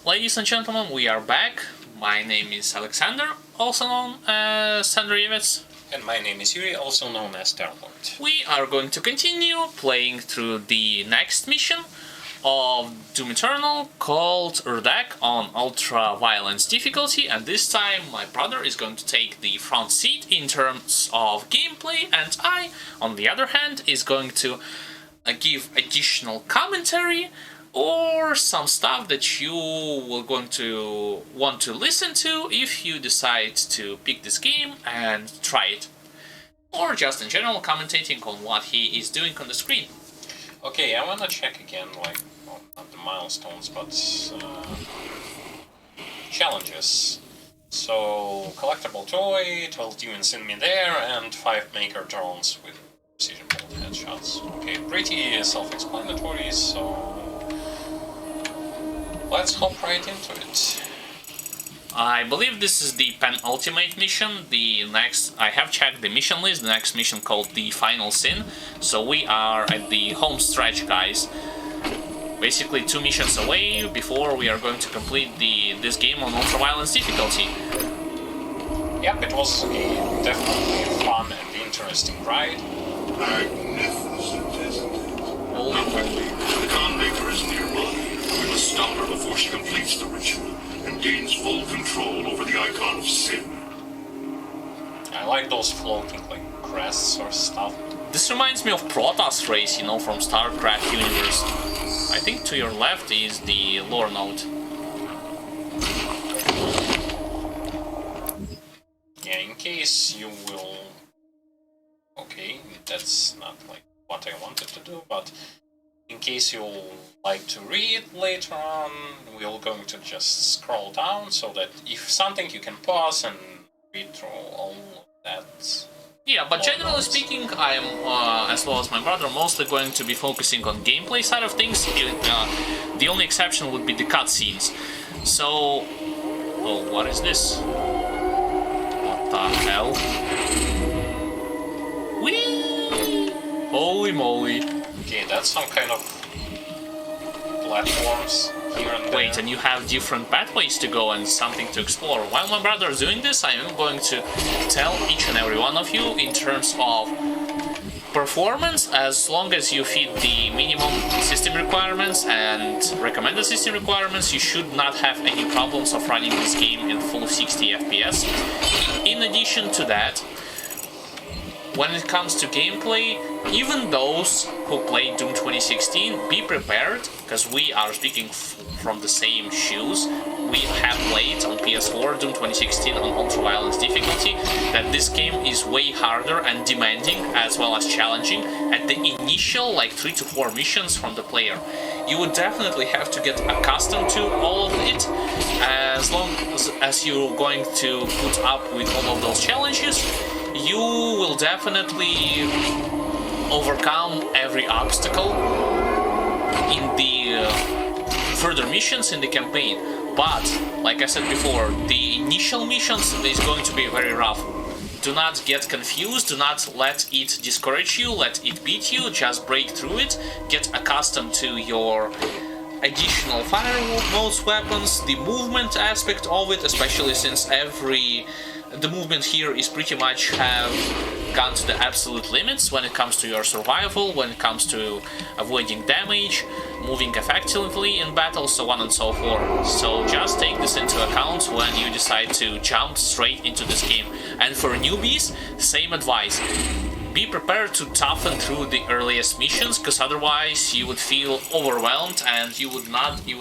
ladies and gentlemen, we are back. My name is Alexander, also known as Sandrievets. And my name is Yuri, also known as Starlord. We are going to continue playing through the next mission of Doom Eternal called Urdak on Ultra Violence difficulty, and this time my brother is going to take the front seat in terms of gameplay, and I, on the other hand, is going to give additional commentary or some stuff that you will going to want to listen to if you decide to pick this game and try it, or just in general commentating on what he is doing on the screen. Okay, I wanna check again, like, well, not the milestones, but challenges. So, collectible toy, 12 demons in midair, and 5 maker drones with precision bullet headshots. Okay, pretty self-explanatory, so let's hop right into it. I believe this is the penultimate mission. The next, I have checked the mission list, the next mission called the Final Sin. So we are at the home stretch, guys. Basically 2 missions away before we are going to complete this game on Ultra Violence difficulty. Yep, it was a definitely fun and interesting ride. Magnificent, isn't it? Holy moly. The Gunmaker is nearby. We must stop her before she completes the ritual and gains full control over the icon of sin. I like those floating, like, crests or stuff. This reminds me of Protoss race, you know, from StarCraft universe. I think to your left is the lore node. Yeah, in case you will... Okay, that's not like what I wanted to do, but in case you'll like to read later on, we're going to just scroll down so that if something you can pause and read through all of that. Yeah, but generally speaking, I am, as well as my brother, mostly going to be focusing on gameplay side of things. The only exception would be the cutscenes. So... Oh, what is this? What the hell? Whee! Holy moly. Okay, that's some kind of platforms here and there. Wait, and you have different pathways to go and something to explore. While my brother is doing this, I am going to tell each and every one of you in terms of performance, as long as you fit the minimum system requirements and recommended system requirements, you should not have any problems of running this game in full 60 FPS. In addition to that, when it comes to gameplay, even those who played Doom 2016, be prepared, because we are speaking from the same shoes. We have played on PS4 Doom 2016 on Ultra Violence difficulty, that this game is way harder and demanding as well as challenging at the initial like 3 to 4 missions from the player. You would definitely have to get accustomed to all of it. As long as you're going to put up with all of those challenges, you will definitely overcome every obstacle in the further missions in the campaign. But, like I said before, the initial missions is going to be very rough. Do not get confused, do not let it discourage you, let it beat you, just break through it, get accustomed to your additional fire modes, weapons, the movement aspect of it, especially since the movement here is pretty much have gone to the absolute limits when it comes to your survival, when it comes to avoiding damage, moving effectively in battle, so on and so forth. So just take this into account when you decide to jump straight into this game. And for newbies, same advice. Be prepared to toughen through the earliest missions, because otherwise you would feel overwhelmed and you would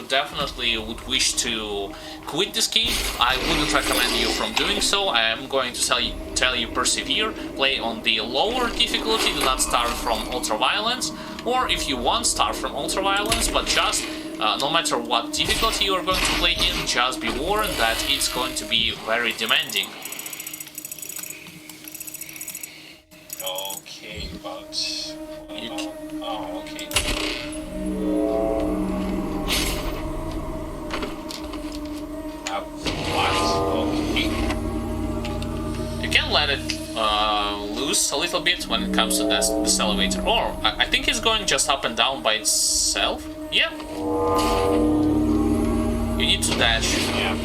definitely wish to quit this game. I wouldn't recommend you from doing so. I am going to tell you persevere, play on the lower difficulty, do not start from Ultra Violence, or if you want, start from Ultra Violence, but just no matter what difficulty you are going to play in, just be warned that it's going to be very demanding. Okay, but... Oh, okay. What? Okay. You can let it loose a little bit when it comes to this elevator. Or, I think it's going just up and down by itself. Yeah. You need to dash. Yeah.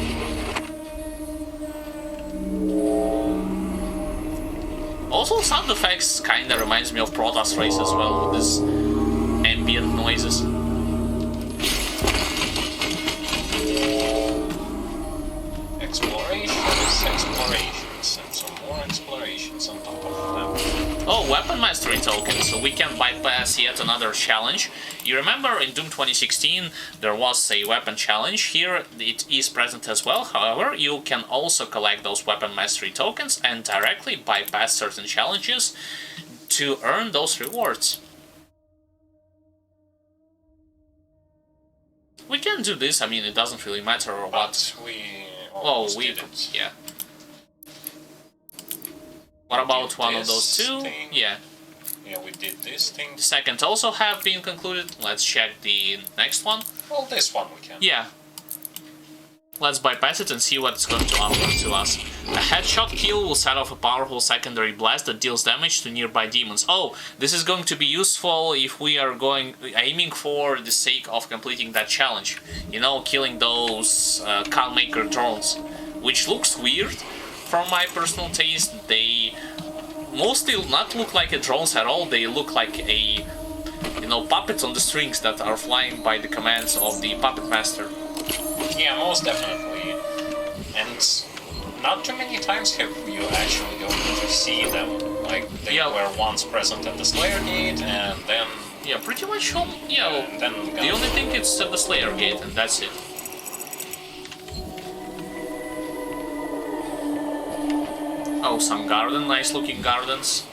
Also, sound effects kinda reminds me of Protoss Race as well, with these ambient noises. Explorations, and some more explorations on top of them. Oh, weapon mastery token, so we can bypass yet another challenge. You remember in Doom 2016 there was a weapon challenge. Here it is present as well. However, you can also collect those weapon mastery tokens and directly bypass certain challenges to earn those rewards. We can do this, I mean, it doesn't really matter or what. But we Oh, we... did it. yeah. What about did one of those this two? thing. Yeah. Yeah, we did this thing. The second also have been concluded. Let's check the next one. Well, this one we can. Yeah. Let's bypass it and see what it's going to offer to us. A headshot kill will set off a powerful secondary blast that deals damage to nearby demons. Oh, this is going to be useful if we are aiming for the sake of completing that challenge. You know, killing those Maker drones. Which looks weird from my personal taste. They mostly not look like drones at all. They look like a, you know, puppets on the strings that are flying by the commands of the puppet master. Yeah, most definitely. And not too many times have you actually going to see them. Like, they were once present at the Slayer Gate, and then... Yeah, pretty much all, yeah, and then the only thing is at the Slayer Gate, and that's it. Oh, some garden, nice looking gardens.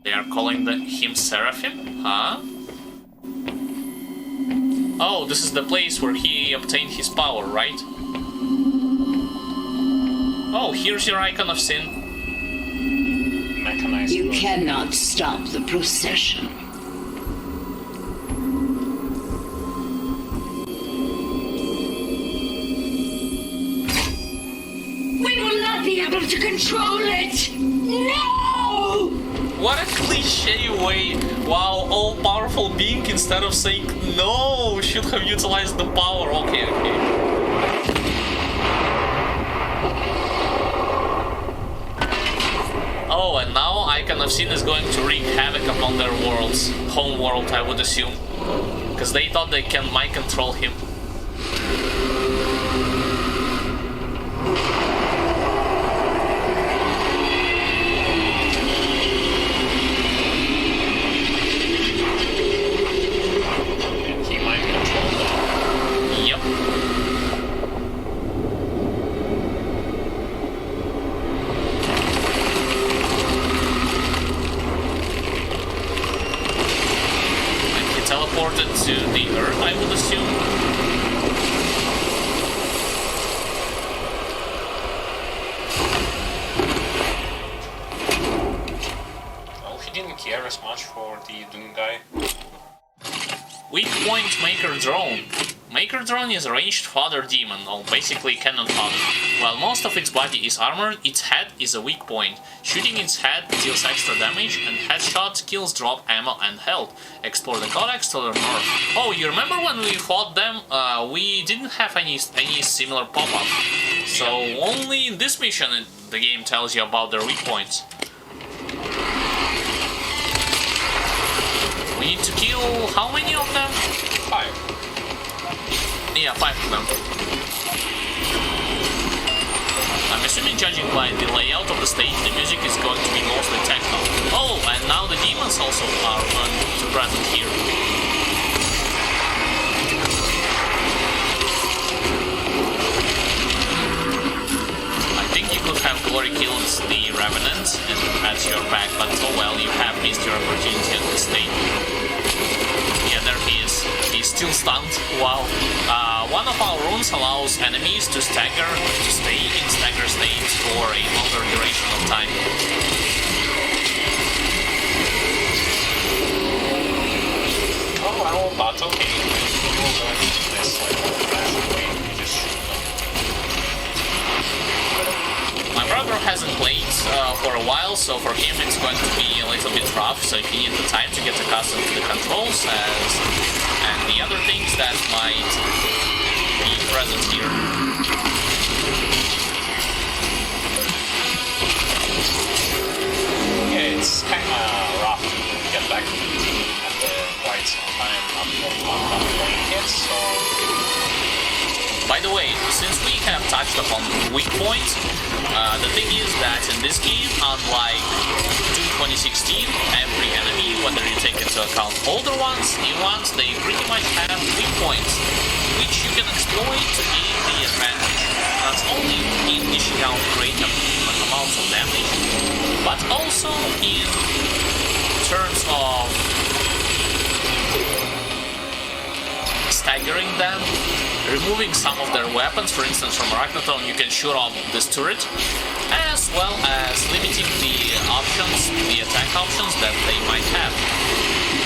They are calling him Seraphim? Huh? Oh, this is the place where he obtained his power, right? Oh, here's your icon of sin. Mechanized You cannot stop the procession. We will not be able to control it! No! What a cliche way! Wow, all-powerful being, instead of saying no, should have utilized the power. Okay. Oh, and now Icon of Sin is going to wreak havoc upon their worlds. Home world, I would assume. Because they thought they can mind control him. To the Earth, I would assume. Well, he didn't care as much for the Doom guy. Weak point Maker Drone. Maker Drone is a ranged fodder demon, or basically cannon fodder. While most of its body is armored, its head is a weak point. Shooting its head deals extra damage, and headshots kills drop ammo and health. Explore the codex to learn more. Oh, you remember when we fought them? We didn't have any similar pop-up. So only in this mission the game tells you about their weak points. We need to kill how many of them? 5. Yeah, 5 of them. I'm assuming, judging by the layout of the stage, the music is going to be mostly techno. Oh, and now the demons also are going to be present here. I think you could have glory killed the Revenant and at your back, but oh well, you have missed your opportunity at this stage. Yeah, there he is. He's still stunned. Wow. One of our runes allows enemies to stay in stagger state for a longer duration of time. Oh well, but okay. We're going to do this like the way we just shoot them. My brother has hasn't played for a while, so for him it's going to be a little bit rough, so he needs the time to get accustomed to the controls and the other things that might be present here. Yeah, it's kinda rough to get back to the team after quite some time not playing yet, so... By the way, since we have touched upon weak points, the thing is that in this game, unlike 2016, every enemy, whether you take into account older ones, new ones, they pretty much have weak points, which you can exploit to gain the advantage, not only in dishing out great amounts of damage, but also in terms of staggering them, removing some of their weapons. For instance, from Arachnotron you can shoot off this turret, as well as limiting the options, the attack options that they might have.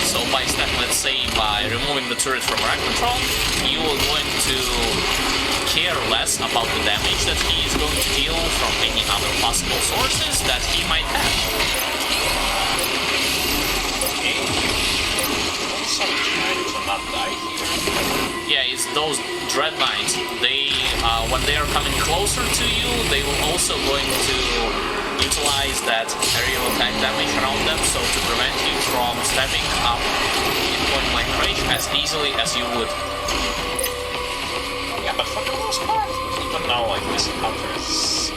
So let's say by removing the turret from Arachnotron, you are going to care less about the damage that he is going to deal from any other possible sources that he might have. Not die here. Yeah, it's those Dread Knights. They, when they are coming closer to you, they will also going to utilize that aerial attack damage around them, so to prevent you from stepping up in point blank range as easily as you would. Yeah, but for the most part, even now, like this encounter is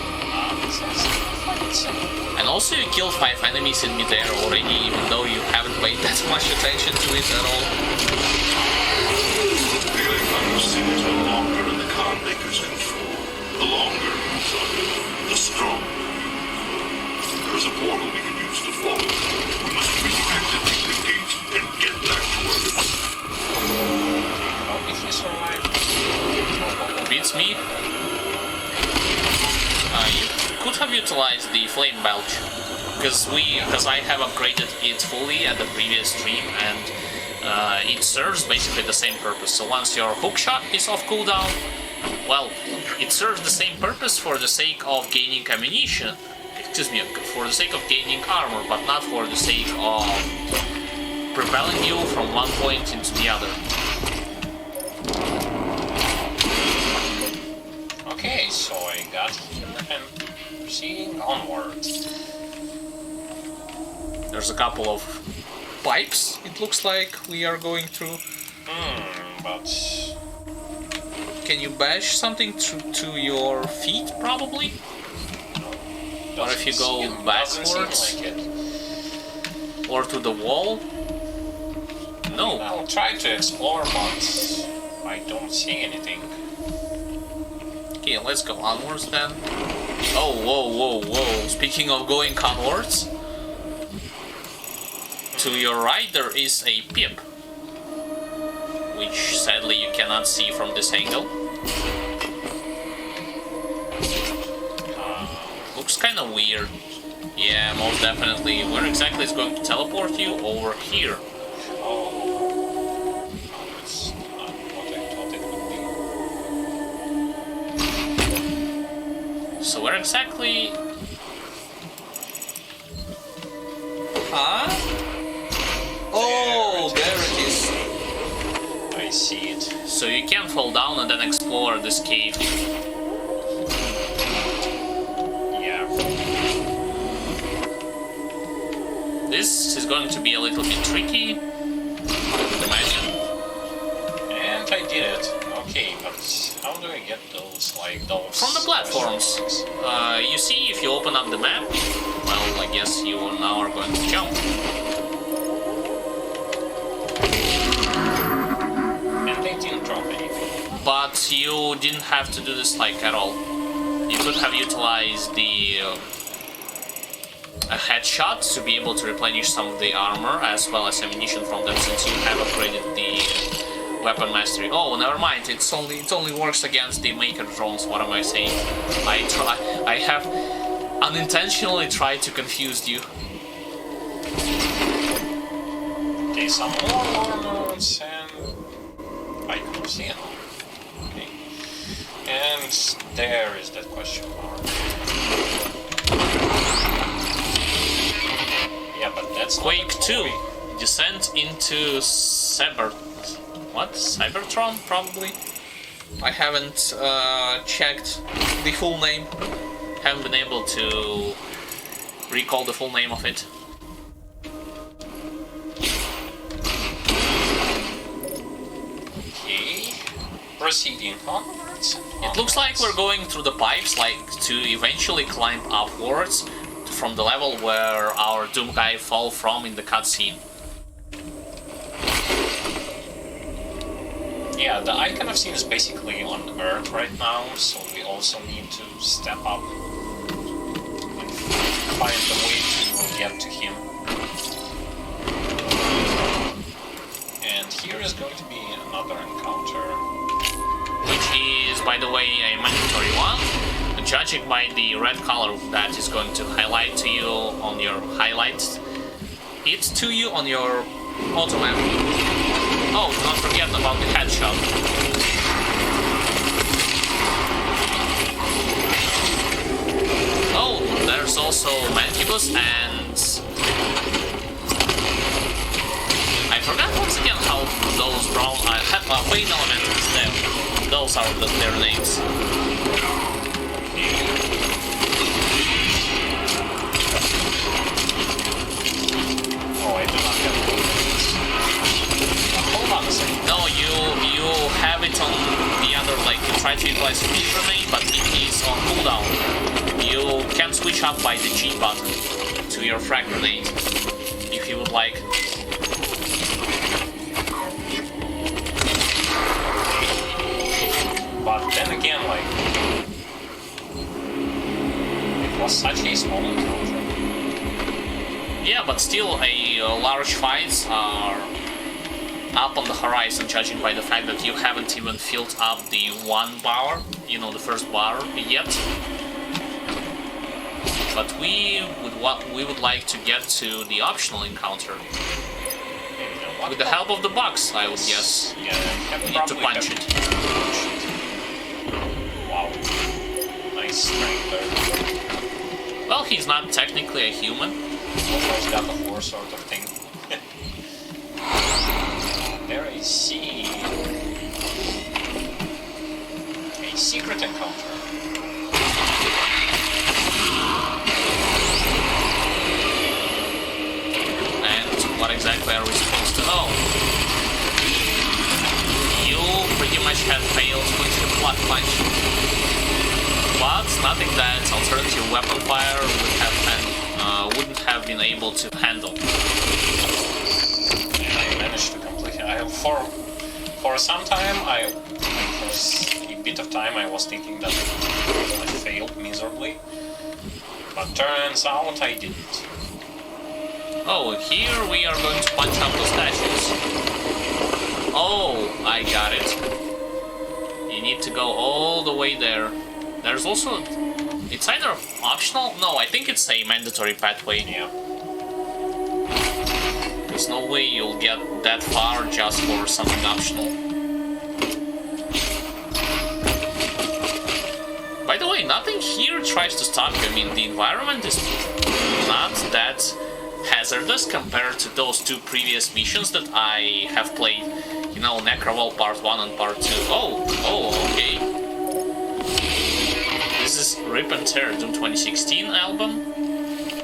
and also you killed 5 enemies in midair already, even though you haven't paid that much attention to it at all. The Icon is no longer in the Khan Maker's control. The longer he's under, the stronger. There is a portal we can use to follow. We must reactivate the gate and get back to Earth. If you survive... Beats me. You could have utilized the Flame Belch, because I have upgraded it fully at the previous stream, and it serves basically the same purpose. So once your hook shot is off cooldown, well, it serves the same purpose for the sake of gaining ammunition, for the sake of gaining armor, but not for the sake of propelling you from one point into the other. Okay, so I got here and proceeding onward. There's a couple of pipes, it looks like we are going through. But... Can you bash something to your feet, probably? Or if you go backwards? Like it. Or to the wall? No. I'll try to explore, but I don't see anything. Okay, let's go onwards then. Oh, whoa. Speaking of going onwards, to your right there is a pip, which sadly you cannot see from this angle. Looks kinda weird. Yeah, most definitely. Where exactly is going to teleport you? Over here. Oh, it's not what I thought it would be. So where exactly... Huh? Oh, there it is. I see it. So you can fall down and then explore this cave. Yeah. This is going to be a little bit tricky, I would imagine. And I did it. Okay, but how do I get those, like, those... From the platforms. You see, if you open up the map, well, I guess you now are going to jump. And they didn't drop anything. But you didn't have to do this, like, at all. You could have utilized the... a headshot to be able to replenish some of the armor as well as ammunition from them, since you have upgraded the weapon mastery. Oh, never mind. It only works against the maker drones. What am I saying? I have unintentionally tried to confuse you. Okay, some more ornaments and I can see it. Okay. And there is that question mark. that's not Quake a 2. movie. Descent into Cybertron, probably? I haven't checked the full name. Haven't been able to recall the full name of it. Okay. Proceeding onwards. It looks like we're going through the pipes, like to eventually climb upwards from the level where our Doom guy fell from in the cutscene. Yeah, the icon I've seen is basically on Earth right now, so we also need to step up and find a way to get to him. And here is going to be another encounter. Which is, by the way, a mandatory one. Judging by the red color that is going to highlight to you on your highlights, it's to you on your auto map. Oh, do not forget about the headshot. Oh, there's also Mancubus and... I forgot once again how those brown... Wayne Elementals there. Those are their names. Oh, I do not have those. Hold on a second. No, you have it on the other, like, you try to utilize speed grenade, but it is on cooldown. You can switch up by the G button to your frag grenade, if you would like. But then again, like, it was such a small encounter. Yeah, but still, large fights are up on the horizon, judging by the fact that you haven't even filled up the one bar, you know, the first bar yet. But we would like to get to the optional encounter. With the help of the box, I would guess. Yeah, We need to punch it. Wow. Nice strength there. Well, he's not technically a human. Almost got the horse sort of thing. There I see a secret encounter. And what exactly are we supposed to know? You pretty much have failed with your blood punch. But nothing that alternative weapon fire wouldn't have been able to handle. And I managed to complete it. For some time, for a bit of time, I was thinking that I failed miserably. But turns out I didn't. Oh, here we are going to punch up the statues. Oh, I got it. You need to go all the way there. There's also... It's either optional... No, I think it's a mandatory pathway. Yeah. There's no way you'll get that far just for something optional. By the way, nothing here tries to stop you. I mean, the environment is not that hazardous compared to those two previous missions that I have played. You know, Necroval Part 1 and Part 2. Oh, okay. This is Rip and Tear Doom 2016 album,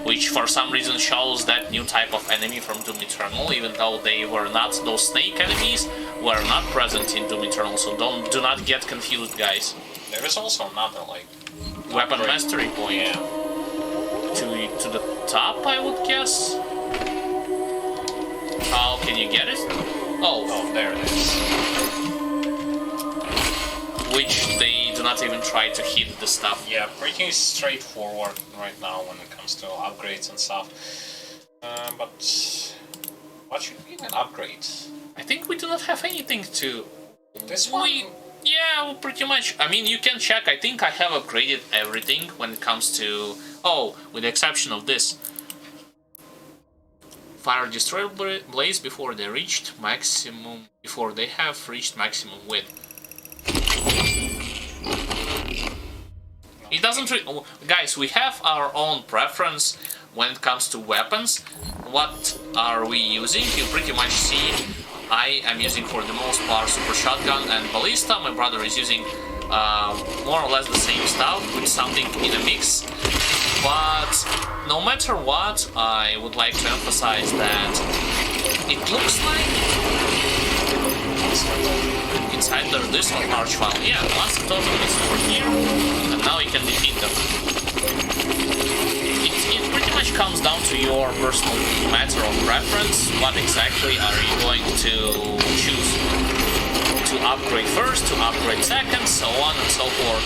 which for some reason shows that new type of enemy from Doom Eternal, even though they were not, those snake enemies were not present in Doom Eternal, so do not get confused, guys. There is also another, like... Weapon upgrade. mastery point. Yeah. To the top, I would guess. How can you get it? Oh, there it is. Which they do not even try to hit the stuff. Yeah, pretty straightforward right now when it comes to upgrades and stuff. But what should we even upgrade? I think we do not have anything to... This one? Yeah, well, pretty much. I mean, you can check. I think I have upgraded everything when it comes to... Oh, with the exception of this. Fire destroy blaze before they reached maximum... Before they have reached maximum width. It doesn't... Guys, we have our own preference when it comes to weapons, what are we using? You pretty much see I am using for the most part super shotgun and ballista. My brother is using more or less the same stuff with something in a mix. But no matter what, I would like to emphasize that it looks like inside there's this one archvile. Yeah, monster totem is over here, and now you can defeat them. It pretty much comes down to your personal matter of preference. What exactly are you going to choose? To upgrade first, to upgrade second, so on and so forth.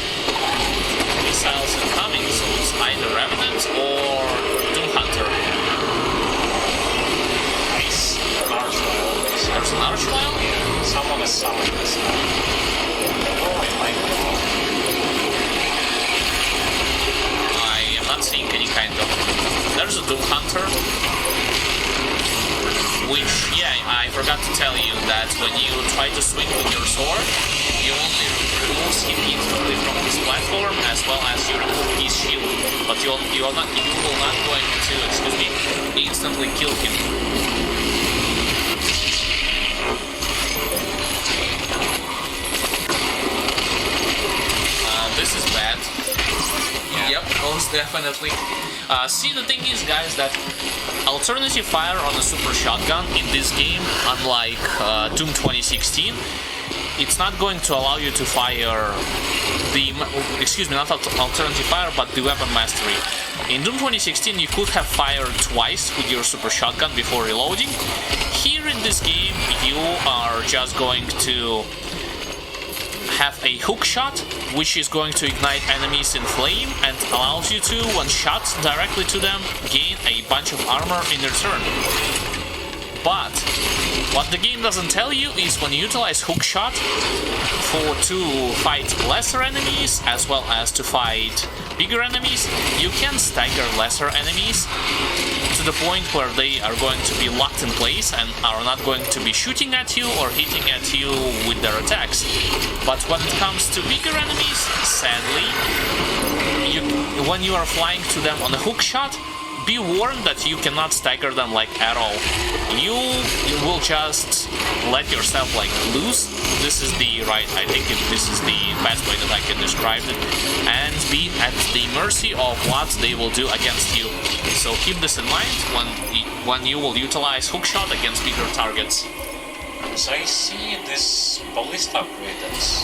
Missiles incoming, so it's either Revenant or Doom Hunter. Nice. There's an archvile? Yeah, someone is summoned this time. Oh, I like it. I am not seeing any kind of... There's a Doom Hunter. Which, yeah, I forgot to tell you that when you try to swing with your sword, you only remove him instantly from his platform as well as you remove his shield. But you will not going to, excuse me, instantly kill him. This is bad. Yeah. Yep, most definitely. See, the thing is, guys, that alternative fire on a super shotgun in this game, unlike Doom 2016, it's not going to allow you to fire the... Excuse me, not alternative fire, but the weapon mastery. In Doom 2016, you could have fired twice with your super shotgun before reloading. Here in this game, you are just going to have a hook shot, which is going to ignite enemies in flame and allows you to, when shot directly to them, gain a bunch of armor in return. But what the game doesn't tell you is when you utilize hook shot to fight lesser enemies as well as to fight bigger enemies, you can stagger lesser enemies to the point where they are going to be locked in place and are not going to be shooting at you or hitting at you with their attacks. But when it comes to bigger enemies, sadly, when you are flying to them on a hook shot, be warned that you cannot stagger them like at all. You will just let yourself like loose. This is the right, I think this is the best way that I can describe it, and be at the mercy of what they will do against you. So keep this in mind when you will utilize hookshot against bigger targets. So I see this ballista upgrade, that's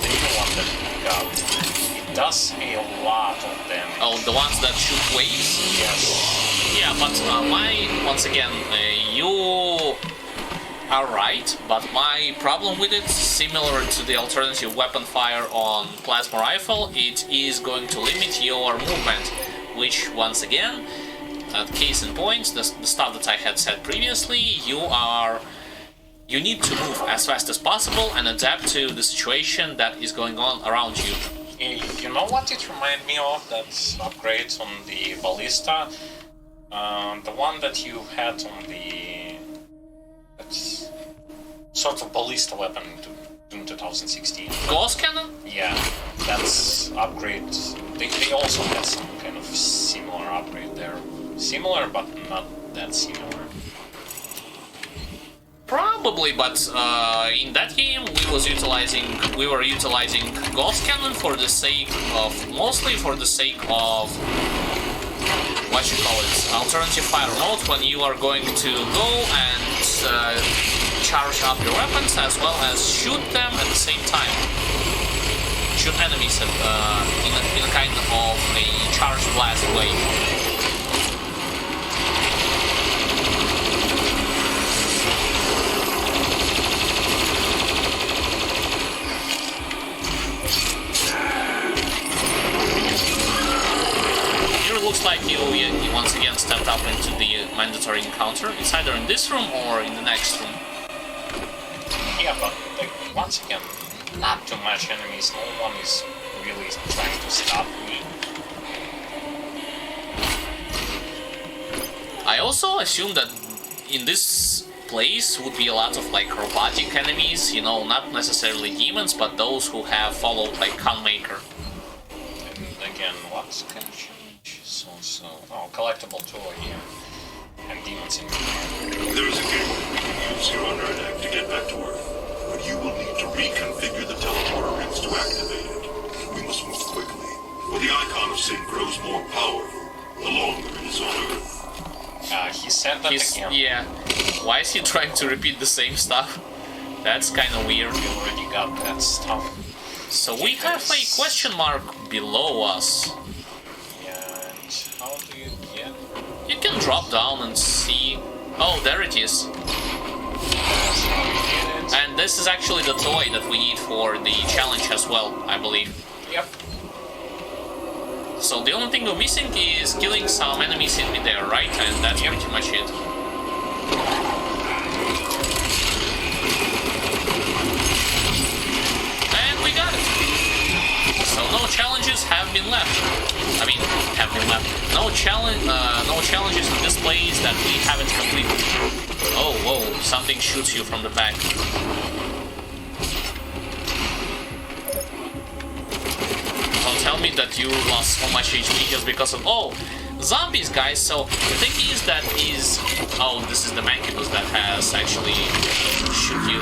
the new one that we got. It does a lot of damage. Oh, the ones that shoot waves? Yes. Yeah, but once again, you are right, but my problem with it, similar to the alternative weapon fire on plasma rifle, it is going to limit your movement, which once again, case in point, the stuff that I had said previously, you need to move as fast as possible and adapt to the situation that is going on around you. You know what it reminded me of, that upgrade on the ballista? The one that you had on the... That's sort of ballista weapon in 2016. Ghost cannon? Yeah, that's upgrade. They also had some kind of similar upgrade there. Similar, but not that similar. Probably, but in that game we were utilizing Ghost Cannon for the sake of, mostly for the sake of, what you call it, alternative fire mode, when you are going to go and charge up your weapons as well as shoot them at the same time. Shoot enemies in a kind of a charge blast way. Looks like you once again stepped up into the mandatory encounter. It's either in this room or in the next room. Yeah, but like once again, not too much enemies. No one is really trying to stop me. I also assume that in this place would be a lot of like robotic enemies, you know, not necessarily demons, but those who have followed like Khanmaker. And again, what can change It's also collectible toy here. And demons in here. There is a gateway we can use here on Erdak to get back to Earth, but you will need to reconfigure the teleporter rings to activate it. We must move quickly, for the icon of Sin grows more powerful the longer it is on Earth. He said that again. Yeah. Why is he trying to repeat the same stuff? That's kind of weird. We already got that stuff. So we have a question mark below us. Yeah, and how do you get... You can drop down and see. Oh, there it is. That's how we did it. And this is actually the toy that we need for the challenge as well, I believe. Yep. So the only thing we're missing is killing some enemies in midair, right? And that's pretty much it. And we got it. So no challenges have been left. I mean, have been left. No challenges in this place that we haven't completed. Oh, whoa! Something shoots you from the back. Don't tell me that you lost so much HP just because of zombies, guys. So the thing is that this is the Mancubus that has actually shoot you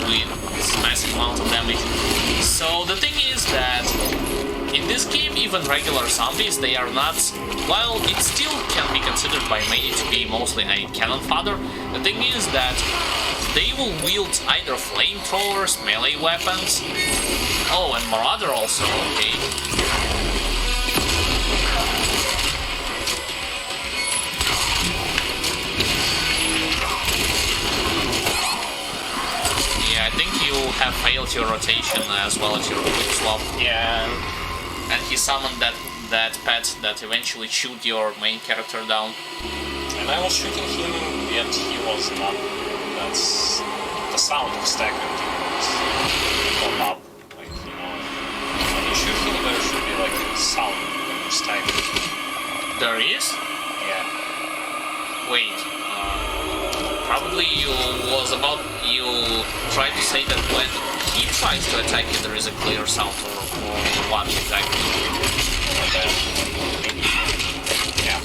with this massive amount of damage. So the thing is that in this game, even regular zombies, they are not. While it still can be considered by many to be mostly a cannon fodder, the thing is that they will wield either flamethrowers, melee weapons. Oh, and Marauder also. Okay. Yeah, I think you have failed your rotation as well as your quick swap. Yeah. And he summoned that pet that eventually chewed your main character down. And I was shooting him, yet he was not. That's the sound of staggering demons pop up. Like, when you shoot him, there should be like a sound when you stagger. There is? Yeah. Wait. Probably you tried to say that when he tries to attack you, there is a clear sound or what exactly? Yeah.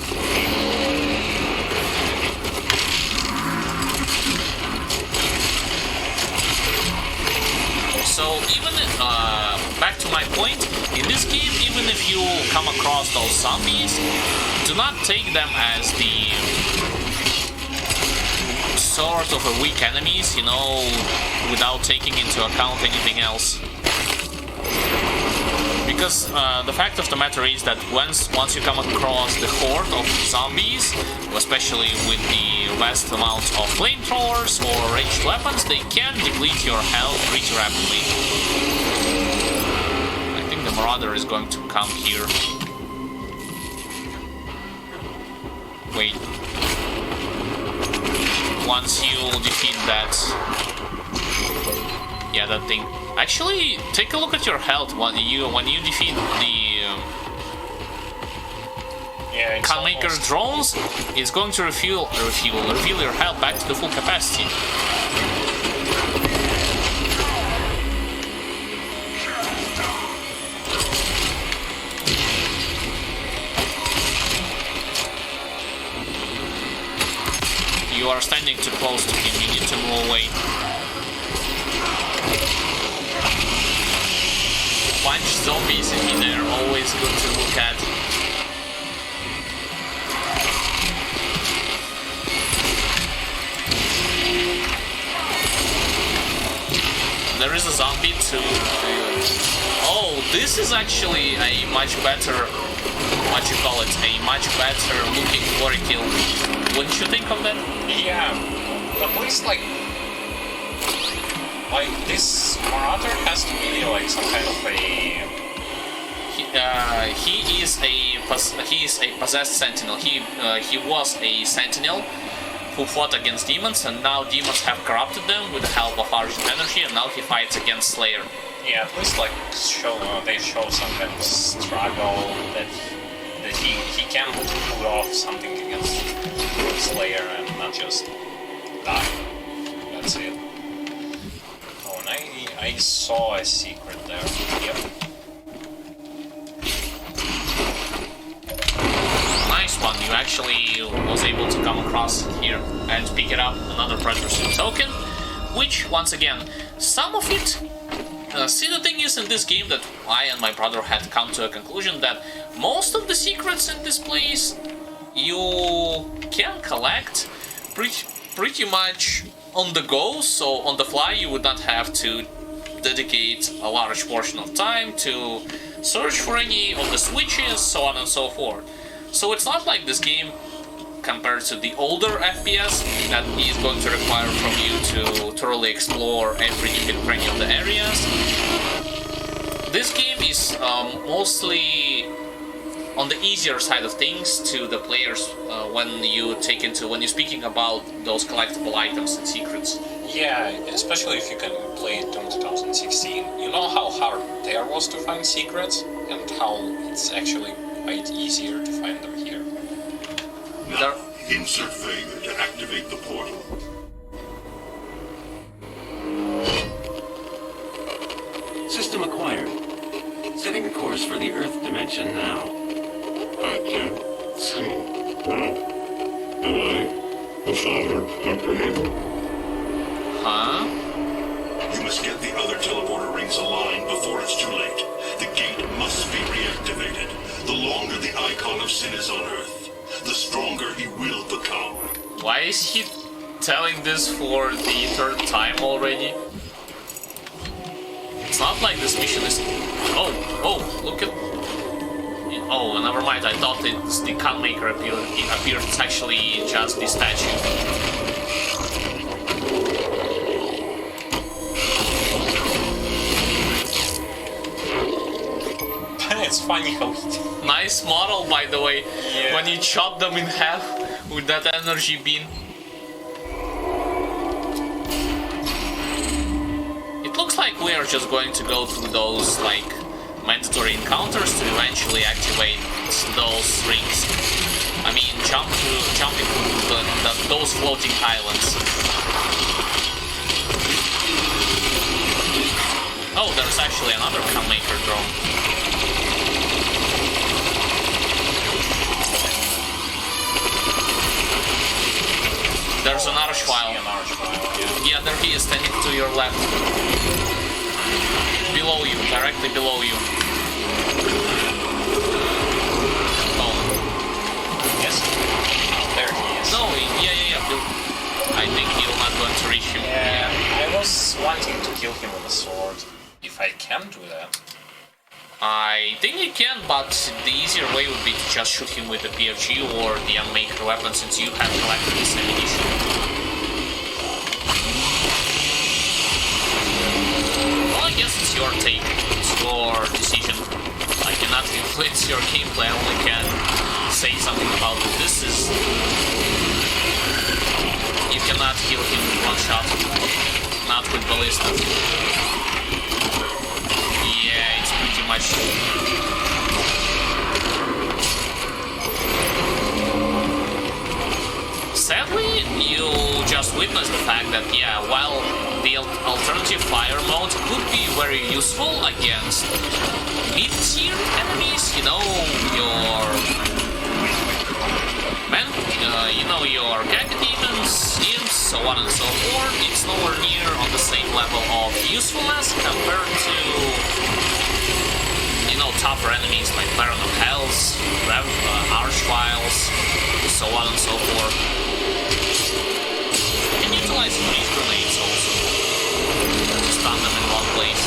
So even back to my point, in this game, even if you come across those zombies, do not take them as the sort of a weak enemies, without taking into account anything else. Because the fact of the matter is that once you come across the horde of zombies, especially with the vast amount of flamethrowers or ranged weapons, they can deplete your health pretty rapidly. I think the Marauder is going to come here. Wait. Once you defeat that... Yeah, that thing. Actually, take a look at your health when you defeat the Canmaker drones. It's going to refill your health back to the full capacity. You are standing too close to him. You need to move away. Punch zombies in there, always good to look at. There is a zombie too. Oh, this is actually a much better, a much better looking quarry kill. Wouldn't you think of that? Yeah, at least like this Marauder has to be like some kind of a... He is a possessed sentinel. He was a sentinel who fought against demons, and now demons have corrupted them with the help of Argent energy, and now he fights against Slayer. Yeah, at least like they show some kind of struggle that he can pull off something against Slayer and not just die. That's it. Oh, and I saw a secret there. Yep. actually was able to come across here and pick it up, another predator token, which, once again, some of it... see, the thing is in this game that I and my brother had come to a conclusion that most of the secrets in this place you can collect pretty much on the go, so on the fly you would not have to dedicate a large portion of time to search for any of the switches, so on and so forth. So it's not like this game, compared to the older FPS, that is going to require from you to thoroughly explore every nook and cranny of the areas. This game is mostly on the easier side of things to the players when you're speaking about those collectible items and secrets. Yeah, especially if you can play Doom 2016. You know how hard there was to find secrets, and how it's actually quite easier to find them here. Now, insert failure to activate the portal. System acquired. Setting a course for the Earth dimension now. I can see that. Am I the father comprehend? Huh? You must get the other teleporter rings aligned before it's too late. The gate must be reactivated. The longer the icon of sin is on Earth, the stronger he will become. Why is he telling this for the third time already? It's not like this mission is... Oh, look at... Oh, never mind, I thought it's the Khan Maker appeared. It's actually just the statue. It's funny how Nice model, by the way, Yeah. when you chop them in half with that energy beam. It looks like we are just going to go through those, like, mandatory encounters to eventually activate those rings. I mean, jumping through those floating islands. Oh, there's actually another Khan Maker drone. There's an Archvile. Yeah, there he is, standing to your left. Below you, directly below you. Oh. Yes. There he is. No, yeah. I think you're not going to reach him. Yeah, I was wanting to kill him with a sword. If I can do that. I think you can, but the easier way would be to just shoot him with the PFG or the Unmaker weapon, since you have collected this ammunition. Well, I guess it's your take, it's your decision. I cannot influence your gameplay, I only can say something about it. This is... You cannot kill him with one shot, not with ballistas. Yeah, it's pretty much... Sadly, you just witnessed the fact that, yeah, while the alternative fire mode could be very useful against mid-tier enemies, you know, your... your Gag Demons, Imps, so on and so forth, it's nowhere near on the same level of usefulness compared to, tougher enemies like Baron of Hells, Archviles, so on and so forth. You can utilize freeze grenades also to stun them in one place.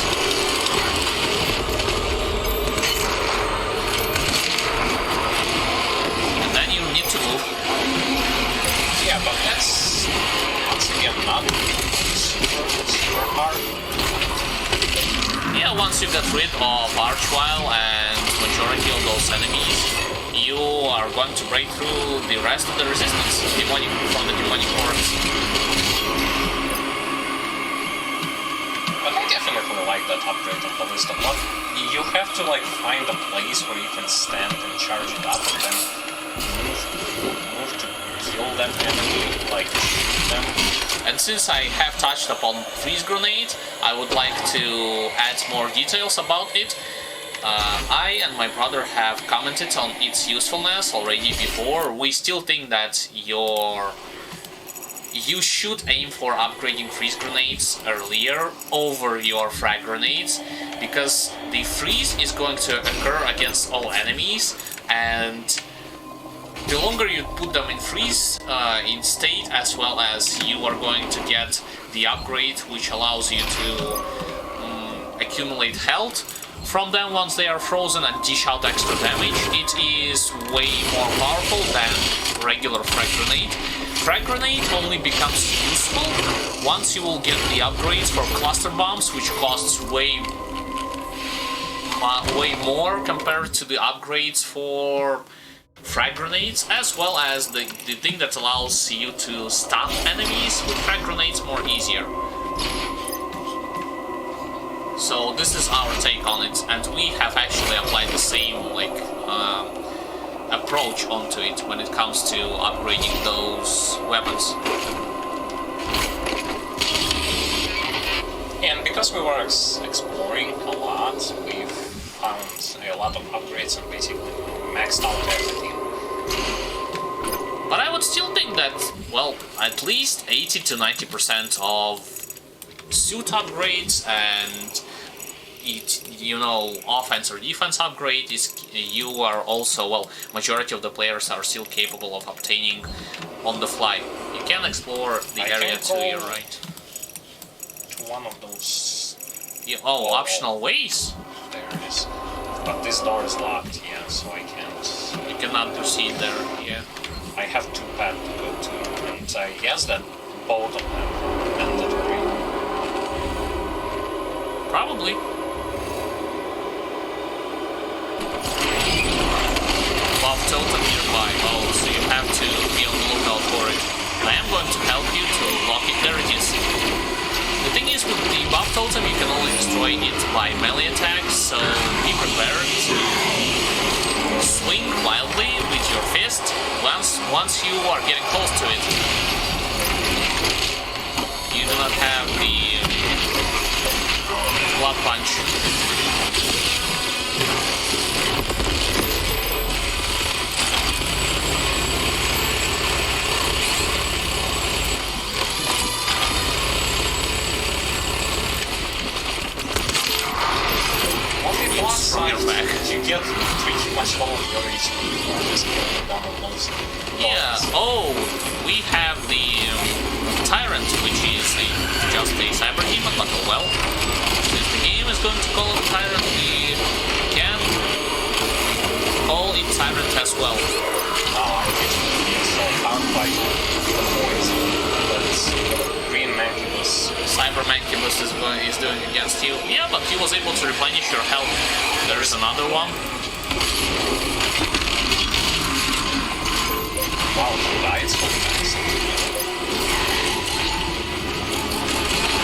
And then you need to move. Yeah, but that's once again not super hard. Yeah, once you get rid of Archvile and majority of those enemies, you are going to break through the rest of the resistance from the demonic hordes. But I definitely like that upgrade of Ballista, but you have to find a place where you can stand and charge it up and then move to kill that enemy, shoot them. And since I have touched upon freeze grenade, I would like to add more details about it. I and my brother have commented on its usefulness already before. We still think that you should aim for upgrading freeze grenades earlier over your frag grenades, because the freeze is going to occur against all enemies, and the longer you put them in freeze in state, as well as you are going to get the upgrade which allows you to accumulate health from them once they are frozen and dish out extra damage. It is way more powerful than regular frag grenade. Frag grenade only becomes useful once you will get the upgrades for cluster bombs, which costs way more compared to the upgrades for frag grenades, as well as the thing that allows you to stun enemies with frag grenades more easier. So this is our take on it, and we have actually applied the same approach onto it when it comes to upgrading those weapons. And because we were exploring a lot, we found a lot of upgrades and basically maxed out everything. But I would still think that, well, at least 80 to 90% of suit upgrades and offense or defense upgrade is you are also, well, majority of the players are still capable of obtaining on the fly. You can explore the area to your right. To one of those. Yeah, optional ways. There it is. But this door is locked, yeah, so I can't. You cannot proceed there, yeah. I have two paths to go to, and I guess that both of them ended green. Probably. Buff totem nearby. Oh, so you have to be on the lookout for it. I am going to help you to block it. There it is. The thing is, with the buff totem, you can only destroy it by melee attacks, so be prepared to swing wildly with your fist once you are getting close to it. You do not have the blood punch. You get pretty much all of your HP for just killing one of those. Yeah, oh, we have the Tyrant, which is just a cyber demon, but oh well. Since the game is going to call it Tyrant, we can call it Tyrant as well. I get so powered by the poison that Green Mancubus. Cyber Mancubus is doing against you. Yeah, but he was able to replenish your health. There is another one. Wow, he died so fast.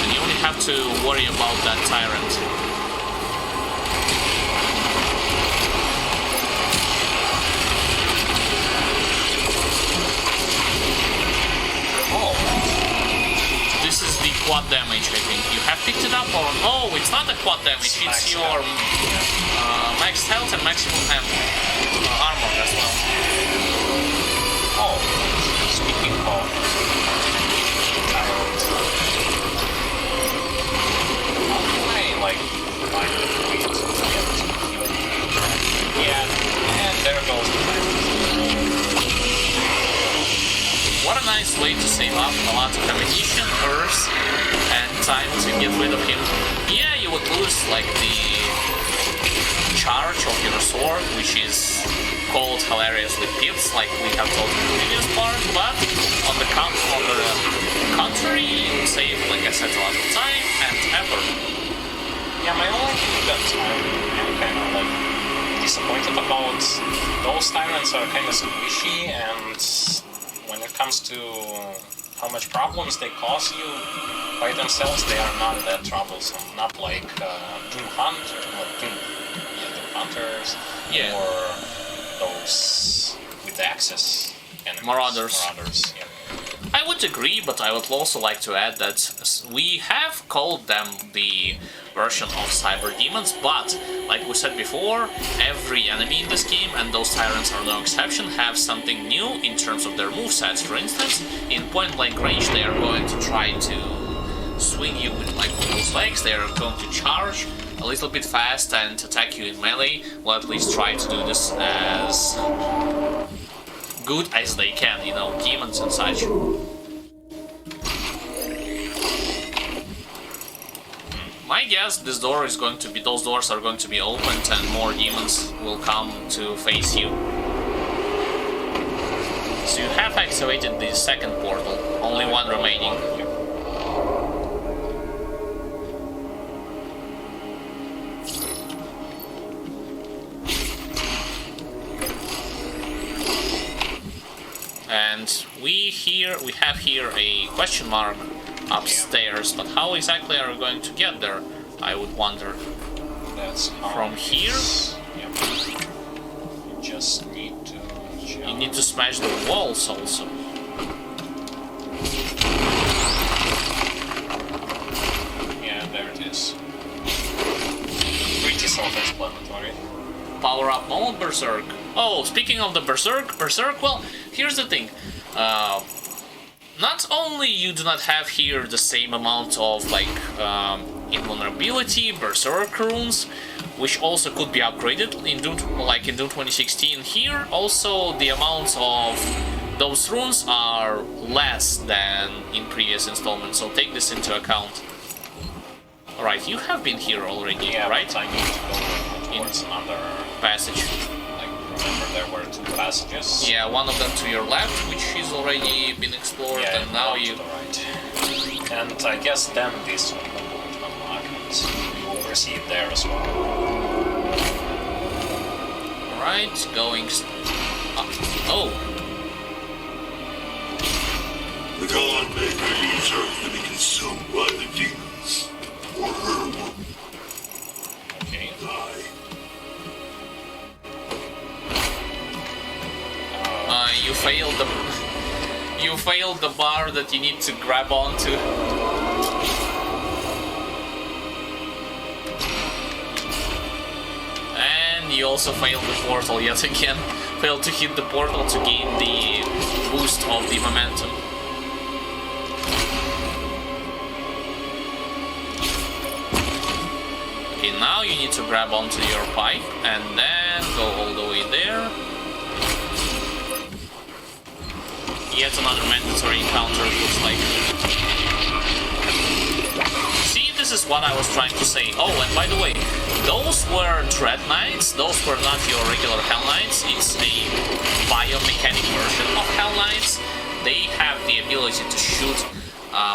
And you only have to worry about that Tyrant. This is the quad damage, I think. You have picked it up, or... Oh, it's not a quad damage, it's your max health and maximum armor as well. Oh, speaking of Tyrant, how can I, find the way to get even... Yeah, and there goes the Tyrant. What a nice way to save up a lot of ammunition, earth, and time to get rid of him. Yeah, you would lose, the charge of your sword, which is called hilariously pips, like we have told in the previous part, but on the contrary, you save, like I said, a lot of time and effort. Yeah, my only thing that I'm kind of disappointed about, those Tyrants are kind of squishy, and when it comes to how much problems they cause you by themselves, they are not that troublesome. Not like Doom Hunters, or those with access enemies. Marauders. Yeah. I would would agree, but I would also like to add that we have called them the version of Cyber Demons, but, like we said before, every enemy in this game, and those tyrants are no exception, have something new in terms of their movesets. For instance, in point-blank range they are going to try to swing you with like those legs, they are going to charge a little bit fast and attack you in melee. Well, at least try to do this as good as they can, you know, demons and such. My guess, this door is going to be, those doors are going to be opened and more demons will come to face you. So you have activated the second portal, only one remaining. And we have here a question mark upstairs, but how exactly are we going to get there? I would wonder. That's from here. Yep. You just need to jump. You need to smash the walls also. Yeah, there it is. Pretty self-explanatory. Power up mode, Berserk. Oh, speaking of the Berserk, well, here's the thing. Not only you do not have here the same amount of like invulnerability, Berserk runes, which also could be upgraded in Doom, like in Doom 2016. Here also the amounts of those runes are less than in previous installments, so take this into account. Alright, you have been here already, yeah, right? But I need to go towards another passage. Remember, there were two passages. Yeah, one of them to your left, which has already been explored, yeah, and now you... to the right. And I guess then this one will unlock it. We will proceed there as well. Alright, going... oh! The God Maker leaves Earth to be consumed by the demons. Or her will Okay. die. You failed the... You failed the bar that you need to grab onto. And you also failed the portal yet again. Failed to hit the portal to gain the boost of the momentum. Okay, now you need to grab onto your pipe and then go all the way there. Yet another mandatory encounter, looks like. See, this is what I was trying to say. Oh, and by the way, those were Dread Knights, those were not your regular Hell Knights. It's a biomechanic version of Hell Knights. They have the ability to shoot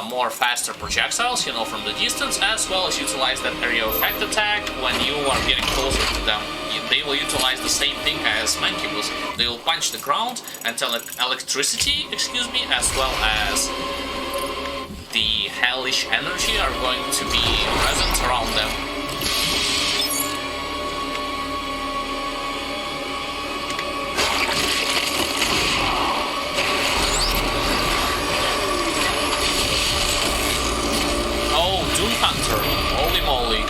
more faster projectiles, you know, from the distance, as well as utilize that area effect attack when you are getting closer to them. They will utilize the same thing as Mancubus. They will punch the ground and electricity, as well as the hellish energy are going to be present around them. Oh, Doom Hunter, holy moly.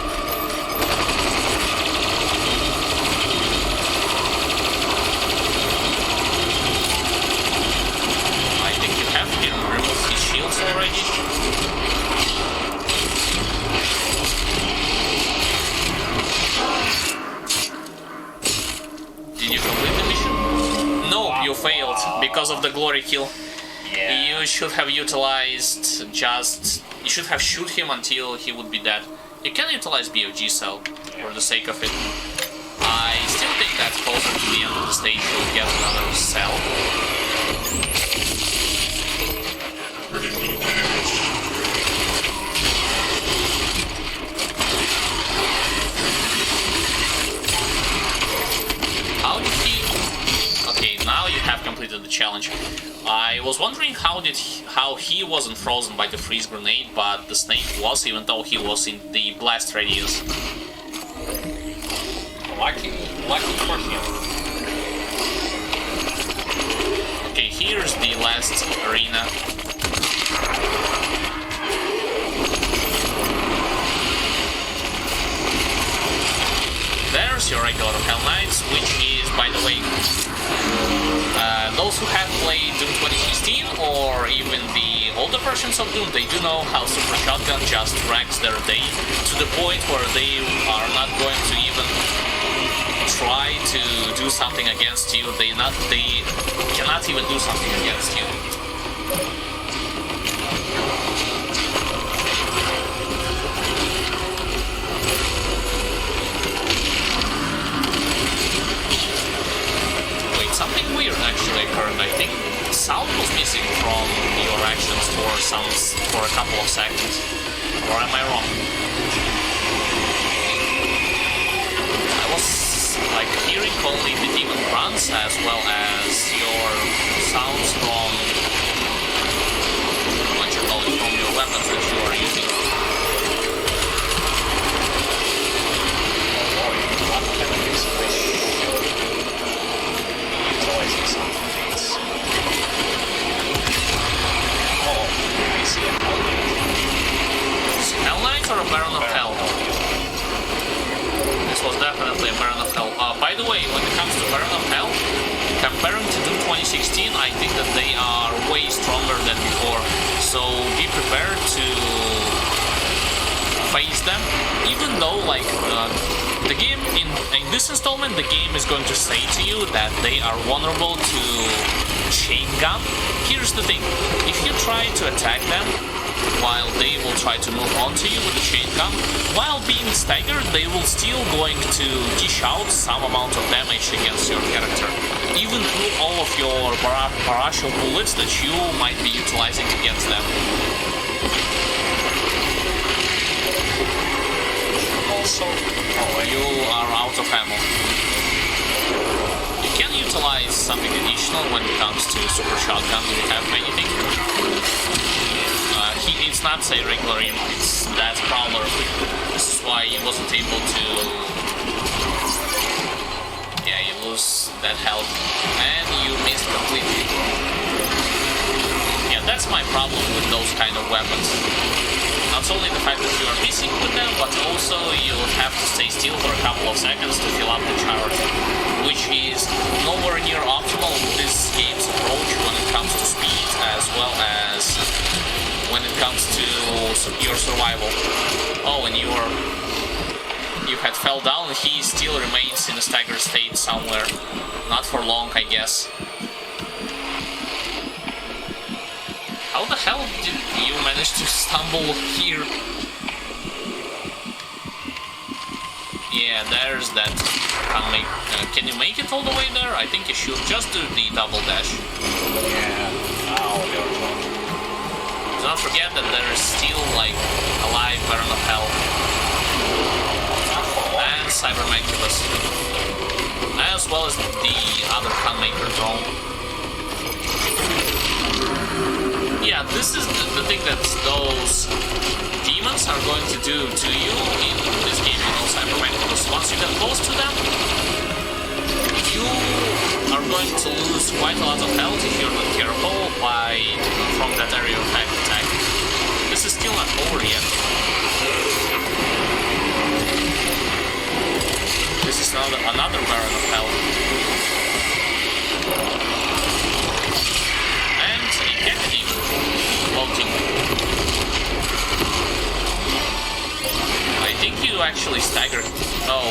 Already. Did you complete the mission? No, you failed because of the glory kill. Yeah. You should have utilized just... You should have shoot him until he would be dead. You can utilize BOG cell for the sake of it. I still think that closer to the end of the stage you'll get another cell. How did he... Okay, now you have completed the challenge. I was wondering how he wasn't frozen by the freeze grenade, but the snake was, even though he was in the blast radius. Lucky for him. Okay, here's the last arena. There's your regular Hell Knights, which is, by the way, those who have played Doom 2016 or even the older versions of Doom, they do know how Super Shotgun just wrecks their day to the point where they are not going to even try to do something against you. They cannot even do something against you. Something weird actually occurred. I think sound was missing from your actions for a couple of seconds. Or am I wrong? I was like hearing only the demon grunts as well as your sounds from what you call it, from your weapons that you are using. Hell Knight or a Baron of Hell? This was definitely a Baron of Hell. By the way, when it comes to Baron of Hell, comparing to Doom 2016, I think that they are way stronger than before. So be prepared to face them, even though like the game in this installment, the game is going to say to you that they are vulnerable to chain gun. Here's the thing: if you try to attack them while they will try to move on to you with the chain gun, while being staggered, they will still going to dish out some amount of damage against your character, even through all of your barrage of bullets that you might be utilizing against them. Also, you are out of ammo. You can utilize something additional when it comes to Super Shotgun. Do you have anything? It's not, say, regular aim, it's that Prowler. This is why he wasn't able to... Yeah, you lose that health. And you missed completely. Yeah, that's my problem with those kind of weapons. Not only the fact that you are missing with them, but also you would have to stay still for a couple of seconds to fill up the charge, which is nowhere near optimal with this game's approach when it comes to speed as well as when it comes to your survival. Oh, and you had fell down, he still remains in a staggered state somewhere. Not for long, I guess. How the hell did you manage to stumble here? Yeah, there's that. Can you make it all the way there? I think you should just do the double dash. Yeah. Oh, you're talking. Do not forget that there is still like a live Baron of Hell and Cybermanculus, as well as the other Gunmaker drone. Yeah, this is the thing that those demons are going to do to you in this game, you know, Cybermanculus. Once you get close to them, you are going to lose quite a lot of health if you're not careful from that area of attack. This is still not over yet. This is another Baron of Hell. And a Cactive floating. I think you actually staggered. Oh,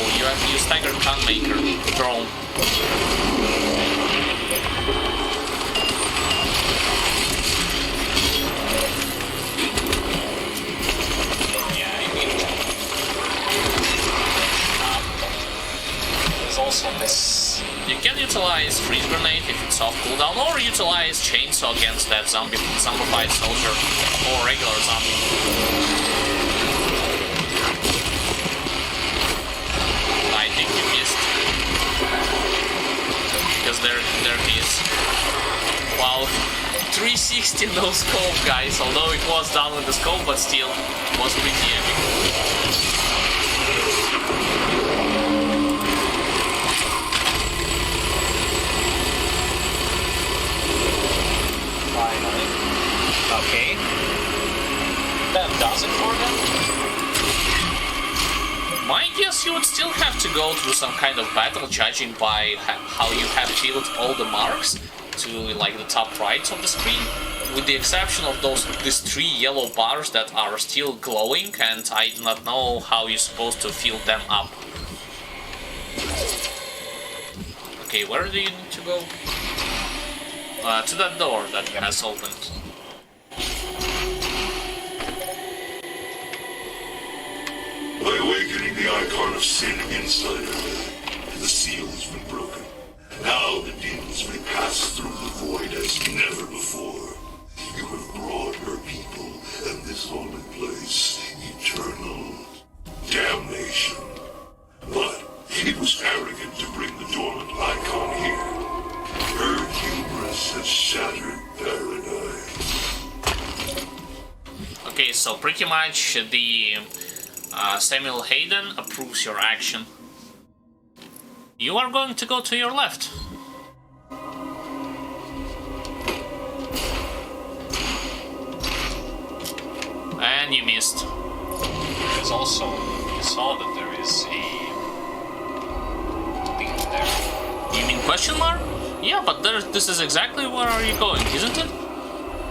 you staggered Gunmaker drone. Also this... You can utilize Freeze Grenade if it's off cooldown, or utilize Chainsaw against that zombified soldier, or regular zombie. I think you missed. Because there he is. Wow, 360 no scope, guys, although it was done with the scope, but still, it was pretty epic. Okay. go through some kind of battle, judging by how you have filled all the marks to like the top right of the screen, with the exception of these 3 yellow bars that are still glowing, and I do not know how you're supposed to fill them up. Okay, where do you need to go? To that door that has opened. By awakening the icon of sin inside her, the seal has been broken. Now the demons may pass through the void as never before. You have brought her people and this holy place eternal damnation. But it was arrogant to bring the dormant icon here. Her hubris has shattered paradise. Okay, so pretty much the Samuel Hayden approves your action. You are going to go to your left. And you missed. There's also, you saw that there is a thing there. You mean question mark? Yeah, but this is exactly where are you going, isn't it?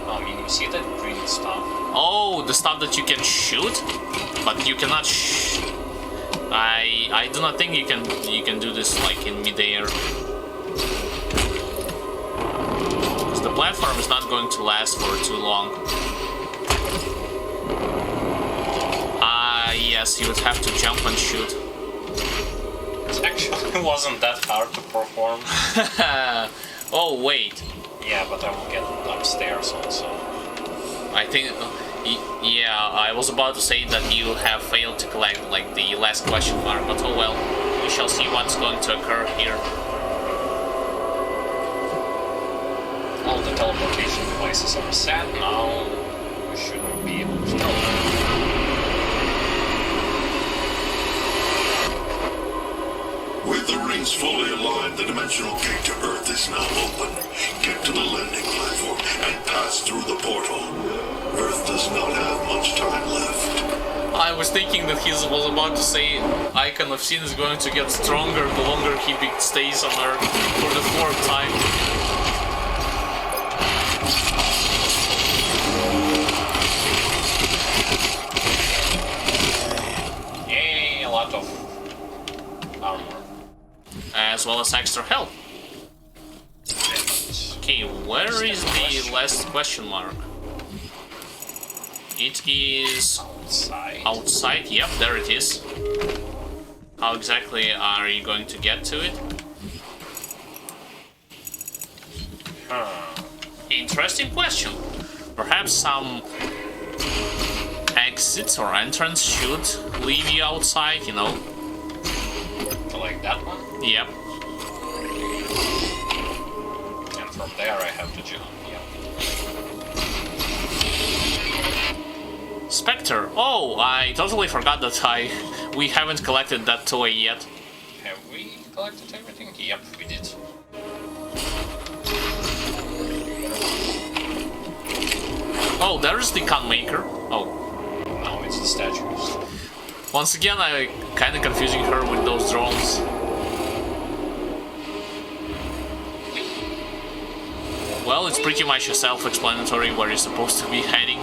I mean, you see that green stuff? Oh, the stuff that you can shoot, but you cannot. I do not think you can do this like in midair. Because the platform is not going to last for too long. Yes, you would have to jump and shoot. It actually wasn't that hard to perform. Oh wait. Yeah, but I will get upstairs also. I think. Yeah, I was about to say that you have failed to collect like the last question mark, but oh well. We shall see what's going to occur here. All the teleportation devices are set now. We shouldn't be able to go. With the rings fully aligned, the dimensional gate to Earth is now open. Get to the landing platform and pass through the portal. Earth does not have much time left. I was thinking that he was about to say Icon of Sin is going to get stronger the longer he stays on Earth for the 4th time. Yay, a lot of armor. As well as extra health. Okay, where is the last question mark? It is outside. Yep, there it is. How exactly are you going to get to it? Interesting question. Perhaps some exits or entrance should leave you outside, you know. Like that one? Yep. And from there I have to jump, yep. Spectre. Oh, I totally forgot that we haven't collected that toy yet. Have we collected everything? Yep, we did. Oh, there's the Con Maker. Oh. No, it's the statues. Once again, I'm kinda confusing her with those drones. Well, it's pretty much a self-explanatory where you're supposed to be heading.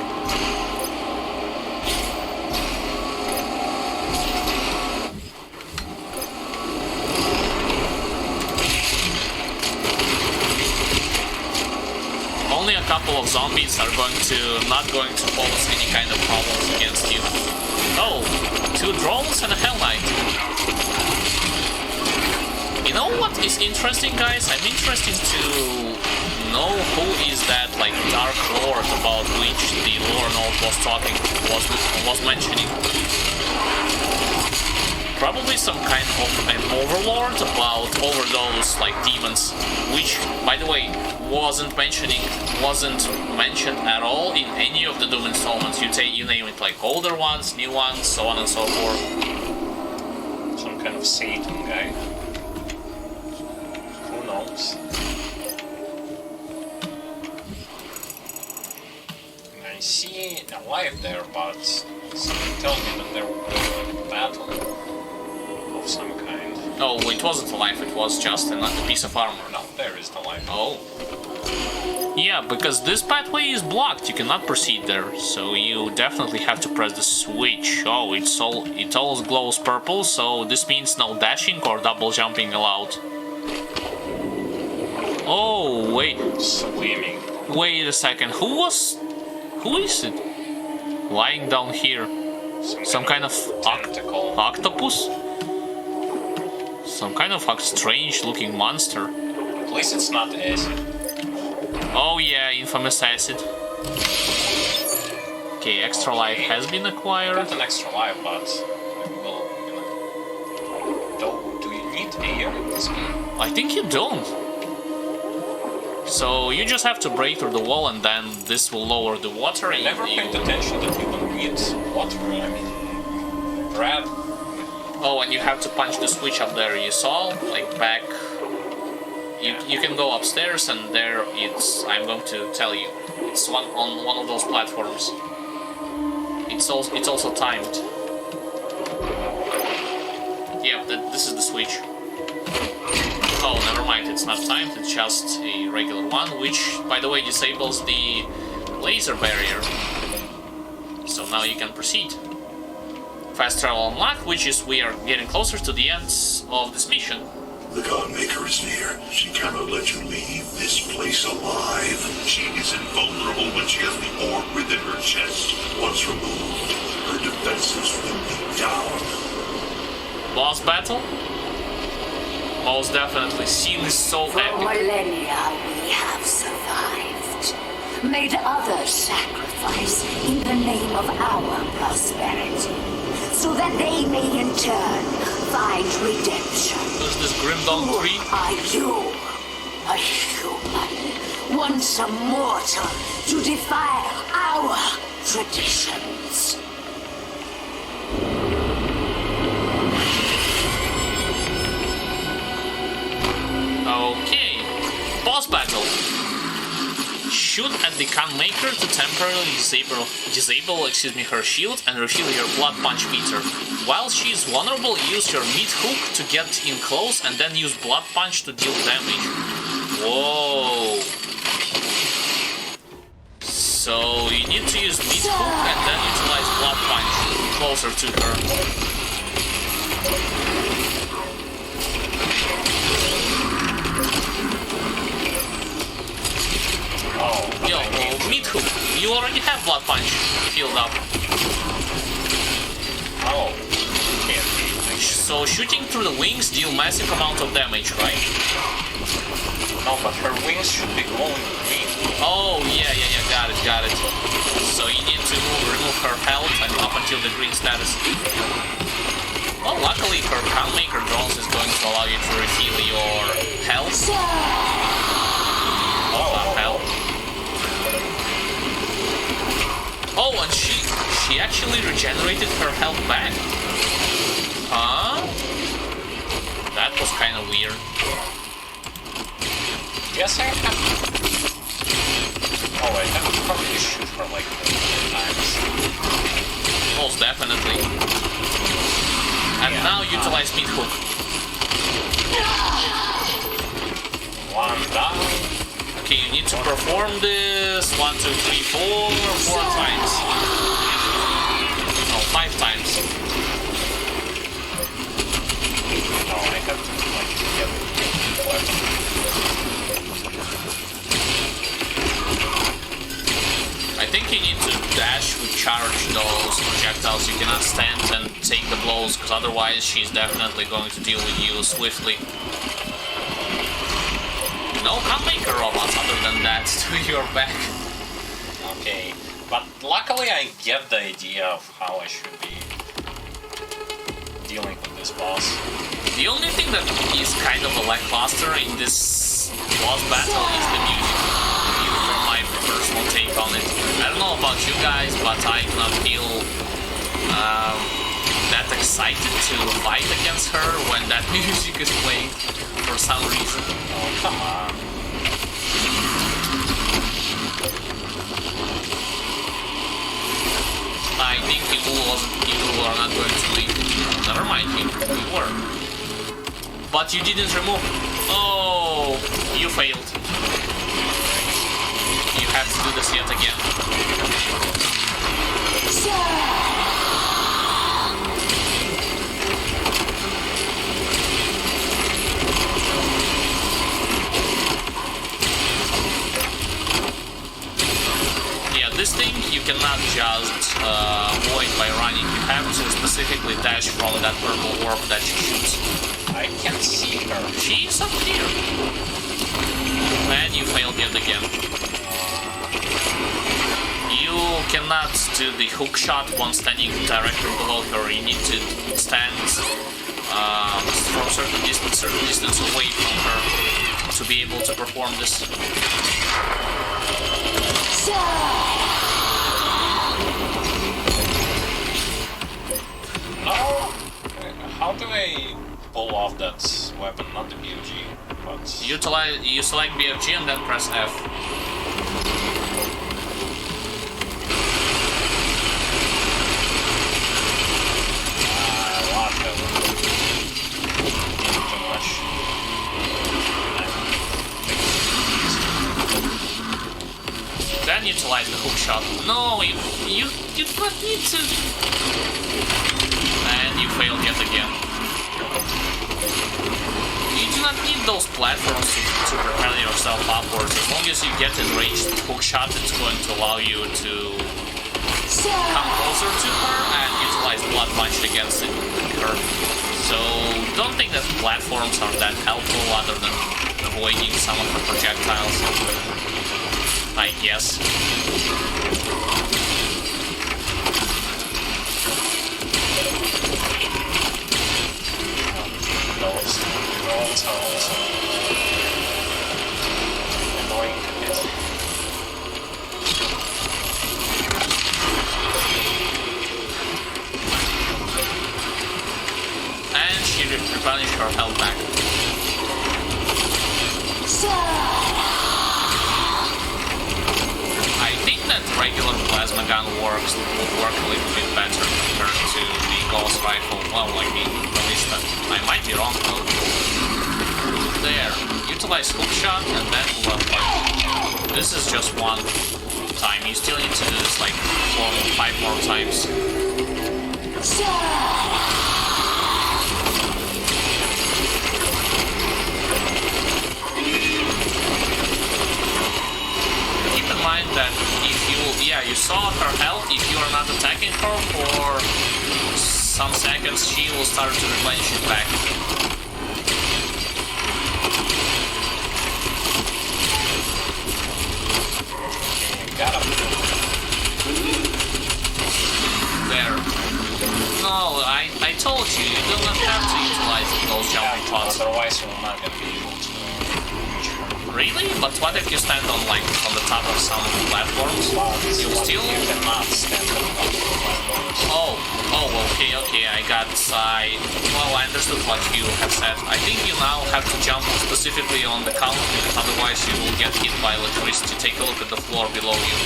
Only a couple of zombies are not going to pose any kind of problems against you. Oh, 2 drones and a Hell Knight. You know what is interesting, guys? I'm interested to know who is that like Dark Lord about which the lore note was mentioning. Probably some kind of an overlord over those like demons, which, by the way, wasn't mentioned at all in any of the Doom installments. You name it, like older ones, new ones, so on and so forth. Some kind of Satan guy. Who knows? I see a light there, but something tells me that there will be a battle. of some kind. Oh, it wasn't a life, it was just a piece of armor. No, there is no life. Oh. Yeah, because this pathway is blocked, you cannot proceed there, so you definitely have to press the switch. Oh, it all glows purple, so this means no dashing or double jumping allowed. Oh, wait. Swimming. Wait a second, who is it? Lying down here. Some kind of tentacle. octopus? Some kind of strange looking monster. At least it's not acid. Oh yeah, infamous acid. Okay, extra life has been acquired. Got an extra life, but I will. Do you need air in this game? I think you don't. So you just have to break through the wall and then this will lower the water. I never paid attention that you don't need water. I mean, bread. Oh, and you have to punch the switch up there, you saw? Like back. You can go upstairs and there it's, I'm going to tell you, it's on one of those platforms. It's also timed. Yep, this is the switch. Oh, never mind, it's not timed, it's just a regular one, which, by the way, disables the laser barrier. So now you can proceed. Fast travel unlocked, which is we are getting closer to the end of this mission. The Godmaker is near. She cannot let you leave this place alive. She is invulnerable when she has the orb within her chest. Once removed, her defenses will be down. Boss battle? Most definitely. Scene is so For epic. millennia we have survived. Made others sacrifice in the name of our prosperity. So that they may in turn find redemption. There's this Grim Dawn Who 3. are you? A human, once a mortal, to defy our traditions. Okay. Boss battle. Shoot at the Khan Maker to temporarily disable her shield and refill your blood punch meter. While she is vulnerable, use your meat hook to get in close and then use blood punch to deal damage. Whoa. So you need to use meat hook and then utilize blood punch closer to her. Yo, meat hook. You already have blood punch filled up. Oh, can't be. So shooting through the wings deal massive amount of damage, right? No, but her wings should be glowing green. Oh yeah, got it. So you need to remove her health and up until the green status. Well, luckily her Khan Maker drones is going to allow you to refill your health. Oh, health. Oh, and she actually regenerated her health back. Huh? That was kind of weird. Yes, I have. Oh, I have to probably shoot her like 3 times. Most definitely. And now utilize meat hook. One down. Okay, you need to perform this 1, 2, 3, 4 times. No, 5 times. No, I have to like get the weapon. I think you need to dash to charge those projectiles. You cannot stand and take the blows, because otherwise she's definitely going to deal with you swiftly. No Khan Maker robots other than that to your back. Okay, but luckily I get the idea of how I should be dealing with this boss. The only thing that is kind of a lackluster in this boss battle is the music. From my personal take on it. I don't know about you guys, but I do not feel that excited to fight against her when that music is playing for some reason. Oh, come on. I think people are not going to leave. Never mind, you were. But you didn't remove. Oh, you failed. You have to do this yet again. Yeah, this thing you cannot just avoid by running. You have to specifically dash from that purple orb that she shoots. I can't see her. She's up here. And you failed yet again. You cannot do the hook shot once standing directly below her. You need to stand from certain distance away from her to be able to perform this. No! How do I pull off that weapon? Not the BFG, but... You select BFG and then press F. Too much. Then utilize the hook shot. No, you do not need to. And you failed yet again. You do not need those platforms to propel yourself upwards. As long as you get in range, the hook shot is going to allow you to come closer to her and utilize blood punch against her. So don't think that platforms are that helpful other than avoiding some of her projectiles, I guess. Those rolls are also annoying a bit. And she replenished her health back. I think that regular plasma gun will work a little bit better compared to the ghost rifle. Well, I mean, at least I might be wrong though. There. Utilize hook shot and then blood punch. This is just one time. You still need to do this like 4 or 5 more times. Keep in mind that if you saw her health, if you are not attacking her for some seconds, she will start to replenish it back. Got him. There. No, I told you, you do not have to utilize those jumping pods. Otherwise you're not gonna be able to reach her. Really? But what if you stand on the top of some platforms? You still... You cannot stand on top of the platforms. Oh, okay, well, I understood what you have said. I think you now have to jump specifically on the column, because otherwise you will get hit by electricity. Take a look at the floor below you.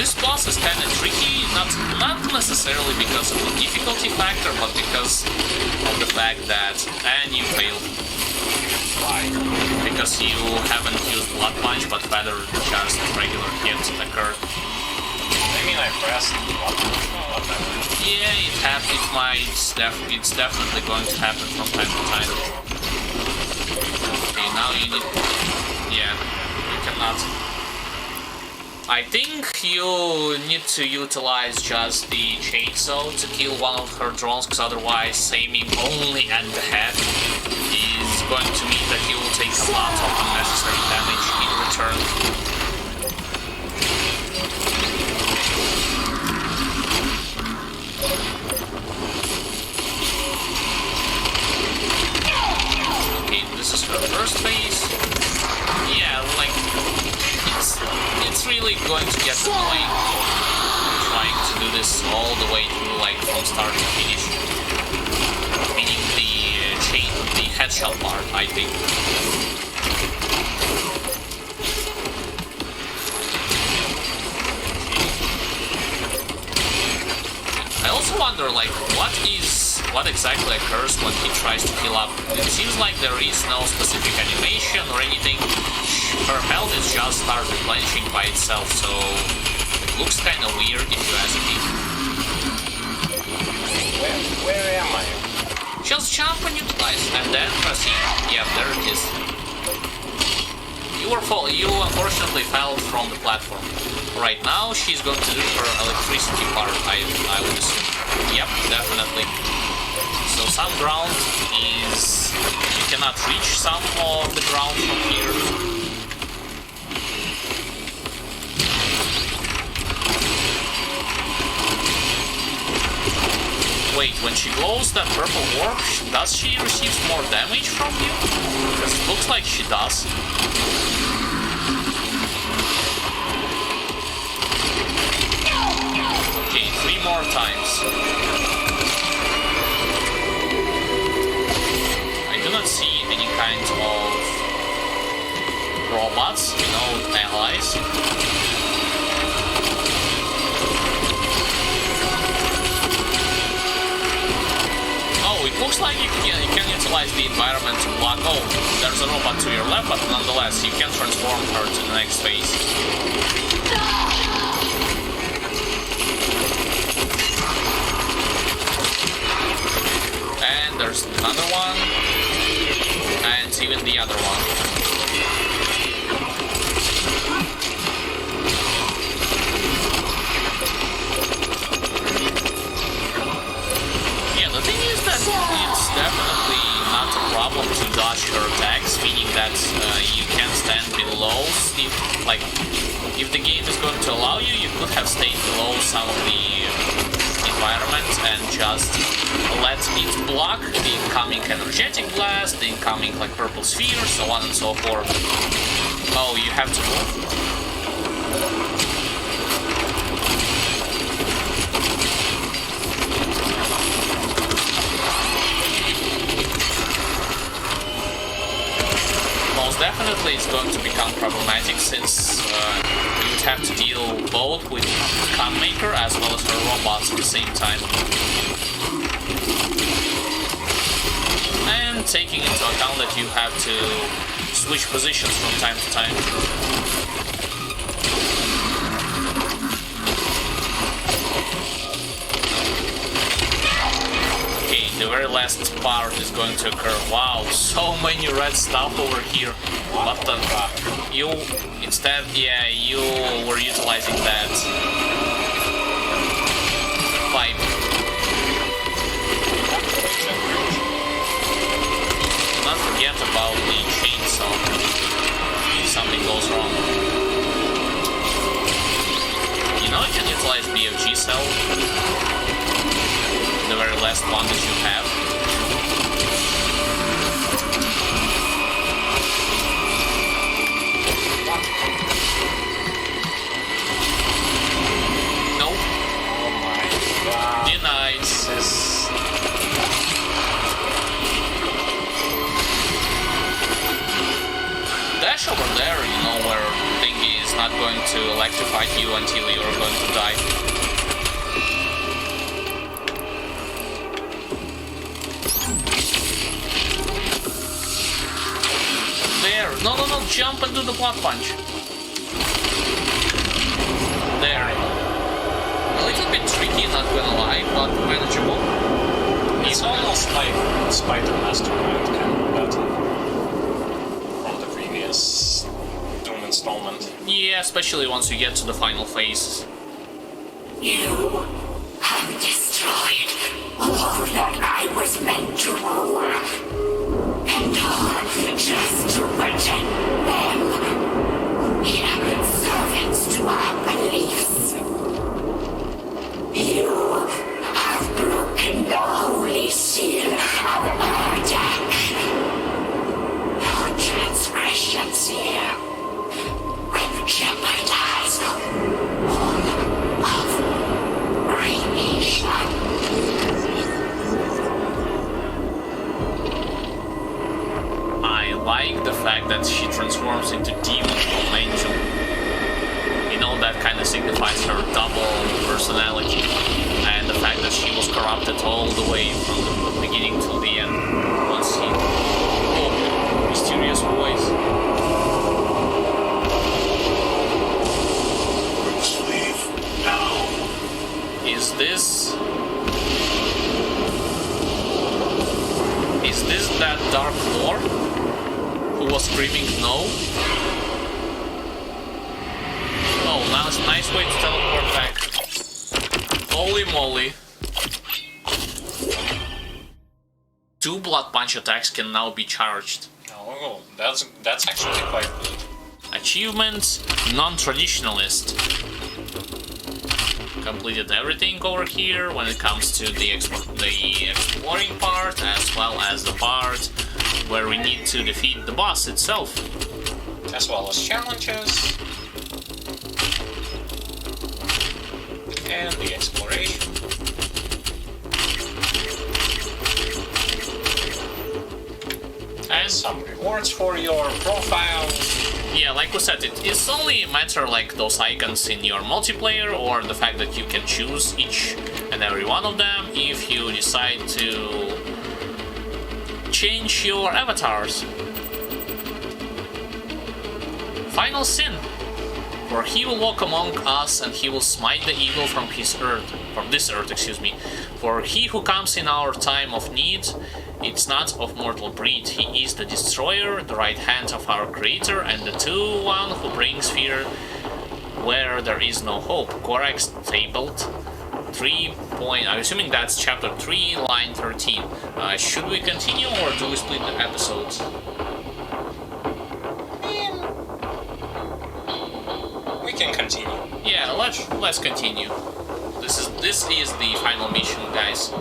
This boss is kind of tricky, not necessarily because of the difficulty factor, but because of the fact that... And you failed. Why? Because you haven't used blood punch, but rather just regular hit occurred. I mean, I pressed the button. Yeah, it's definitely going to happen from time to time. Okay, now you need... Yeah, you cannot... I think you need to utilize just the chainsaw to kill one of her drones, because otherwise aiming only at the head is going to mean that you will take a lot of unnecessary damage in return. Okay, this is her first phase. Yeah, like... It's really going to get annoying trying to do this all the way through, like from start to finish. Meaning the headshot part, I think. also wonder, like, what exactly occurs when he tries to heal up. It seems like there is no specific animation or anything. Her health is just start replenishing by itself, so it looks kind of weird if you ask me. Where am I? Just jump and utilize, and then proceed. Yeah, there it is. You unfortunately fell from the platform. Right now, she's going to do her electricity part, I would assume. Yep, definitely. So some ground is... You cannot reach some of the ground from here. Wait, when she glows that purple orb, does she receive more damage from you? Because it looks like she does. Okay, 3 more times. I do not see any kind of robots, you know, allies. Oh, it looks like you can utilize the environment to block. Oh, there's a robot to your left, but nonetheless, you can transform her to the next phase. And there's another one, and even the other one. Yeah, the thing is that it's definitely not a problem to dodge her attacks, meaning that you can stand below. If the game is going to allow you, you could have stayed below some of the environment and just let it block the incoming energetic blast, the incoming like purple sphere, so on and so forth. Oh, you have to move? Most definitely it's going to become problematic since you would have to deal both with Gunmaker as well as her robots at the same time. And taking into account that you have to switch positions from time to time. Okay, the very last part is going to occur. Wow, so many red stuff over here. But you instead, yeah, you were utilizing that pipe. Do not forget about the chainsaw if something goes wrong. You know you can utilize BFG cell, the very last one that you have. Denied. Dash over there, you know, where Thingy is not going to electrify you until you're going to die. There! No, jump and do the block punch. There. A little bit tricky, not gonna lie, but manageable. It's almost like Spider Mastermind kind of battle from the previous Doom installment. Yeah, especially once you get to the final phase. You have destroyed all that I was meant to rule. And all just to protect them. Mere servants to our beliefs. You have broken the holy seal of Murdoch. Your transgressions here will jeopardize all of creation. I like the fact that she transforms into demon momentum. You know, that kind of all the way from the beginning till the end. Once he... Oh, mysterious voice. Leave now. Is this that Dark Lord who was screaming no? Oh, now it's a nice way to teleport back. Holy moly. 2 blood punch attacks can now be charged. Oh, that's actually quite good. Achievements, non-traditionalist. Completed everything over here when it comes to the exploring part, as well as the part where we need to defeat the boss itself. As well as challenges. And the exploration. And some rewards for your profile. Yeah, like we said, it's only a matter like those icons in your multiplayer, or the fact that you can choose each and every one of them if you decide to change your avatars. Final sin. For he will walk among us, and he will smite the evil from this earth, excuse me. For he who comes in our time of need, it's not of mortal breed. He is the destroyer, the right hand of our creator, and the true one who brings fear where there is no hope. Corax tabled 3. I'm assuming that's chapter 3, line 13. Should we continue, or do we split the episodes? We can continue. Yeah, let's continue. This is the final mission, guys.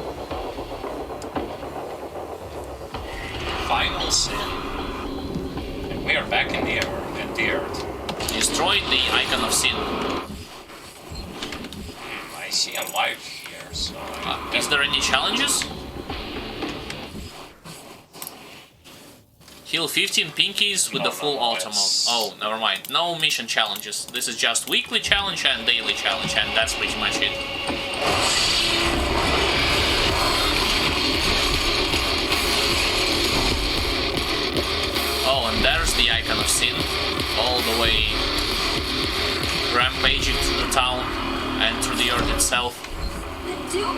Final sin. And we are back in the earth. Destroyed the icon of sin. I see a life here, so... Is there any challenges? Heal 15 pinkies with the full auto mode. Oh, never mind. No mission challenges. This is just weekly challenge and daily challenge, and that's pretty much it. Oh, and there's the icon of sin, all the way rampaging through the town and through the earth itself. The Doom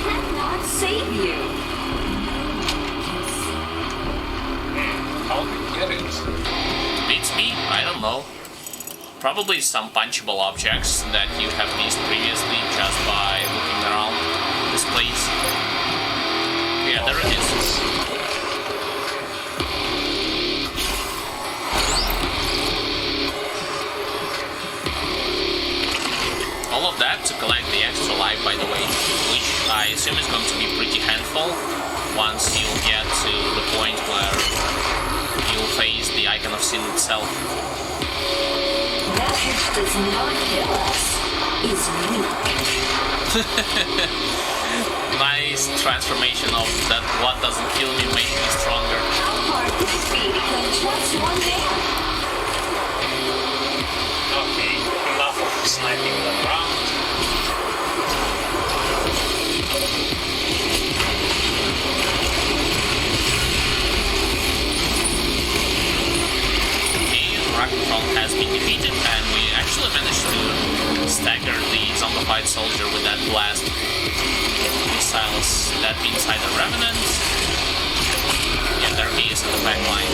cannot save you. How do you get it? Beats me? I don't know. Probably some punchable objects that you have missed previously just by looking around this place. Yeah, there it is. All of that to collect the extra life, by the way, which I assume is going to be pretty handful once you get to the point where you'll face the icon of sin itself. That which does not kill us is weak. Nice transformation of that what doesn't kill me makes me stronger. How hard could it be to kill just one man? Okay, enough of sniping them around. Rocketron has been defeated, and we actually managed to stagger the zombified soldier with that blast. Missiles that be inside the Revenant. Yeah, there he is in the back line.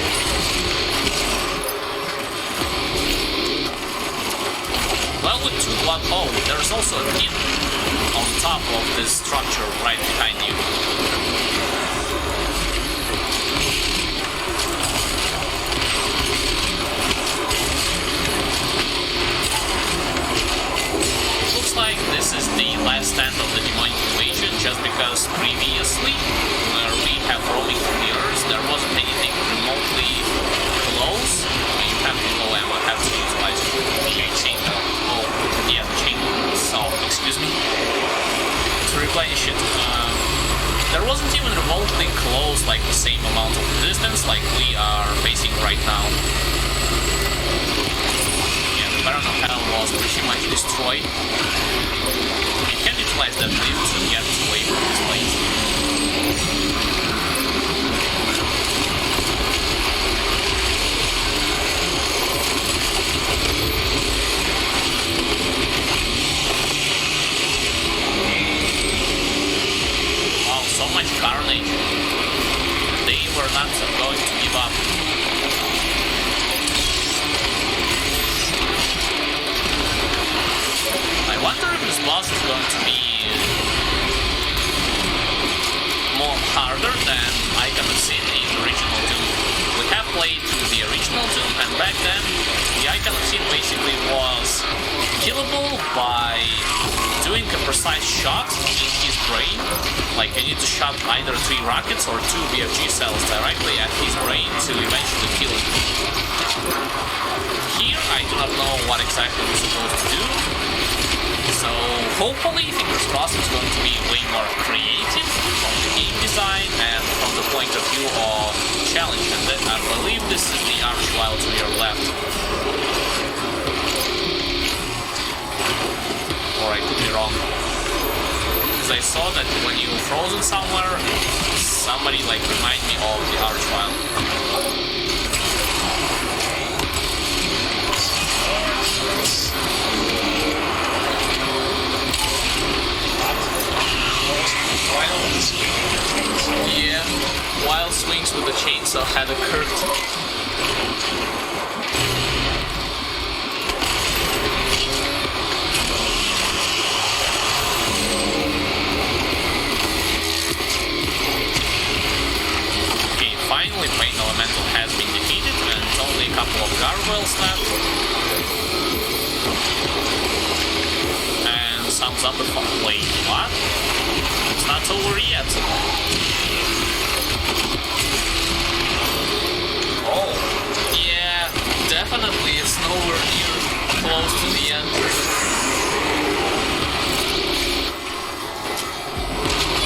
Well, with 2 blood... Oh, there's also a pin on top of this structure right behind you. Like this is the last stand of the demonic invasion, just because previously, where we have roaming through the earth, there wasn't anything remotely close. We have no ammo, have to utilize the chain. Oh, yeah, the chain. So, excuse me. To replenish it. There wasn't even remotely close, like the same amount of distance like we are facing right now. Baron of Hell was pretty much destroyed. We can utilize that lift to get away from this place. much carnage. They were not going to give up. I wonder if this boss is going to be more harder than I can have seen in the original Doom. We have played the original Doom, and back then the Icon of Sin basically was killable by doing a precise shot in his brain. Like you need to shot either 3 rockets or 2 BFG cells directly at his brain to eventually kill him. Here I do not know what exactly we're supposed to do. So hopefully, fingers crossed, it's going to be way more creative from the game design and from the point of view of challenge. And then I believe this is the Archwild to your left. Or I could be wrong. Because I saw that when you were frozen somewhere, somebody like reminded me of the Archwild. Yeah, wild swings with the chainsaw had occurred. Okay, finally Pain Elemental has been defeated and only a couple of gargoyles left. And some zombie farm. Wait, what? It's not over yet. Oh, yeah, definitely it's nowhere near close to the end.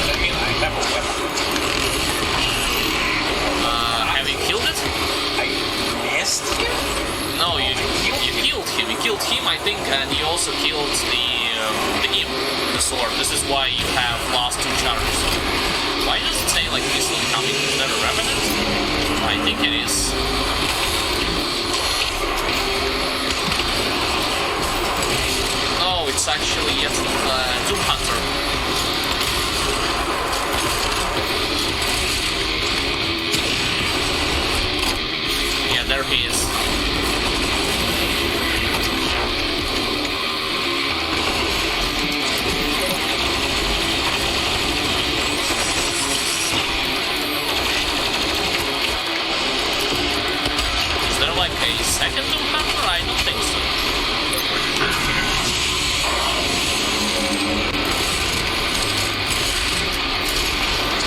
I mean, I have a weapon. Have you killed it? I missed him? No, you killed him. You killed him, I think, and you also killed the imp, the sword. This is why you have lost 2 charges. Why does it say like missile coming? Is that a revenant? I think it is. No, it's actually yet Doom Hunter. Yeah, there he is. Like a second Doom Hunter? I don't think so.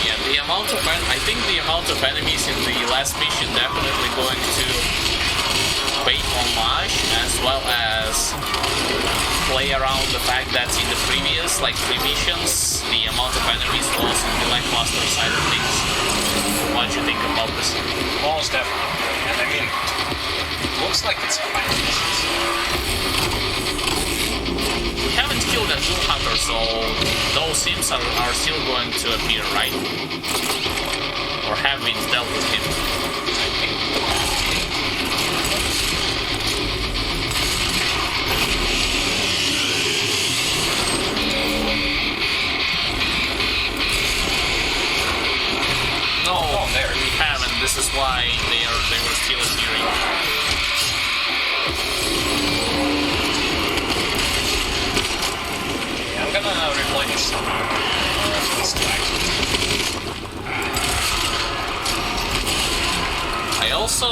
Yeah, the amount of I think the amount of enemies in the last mission definitely going to pay homage as well as play around the fact that in the previous, like 3 missions, the amount of enemies was on the lackluster side of things. What do you think about this? Most definitely. And I mean, looks like it's fine. We haven't killed that Doom Hunter, so those imps are still going to appear, right? Or have been dealt with him? I think. No, we haven't. This is why they were still appearing. I'm gonna replenish some I also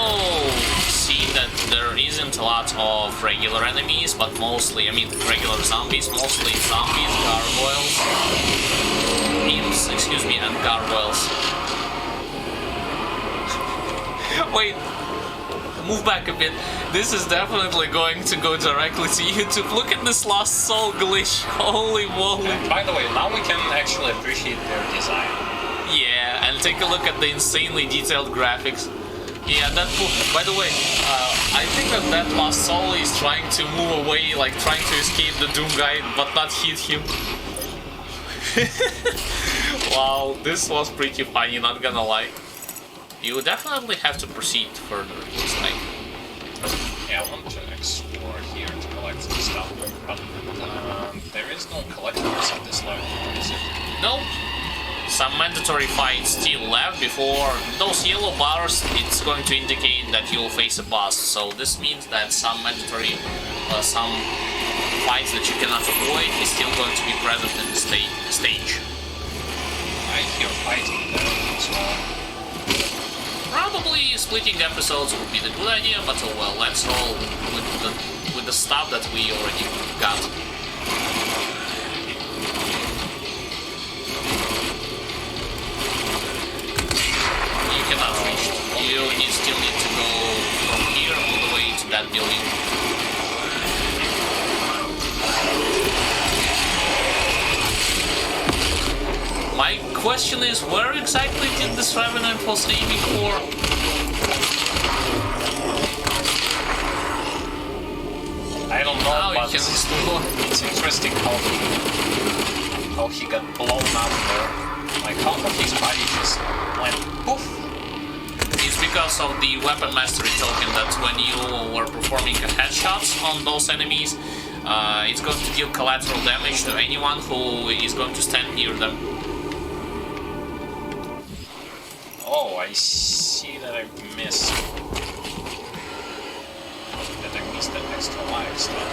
see that there isn't a lot of regular enemies, but mostly, I mean, regular zombies, mostly zombies, gargoyles, imps, excuse me, and gargoyles. Wait, move back a bit. This is definitely going to go directly to YouTube. Look at this Lost Soul glitch. Holy moly. And by the way, now we can actually appreciate their design. Yeah, and take a look at the insanely detailed graphics. Yeah, that. By the way, I think that Lost Soul is trying to move away, like trying to escape the Doom guy, but not hit him. Wow, this was pretty funny, not gonna lie. You definitely have to proceed further, it looks like. Yeah, I want to explore here to collect some stuff, but there is no collectibles at this level, is it? Nope. some mandatory fights still left before those yellow bars. It's going to indicate that you will face a boss. So this means that some mandatory, some fights that you cannot avoid is still going to be present in the stage. I hear fighting there as well. Probably splitting episodes would be the good idea, but oh well, let's roll with the stuff that we already got. You cannot reach. You still need to go from here all the way to that building. My question is, where exactly did this Revenant was aiming for? I don't know, Now but you can explore. it's interesting how he got blown up there. Like half of his body just went poof. It's because of the Weapon Mastery token that when you were performing headshots on those enemies, it's going to deal collateral damage to anyone who is going to stand near them. Oh, I see that I missed. That I missed that extra life stuff.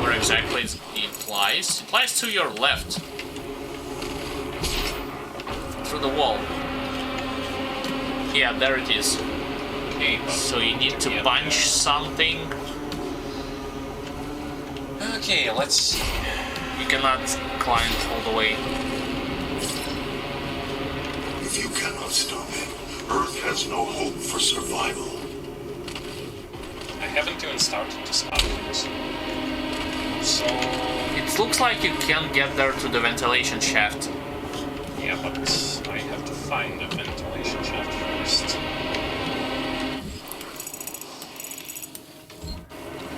Where exactly it lies? It lies to your left. Through the wall. Yeah, there it is. Okay, So you need to punch something. okay, let's see. You cannot climb all the way. If you cannot stop it, Earth has no hope for survival. I haven't even started to start this. So It looks like you can get there to the ventilation shaft. yeah, but I have to find the ventilation shaft first.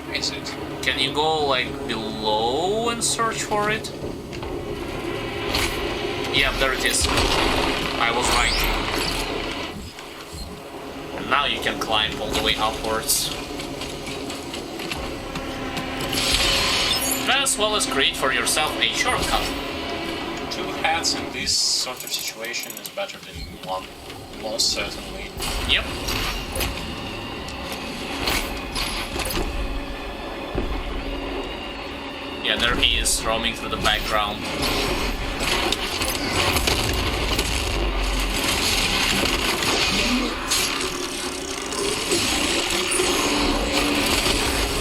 Where is it? Can you go like below and search for it? Yeah, there it is. I was right. And now you can climb all the way upwards. As well as create for yourself a shortcut. 2 hats in this sort of situation is better than 1, most certainly. Yep. Yeah, there he is, roaming through the background.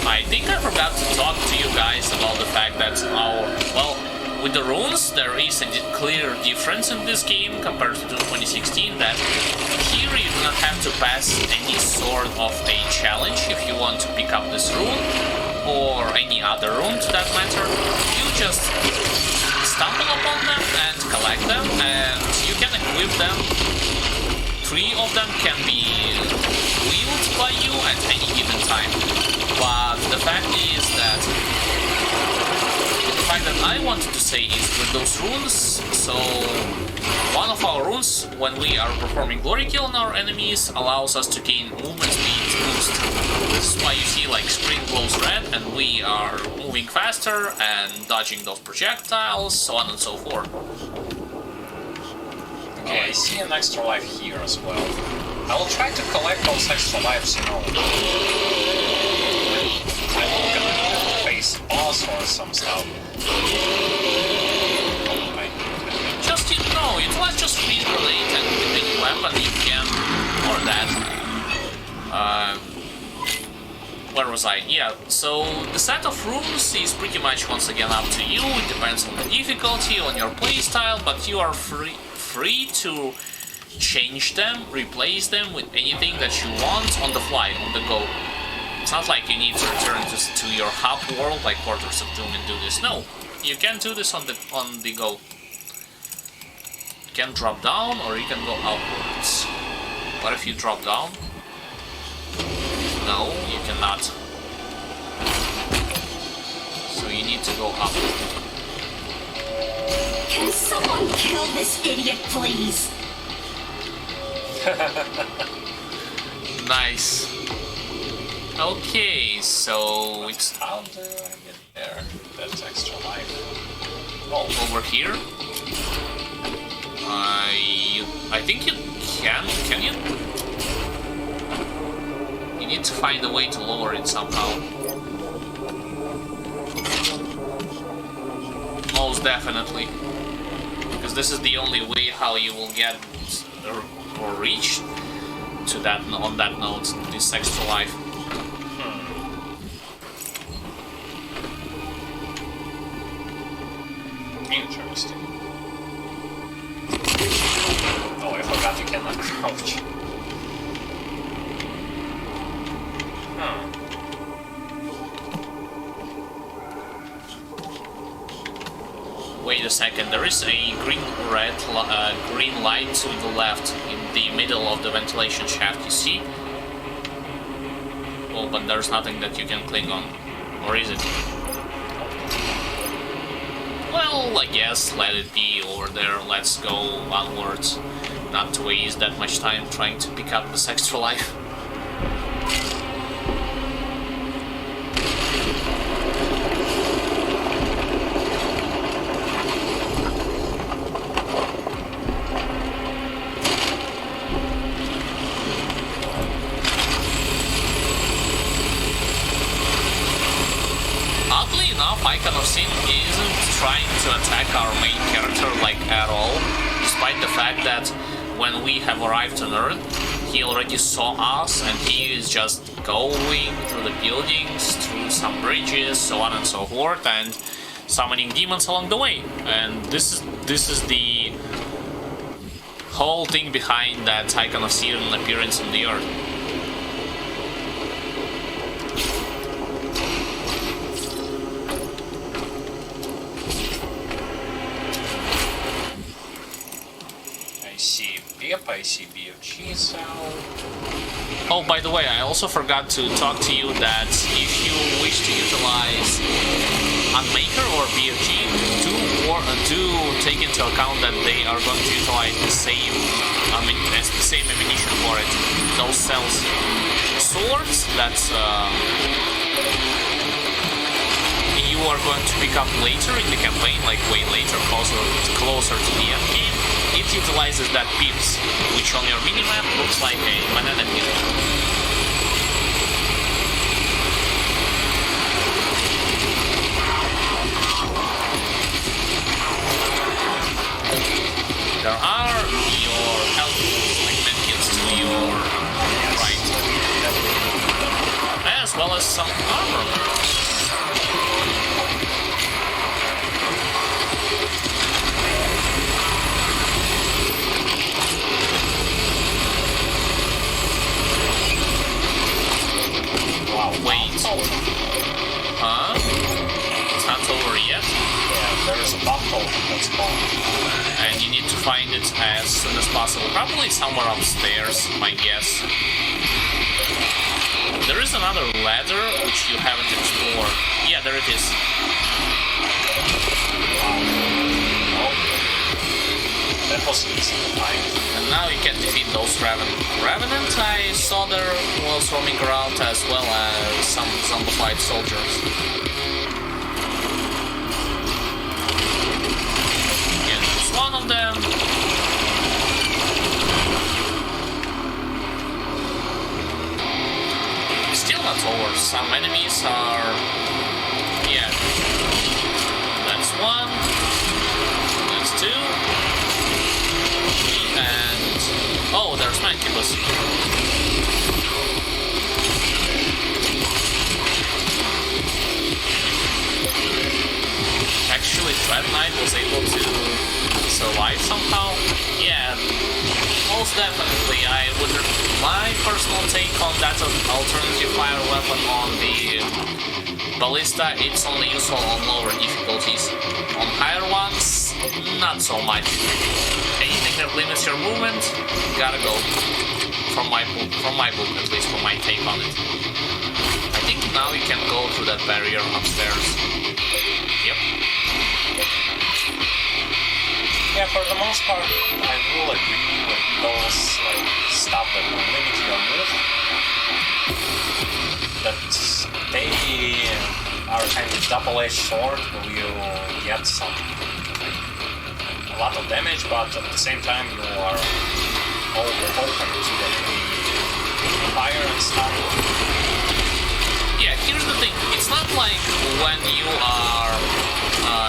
I think I forgot to talk to you guys about the fact that with the runes, there is a clear difference in this game compared to 2016, that here you do not have to pass any sort of a challenge if you want to pick up this rune, or any other rune to that matter. You just stumble upon them and collect them, and you can equip them. 3 of them can be wielded by you at any given time. But the fact is that I wanted to say is with those runes, so one of our runes when we are performing glory kill on our enemies allows us to gain movement speed boost. This is why you see like screen glows red and we are moving faster and dodging those projectiles, so on and so forth. Okay, I see an extra life here as well. I will try to collect those extra lives, you know. I'm gonna face boss or some stuff. Just, you know, utilize just speed relate and with any weapon you can, or that. Where was I? Yeah, so the set of runes is pretty much once again up to you. It depends on the difficulty, on your playstyle, but you are free to change them, replace them with anything that you want on the fly, on the go. It's not like you need to return to your hub world like Portals of Doom and do this. No, you can do this on the go. You can drop down or you can go upwards. What if you drop down? No, you cannot. So you need to go up. Can someone kill this idiot, please? Nice. Okay, so it's How do I get there? That's extra life. oh, over here. I think you can. Can you? You need to find a way to lower it somehow. Most definitely, because this is the only way how you will get or reach to that on that node, this extra life. Interesting. Oh, I forgot you cannot crouch. Wait a second, there is a green light to the left in the middle of the ventilation shaft, you see? Oh, but there's nothing that you can click on. Or is it? Well, I guess let it be over there. Let's go onwards. Not to waste that much time trying to pick up this extra life. Oddly enough, Icon of Sin isn't trying to attack our main character like at all, despite the fact that when we have arrived on Earth, he already saw us and he is just going through the buildings, through some bridges, so on and so forth, and summoning demons along the way. And this is the whole thing behind that Icon of Sin appearance on the Earth. I see BFG cell. Oh, by the way, I also forgot to talk to you that if you wish to utilize Unmaker or BFG, do take into account that they are going to utilize the same ammunition for it. Those cells. Swords, that's you are going to pick up later in the campaign, like way later, closer to the end game. It utilizes that pips, which on your minimap looks like a banana pip. There are your health boosts, like medkits to your right, as well as some armor. Wait. Huh? It's not over yet? Yeah, there is a bottle that's gone. And you need to find it as soon as possible. Probably somewhere upstairs, my guess. There is another ladder which you haven't explored. Yeah, there it is. That was easy to find. And now you can defeat those Revenant. I saw there was roaming around as well as some zombified soldiers. Again, there's one of them. Still not over. Some enemies are... yeah. That's one. That's two. And oh, there's Mancubus. Actually, Dread Knight was able to survive somehow. Yeah, most definitely. My personal take on that alternative fire weapon on the Ballista, it's only useful on lower difficulties. On higher ones, not so much. Anything that limits your movement, gotta go. From my book, at least, from my take on it. I think now you can go through that barrier upstairs. Yep. Yeah, for the most part, I will agree with those are kind of double-edged sword, where you get some a lot of damage, but at the same time you are open to the fire and stuff. Yeah, here's the thing. It's not like when you are,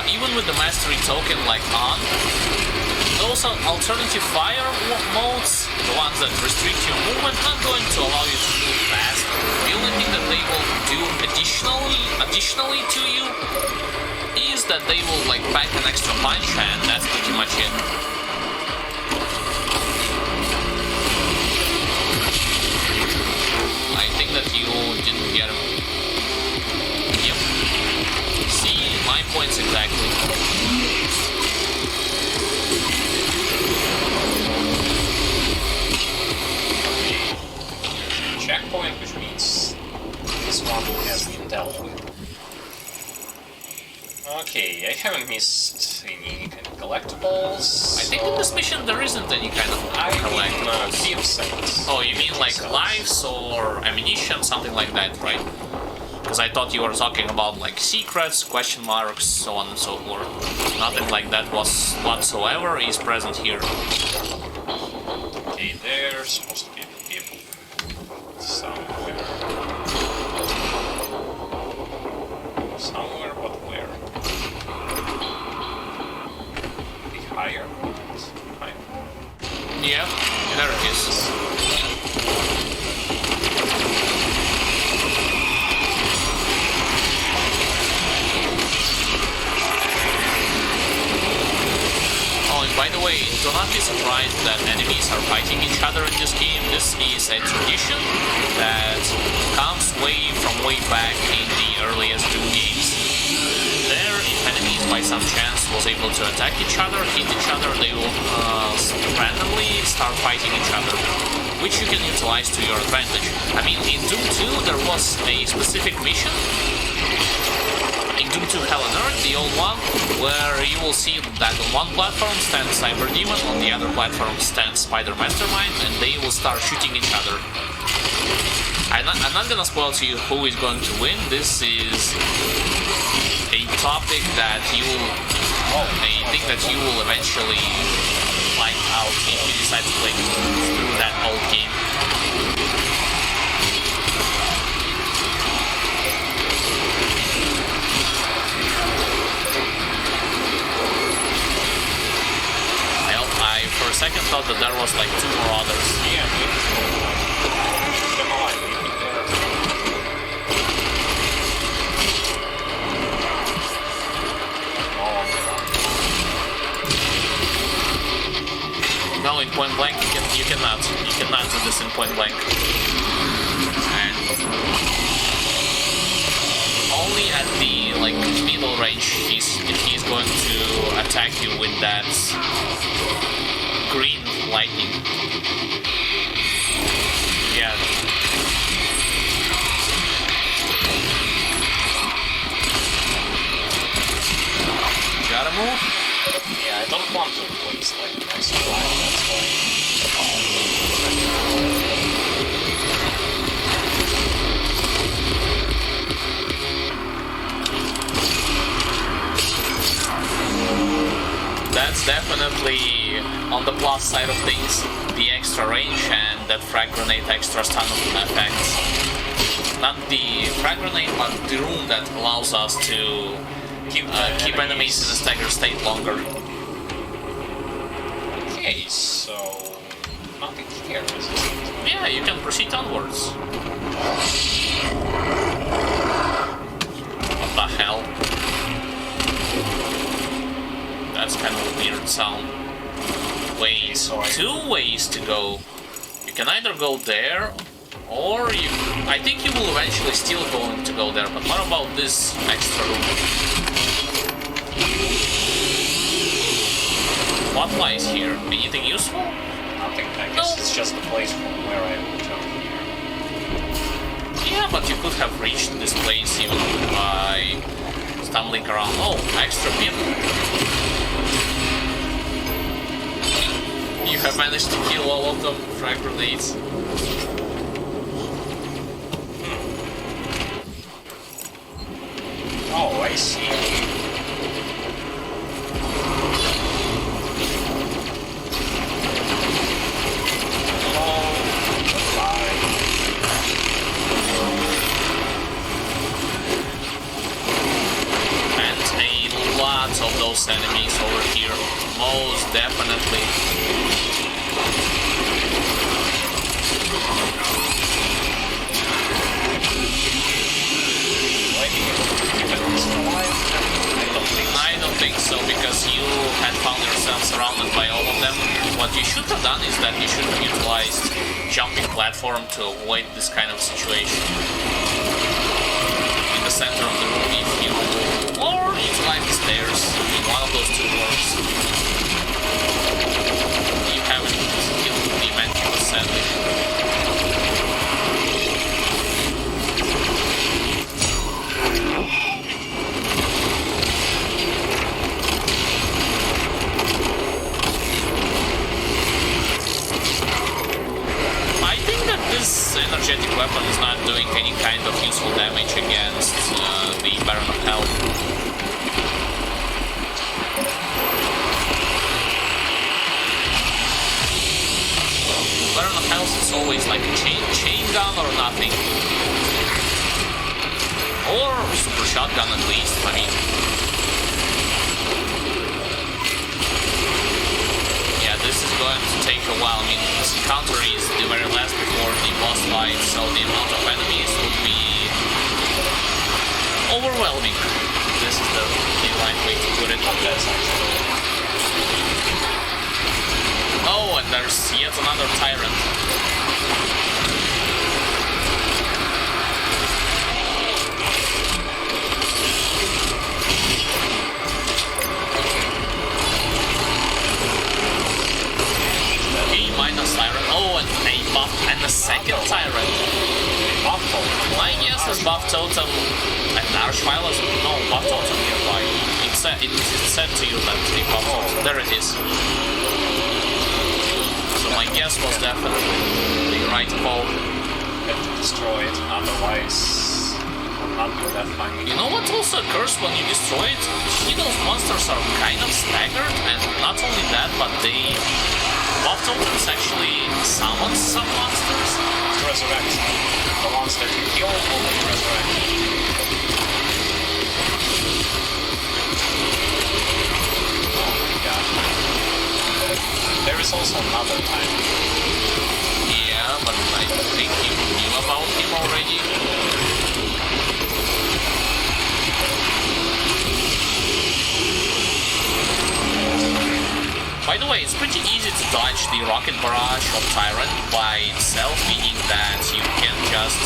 even with the mastery token like on, those are alternative fire modes, the ones that restrict your movement, not going to allow you to move fast. The only thing that they will do additionally to you is that they will like pack an extra punch, and that's pretty much it. I think that you didn't get him. Yep. See, my points exactly. Checkpoint, which means this one has been dealt with. Okay, I haven't missed any kind of collectibles. I think in this mission there isn't any kind of collectibles. Keep things. Oh, you mean like lives or ammunition, something like that, right? Because I thought you were talking about like secrets, question marks, so on and so forth. Nothing like that whatsoever is present here. Okay, there's supposed to be people somewhere. Somewhere, but where? The higher one? Yeah, there it is. Oh, and by the way, do not be surprised that enemies are fighting each other in this game. This is a tradition that comes from way back in the earliest Doom games. There, if enemies by some chance was able to attack each other, hit each other, they will randomly start fighting each other, which you can utilize to your advantage. I mean, in Doom 2 there was a specific mission, in Doom 2 Hell on Earth, the old one, where you will see that on one platform stands Cyber Demon, on the other platform stands Spider Mastermind, and they will start shooting each other. I'm not gonna spoil to you who is going to win. This is a topic that you will, I think that you will eventually find out if you decide to play through that old game. I for a second thought that there was like two more others. Yeah, come on, No, in point blank you cannot do this in point blank. And only at the like middle range he's going to attack you with that green lightning. Yeah. Gotta move? yeah, I don't want to waste like my supply, that's why. That's definitely on the plus side of things, the extra range and that frag grenade extra stun effect. Not the frag grenade, but the rune that allows us to keep enemies in a staggered state longer. Okay, so nothing here, is it? Yeah, you can proceed onwards. What the hell? That's kind of a weird sound. Wait, two ways to go. You can either go there, or I think you will eventually still going to go there, but what about this extra room? What lies here? Anything useful? Nothing, I guess it's just a place from where I will jump here. Yeah, but you could have reached this place even by stumbling around. Oh, extra people. You have managed to kill all of them, frag grenades. I see. Of those enemies over here, most definitely. I don't think so, because you had found yourself surrounded by all of them. What you should have done is that you should have utilized jumping platform to avoid this kind of situation. In the center of the room, if you or utilize the stairs. One of those two works. You haven't killed the Manticus, sadly. I think that this energetic weapon is not doing any kind of useful damage against the Baron of Hell. Baron of Hell is always like a chain gun or nothing. Or super shotgun at least, I mean. Yeah, this is going to take a while. I mean, this encounter is the very last before the boss fight, so the amount of enemies would be overwhelming. This is the right way to put it. Oh, and there's yet another tyrant. Okay, minus tyrant. Oh, and a buff and a second tyrant. I guess this buff totem and Archvile is no buff totem nearby. It said to you that the buff totem. There it is. My guess was definitely the right call. Have to destroy it, otherwise not be that fine. You know what also occurs when you destroy it? Those monsters are kind of staggered, and not only that, but they buff tokens actually summon some monsters. To resurrect. The ones that you kill will be resurrected. Oh my god. There is also another time. Yeah, but I think you knew about him already. By the way, it's pretty easy to dodge the rocket barrage of Tyrant by itself, meaning that you can just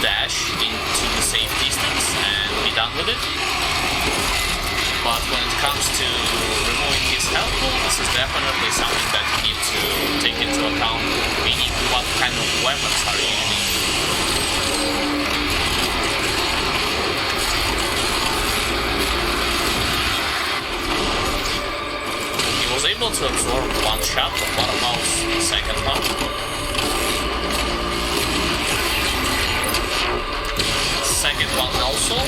dash into the safe distance and be done with it. But when it comes to removing his health pool, this is definitely something that you need to take into account, meaning what kind of weapons are you using. He was able to absorb one shot, but what about the second one? Second one also.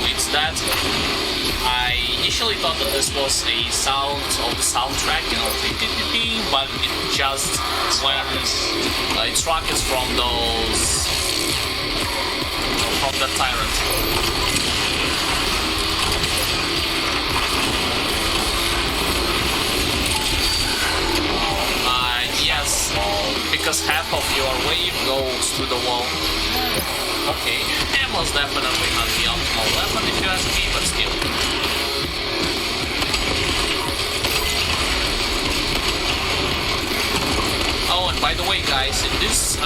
It's that I initially thought that this was a sound of the soundtrack, you know, but it just when it's rockets from those from the tyrant. Yes, because half of your wave goes to the wall. Okay, ammo's definitely not the optimal weapon if you ask me, but still. Oh, and by the way, guys, in this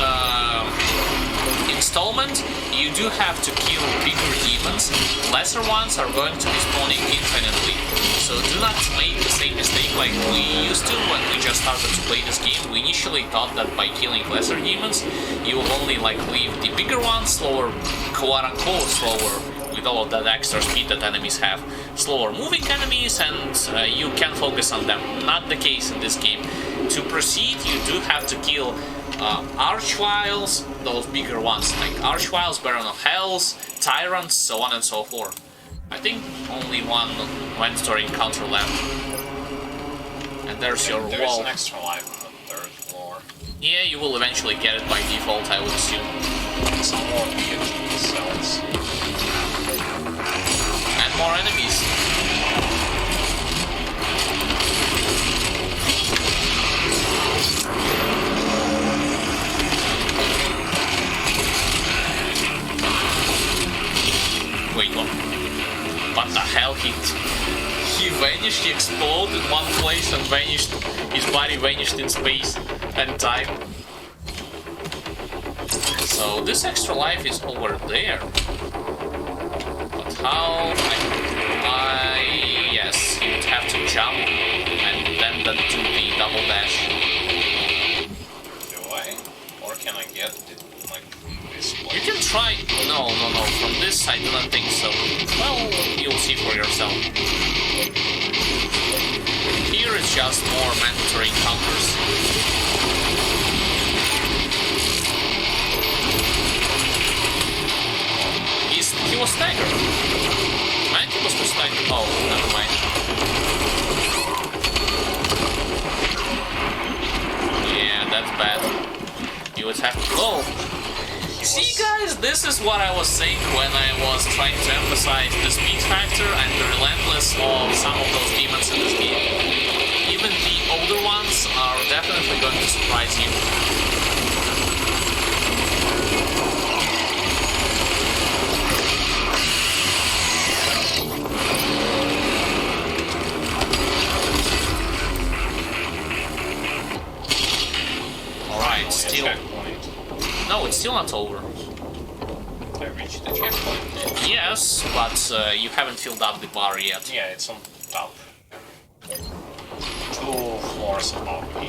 installment, you do have to kill bigger demons. Lesser ones are going to be spawning infinitely. So do not make the same mistake like we used to when we just started to play this game. We initially thought that by killing lesser demons, you will only like leave the bigger ones slower, quote-unquote slower, with all of that extra speed that enemies have. Slower moving enemies, and you can focus on them. Not the case in this game. To proceed, you do have to kill Archviles, those bigger ones, like Archviles, Baron of Hells, Tyrants, so on and so forth. I think only one mandatory encounter left. And there's your There's wall. an extra life on the 3rd floor. Yeah, you will eventually get it by default, I would assume. Some more BFG cells. And more enemies. Wait, what the hell? He vanished, he exploded in one place and vanished. His body vanished in space and time. So this extra life is over there. But how? Yes, you'd have to jump and then do the double dash. Do I? Or can I get it like this way? You can try. No. From this, I do not think so. Well, you'll see for yourself. Here it's just more mandatory encounters. He was staggered. Man, he was staggered. Oh, never mind. Yeah, that's bad. You would have to go. See, guys, this is what I was saying when I was trying to emphasize the speed factor and the relentless of some of those demons in this game. Even the older ones are definitely going to surprise you. Alright, still... No, it's still not over. I reached the checkpoint. Yes, but you haven't filled up the bar yet. Yeah, it's on top. 2 floors above me.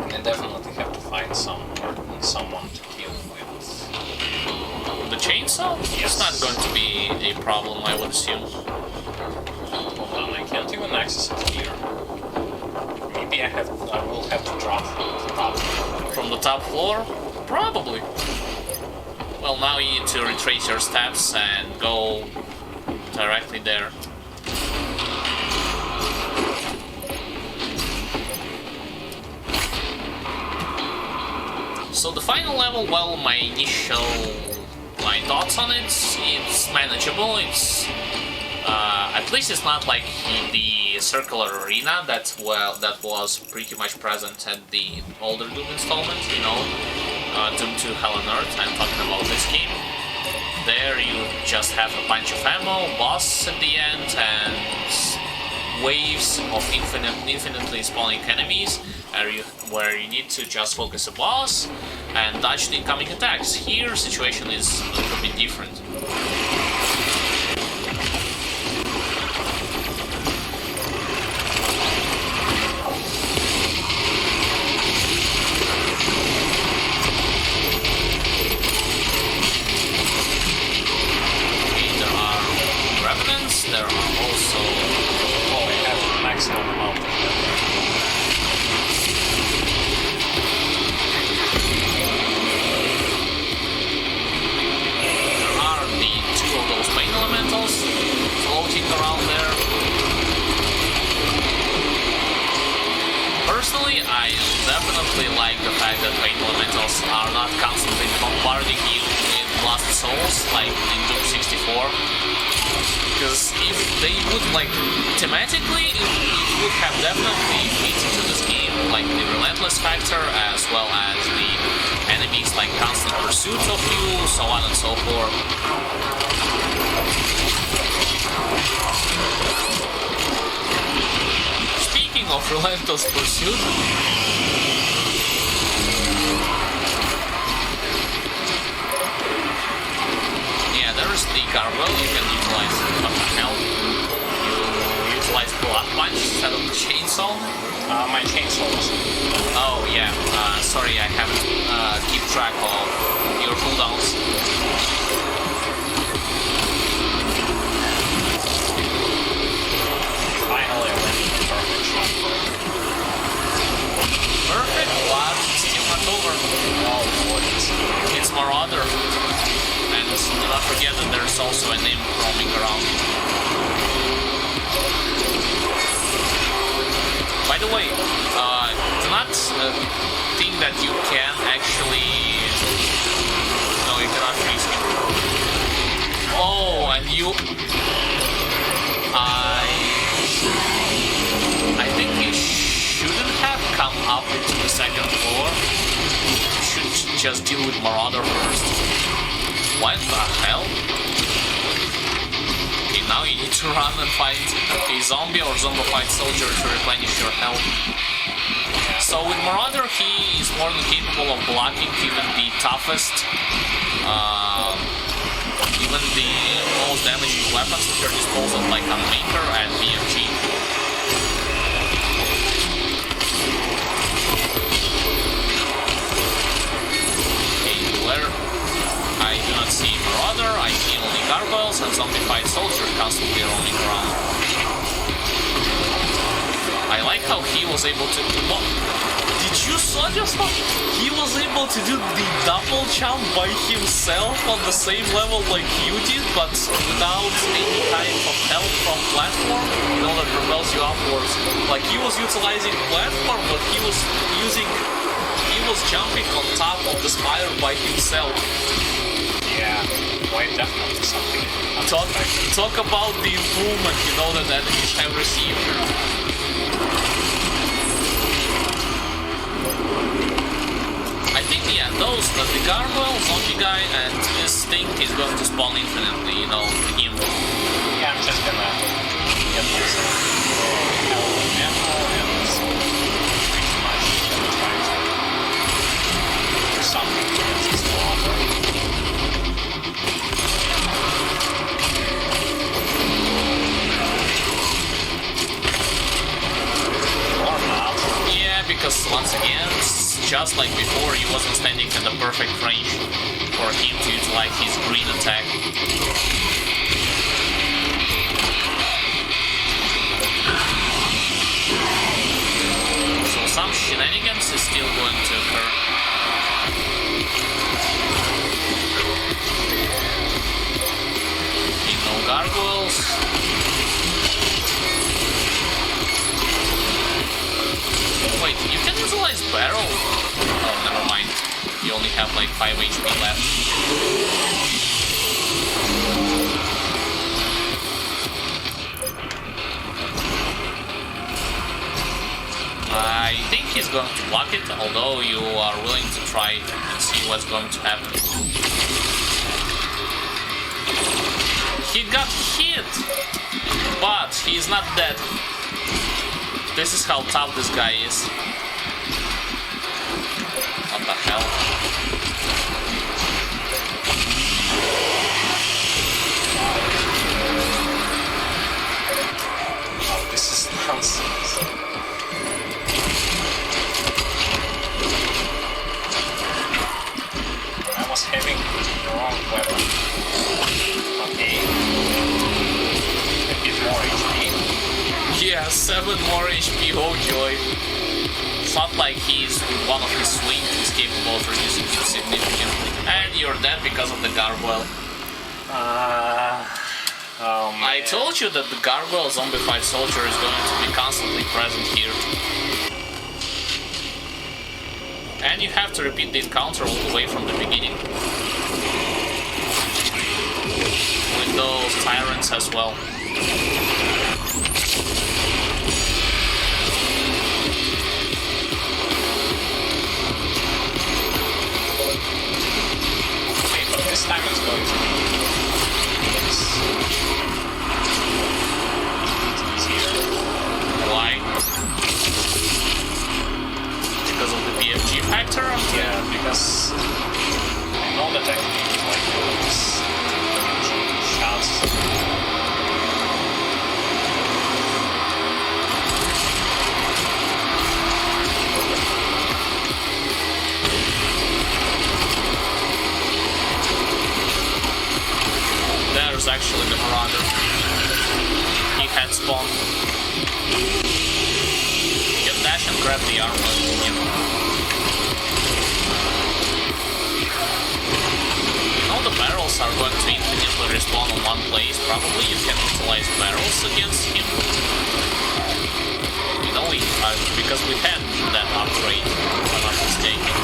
And I definitely have to find someone to kill with. The chainsaw? Yes. It's not going to be a problem, I would assume. Hold on, I can't even access it here. Maybe I will have to drop from the top. From the top floor? Probably. Well, now you need to retrace your steps and go directly there. So the final level, well, my thoughts on it, it's manageable. It's at least it's not like the circular arena that was pretty much present at the older Doom installment, you know, Doom 2 Hell on Earth. I'm talking about this game. There you just have a bunch of ammo, boss at the end, and waves of infinitely spawning enemies, where you need to just focus a boss and dodge the incoming attacks. Here, situation is a little bit different. There are also... Oh, we have the maximum amount of them. There are the 2 of those main elementals floating around there. Personally, I definitely like the fact that main elementals are not constantly bombarding you with Blast Souls like in Doom 64. Because if they would, like, thematically, it would have definitely fit into this game, like the relentless factor, as well as the enemies, like constant pursuit of you, so on and so forth. Speaking of relentless pursuit, there's the gargoyle you can utilize. What the hell? You utilize blood punch instead of the chainsaw? My chainsaw was... Oh yeah, sorry, I haven't keep track of your cooldowns. not forget that there's also an imp roaming around. By the way, do not think that you can actually... No, you cannot freeze him. Oh, and you... I think you shouldn't have come up into the second floor. You should just deal with Marauder first. What the hell? Okay, now you need to run and find a zombie or zombified soldier to replenish your health. So with Marauder, he is more than capable of blocking even the toughest, even the most damaging weapons at your disposal, like Unmaker and BFG. I do not see Marauder, I see only gargoyles and zombified soldiers constantly roaming around. I like how he was able to... What? Did you saw just now? He was able to do the double jump by himself on the same level like you did, but without any kind of help from platform, you know, that propels you upwards. Like, he was utilizing platform, but he was jumping on top of the spire by himself. Yeah, quite definitely something. Talk about the improvement, you know, that enemies have received. I think, yeah, the gargoyle, zombie guy, and this thing is going to spawn infinitely, you know, him. Yeah, I'm just gonna get myself health and ammo and pretty much try to do something against this water. Or not. Yeah, because once again, just like before, he wasn't standing in the perfect range for him to utilize his green attack. So some shenanigans is still going to occur. Okay, no gargoyles. Wait, you can utilize barrel? Oh, never mind. You only have like 5 HP left. I think he's going to block it, although you are willing to try and see what's going to happen. He got hit! But he's not dead. This is how tough this guy is. What the hell? Oh, this is nonsense. I was having the wrong weapon. Okay. A bit more HP. Yeah, 7 more HP, oh joy. It's not like he's with one of his swings is capable of reducing it significantly. And you're dead because of the gargoyle. Oh man. I told you that the gargoyle zombified soldier is going to be constantly present here. And you have to repeat the encounter all the way from the beginning. With those tyrants as well. This time it's going to be easier. Why? Because of the BFG factor? Yeah, because I know that I can use like those BFG shots. There's actually the Marauder. He had spawned. Just dash and grab the armor. Yep. Now the barrels are going to respawn on one place, probably you can utilize barrels against him. You know, because we had that upgrade, if I'm not mistaken.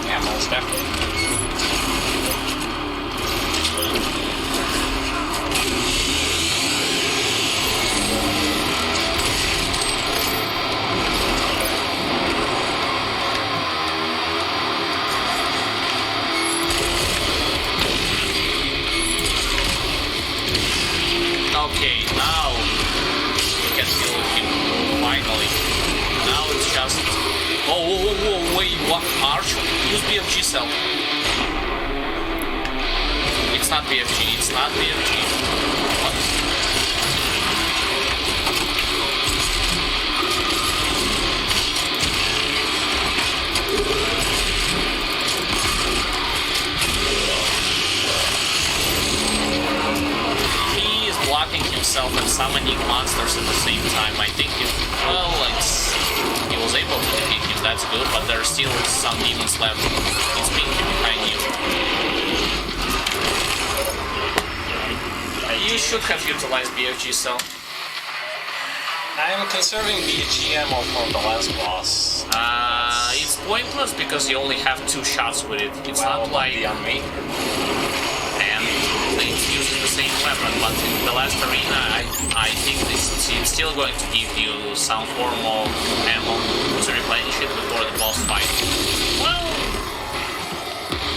Yeah, most definitely. Okay, now we can deal with him, finally. Now it's just... Oh, whoa, whoa, whoa, wait, what? Arch? Use BFG cell. It's not BFG, it's not BFG. What? Blocking himself and summoning monsters at the same time. I think he was able to defeat him, that's good, but there's still some demons left. It's pinky behind you. You should have utilized BFG cell. I'm conserving BFG ammo for the last boss. It's pointless because you only have 2 shots with it. It's not like... on me. And it's using the same weapon, but in the last arena, I think it's still going to give you some form of ammo to replenish it before the boss fight. Well,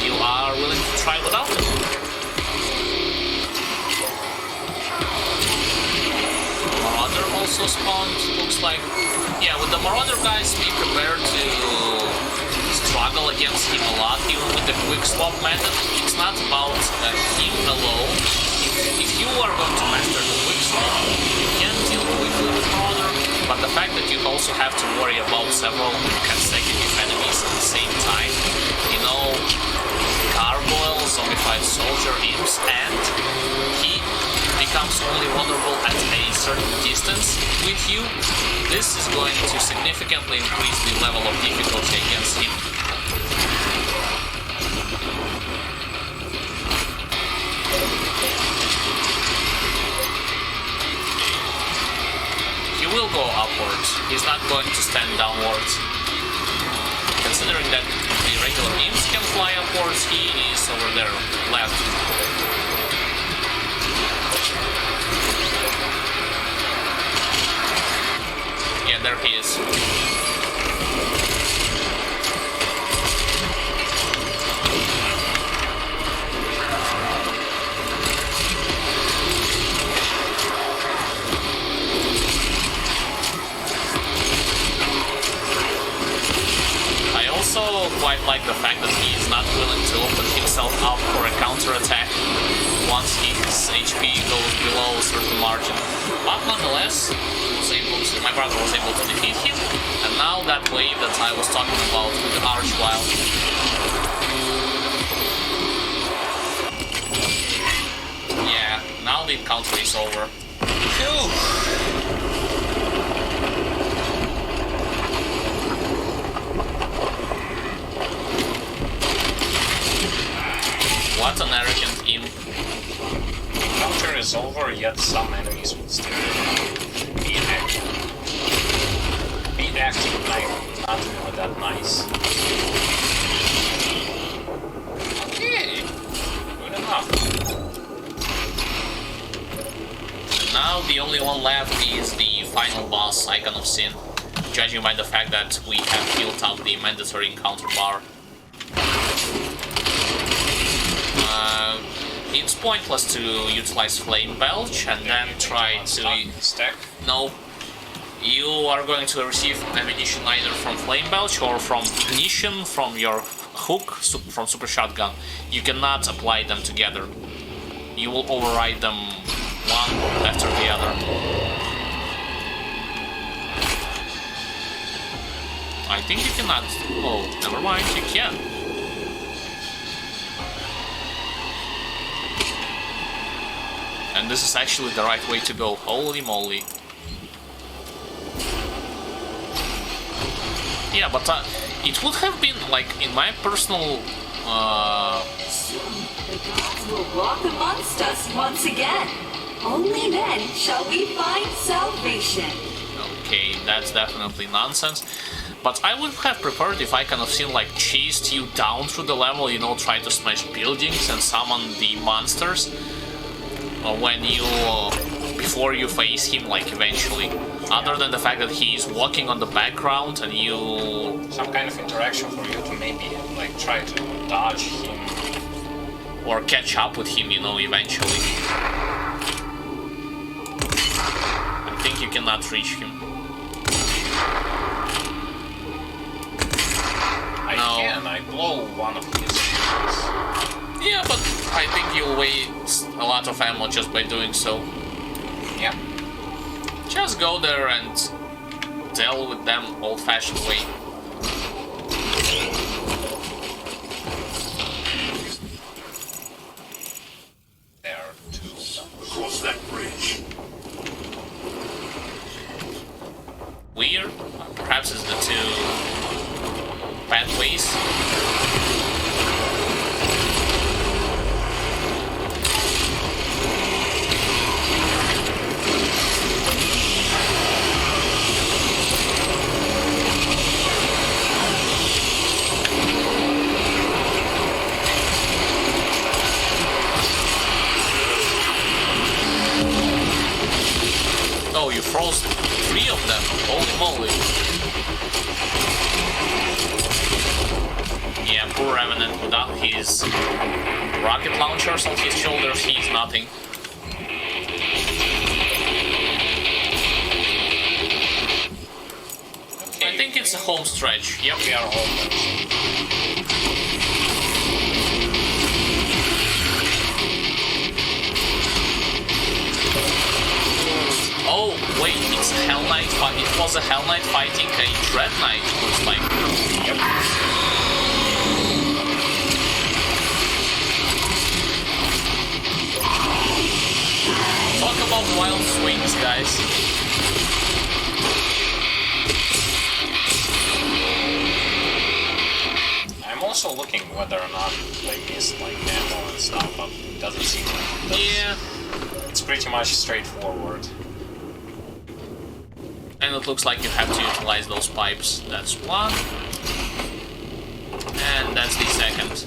you are willing to try without it. Marauder also spawned, looks like. Yeah, with the Marauder guys, be prepared to struggle against him a lot, even with the quick swap method. It's not about him alone. If you are going to master the quick swap, you can deal quickly with Marauder, but the fact that you also have to worry about several consecutive enemies at the same time, you know, Gargoyle, Zombified Soldier, Imps, and he becomes only vulnerable at a certain distance with you, this is going to significantly increase the level of difficulty against him. He will go upwards, he's not going to stand downwards. Considering that the regular imps can fly upwards, he is over there, left. Yeah, there he is. I also quite like the fact that he is not willing to open himself up for a counterattack once his HP goes below a certain margin. But nonetheless, my brother was able to defeat him, and now that wave that I was talking about with the Archwild. Yeah, now the encounter is over. Phew. What an arrogant imp. The encounter is over, yet some enemies will still be active. Be active, like, not really that nice. Okay, good enough. Now the only one left is the final boss, Icon of Sin, judging by the fact that we have built up the mandatory encounter bar. It's pointless to utilize Flame Belch and then try to... Stack? No. You are going to receive ammunition either from Flame Belch or from Ignition from your hook, from Super Shotgun. You cannot apply them together. You will override them one after the other. I think you cannot... Oh, never mind, you can. And this is actually the right way to go. Holy moly. Yeah, but it would have been, like, in my personal Soon, the gods will walk amongst us once again. Only then shall we find salvation. Okay, that's definitely nonsense. But I would have preferred if I kind of seen like chased you down through the level, you know, try to smash buildings and summon the monsters. When you, before you face him, like eventually. Other than the fact that he's walking on the background and you... Some kind of interaction for you to maybe like try to dodge him. Or catch up with him, you know, eventually. I think you cannot reach him. I can, I blow one of his shields. Yeah, but I think you'll waste a lot of ammo just by doing so. Yeah. Just go there and deal with them old-fashioned way. There are two of them. Across that bridge. Weird. Perhaps it's the two pathways. Oh, you froze 3 of them. Holy moly. Yeah, poor Revenant without his rocket launchers on his shoulders, he's nothing. Okay, I think it's a home stretch. Yep. we are home. Oh, wait, it's Hell Knight fight. It was a Hell Knight fighting a Dread Knight, looks like. Yep. Talk about wild swings, guys. I'm also looking whether or not they missed like ammo and stuff, but it doesn't seem like it does. Yeah. It's pretty much straightforward. And it looks like you have to utilize those pipes. That's one. And that's the second.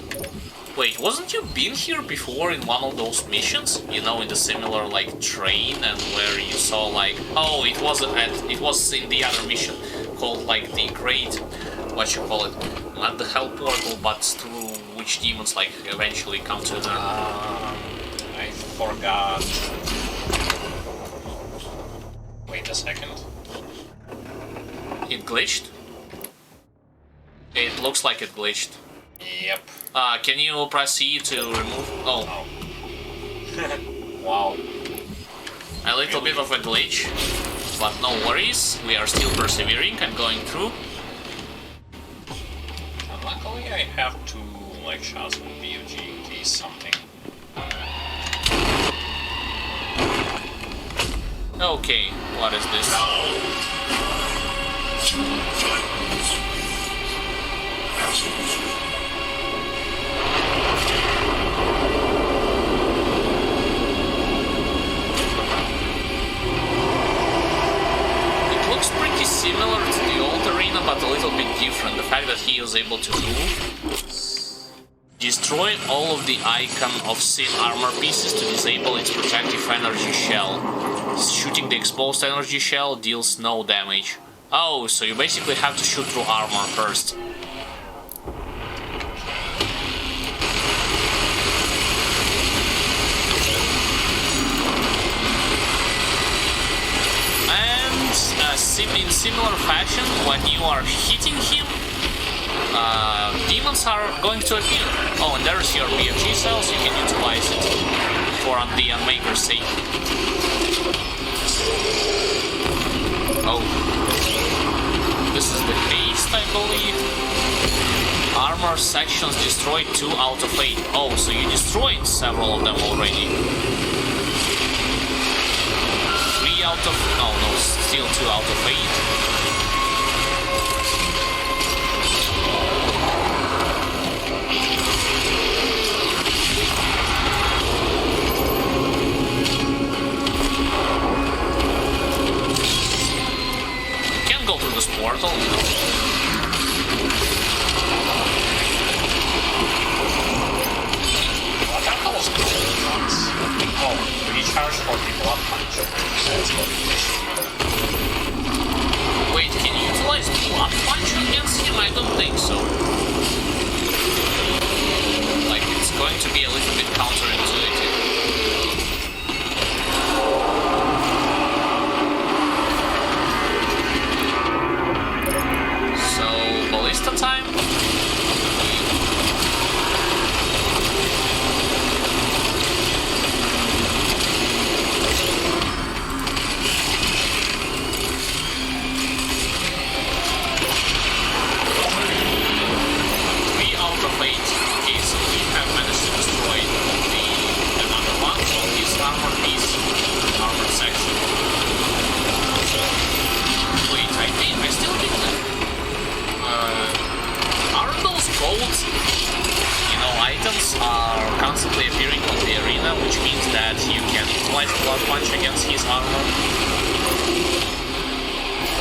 Wait, wasn't you been here before in one of those missions? You know, in the similar like train and where you saw like, oh, it was in the other mission called like the Great, what you call it, not the Hell Portal, but through which demons like eventually come to the. I forgot. Wait a second. It glitched. It looks like it glitched. Yep. Can you press E to remove? Oh. Wow. A little bit of a glitch, but no worries, we are still persevering and going through. Luckily I have two like shots with BUG in case something. Okay, what is this? Two giants. Absolutely. It looks pretty similar to the old arena, but a little bit different. The fact that he was able to move. Destroy all of the icon of Sin armor pieces to disable its protective energy shell. Shooting the exposed energy shell deals no damage. Oh, so you basically have to shoot through armor first. And in similar fashion, when you are hitting him, demons are going to appear. Oh, and there's your BFG cells, you can utilize it for the Unmaker's sake. Oh. This is the haste, I believe. Armor sections destroyed 2 out of 8. Oh, so you destroyed several of them already. 3 out of... No, still 2 out of 8. are constantly appearing on the arena, which means that you can utilize Blood Punch against his armor.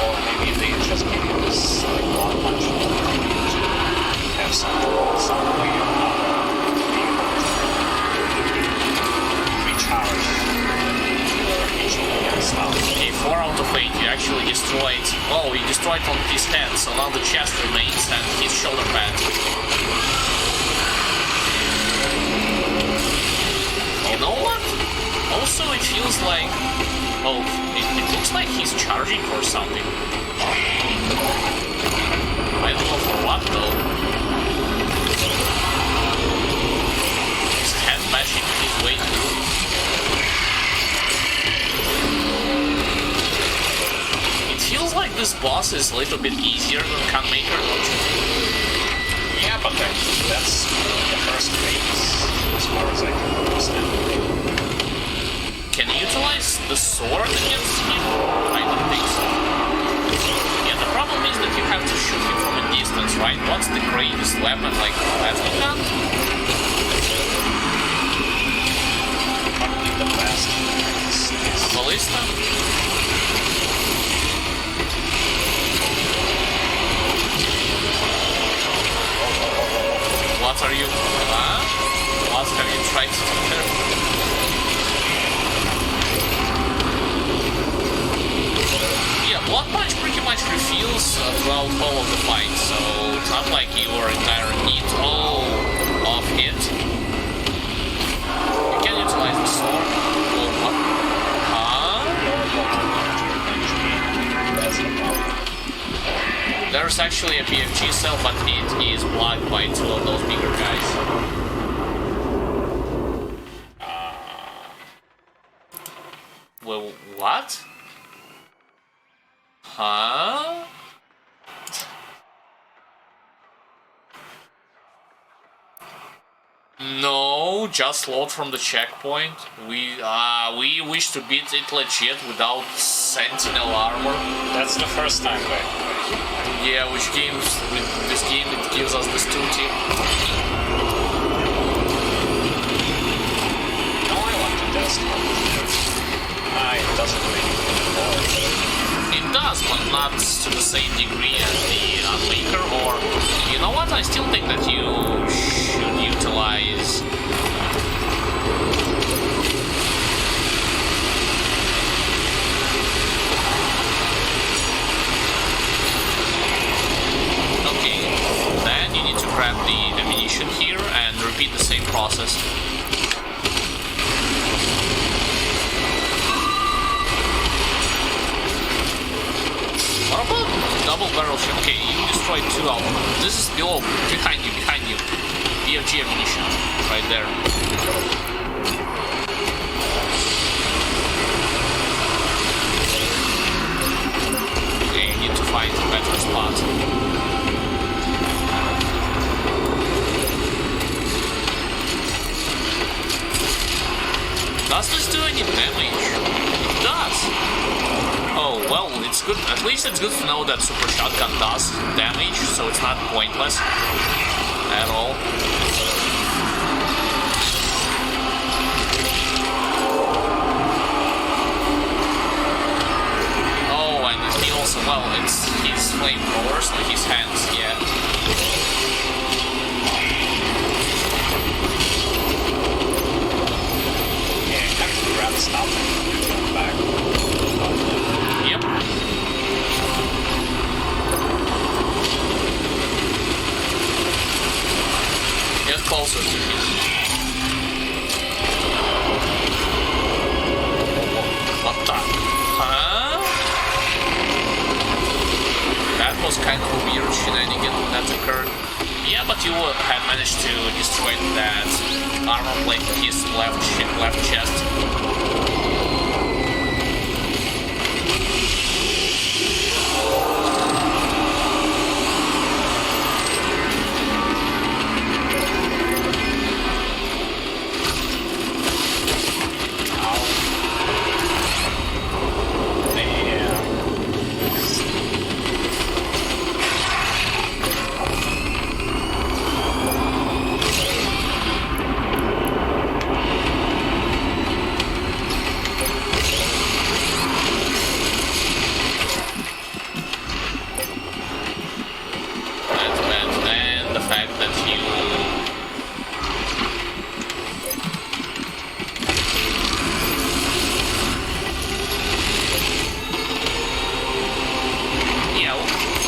Or maybe they just give you this like Blood Punch to have some way or another to be able to recharge your HP and stuff. Okay, 4 out of 8, you actually destroyed... Oh, you destroyed on his head, so now the chest remains and his shoulder pad. You know what? Also, it feels like... Oh, it looks like he's charging for something. I don't know for what, though. He's head bashing his way through. It feels like this boss is a little bit easier than Gunmaker, don't you think? Yeah, but that's the first phase, as far as I can understand. Can you utilize the sword against him? I don't think so. Yeah, the problem is that you have to shoot him from a distance, right? What's the greatest weapon, like plasma gun? Probably the best is Ballista? What are you... What have you tried to do? Yeah, Blood Punch pretty much refills throughout all of the fight, so it's not like you are in dire need of it. You can utilize the sword or what? that's the problem. There's actually a BFG cell, but it is blocked by 2 of those bigger guys. Well, what? Huh? No, just load from the checkpoint. We wish to beat it legit without Sentinel armor. That's the first time, by the way. Yeah, which games with this game it gives us this tooltip. No, I want to test it doesn't really work. It does, but not to the same degree as the Unmaker, or... You know what? I still think that you should utilize... Okay, then you need to grab the ammunition here and repeat the same process. What about double barrel shot? Okay, you destroyed 2 of them. This is below, behind you. BFG ammunition, right there. Okay, you need to find a better spot. Does this do any damage? It does. Oh, well, it's good. At least it's good to know that Super Shotgun does damage, so it's not pointless at all. Oh, and he also, well, it's his flamethrowers with his hands, yeah. Grab stuff and turn back. Yep. Get closer to him. What the? Huh? That was kind of a weird shenanigan that occurred. Yeah, but you had managed to destroy that armor plate in his left chest. fact that you... Yeah,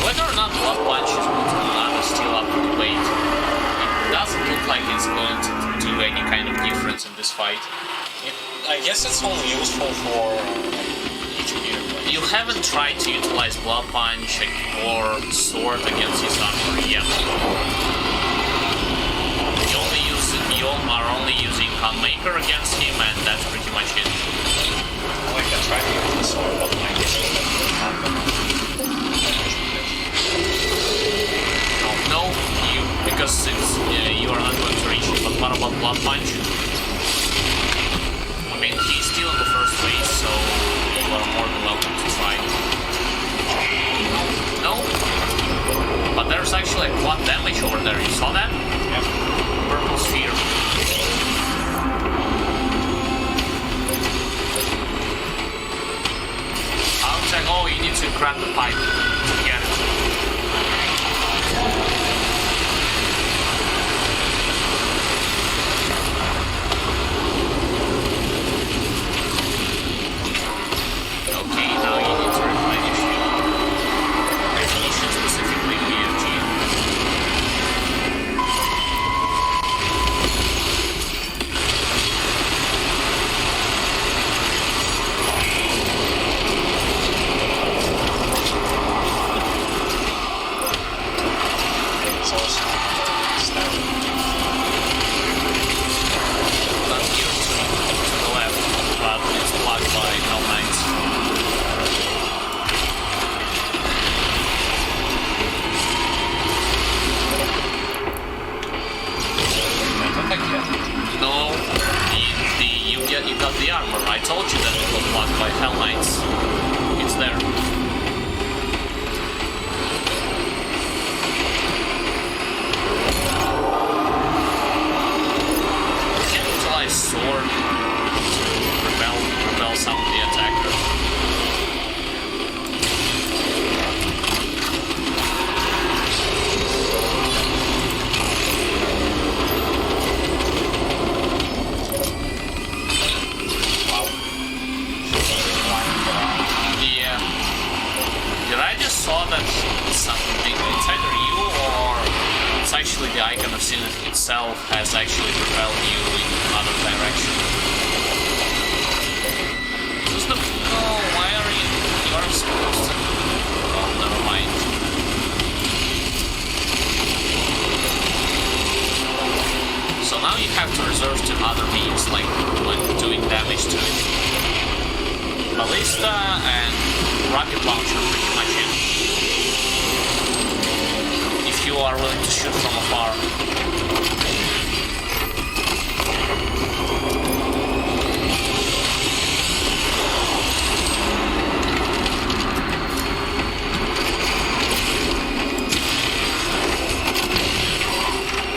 whether or not Blood Punch is good or not is still up for debate. It doesn't look like it's going to do any kind of difference in this fight. I guess it's only useful for HP. You haven't tried to utilize Blood Punch or Sword against his armor yet. You are only using Gunmaker against him, and that's pretty much it. Well, I can try to use the sword, but my guess is that No, because you are not going to reach him. But what about Blood Punch? I mean, he's still in the first phase, so you are more than welcome to try. No? But there's actually a quad damage over there, you saw that? Yep. Purple sphere. Oh, you need to grab the pipe to get it. Okay, now you need to replenish your definition, specifically BFG. You got the armor. I told you that it was blocked by Hell Knights. It's there. You can utilize sword to repel some of the attackers. Saw that something it's either you or it's actually the icon of Sin itself has actually propelled you in another direction. Who's the... Oh, why are you... You are supposed to... Oh, never mind. So now you have to resort to other means, like when doing damage to it. Ballista and rocket launcher pretty much it. If you are willing to shoot from afar.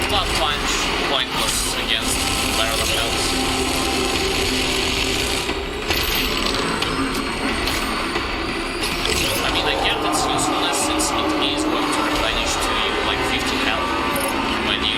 Blood Punch, pointless against barrel of health. I mean, I get its usefulness since it is going to replenish to you like 50 health when you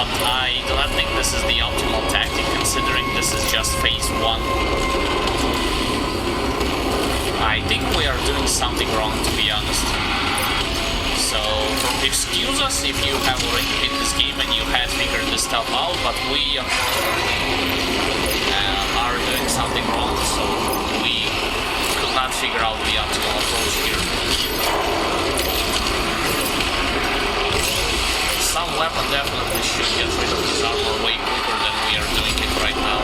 but I do not think this is the optimal tactic, considering this is just phase 1. I think we are doing something wrong, to be honest. So, excuse us if you have already beat this game and you had figured this stuff out, but we are doing something wrong, so we could not figure out the optimal approach here. Some weapon definitely should get rid of this armor way quicker than we are doing it right now.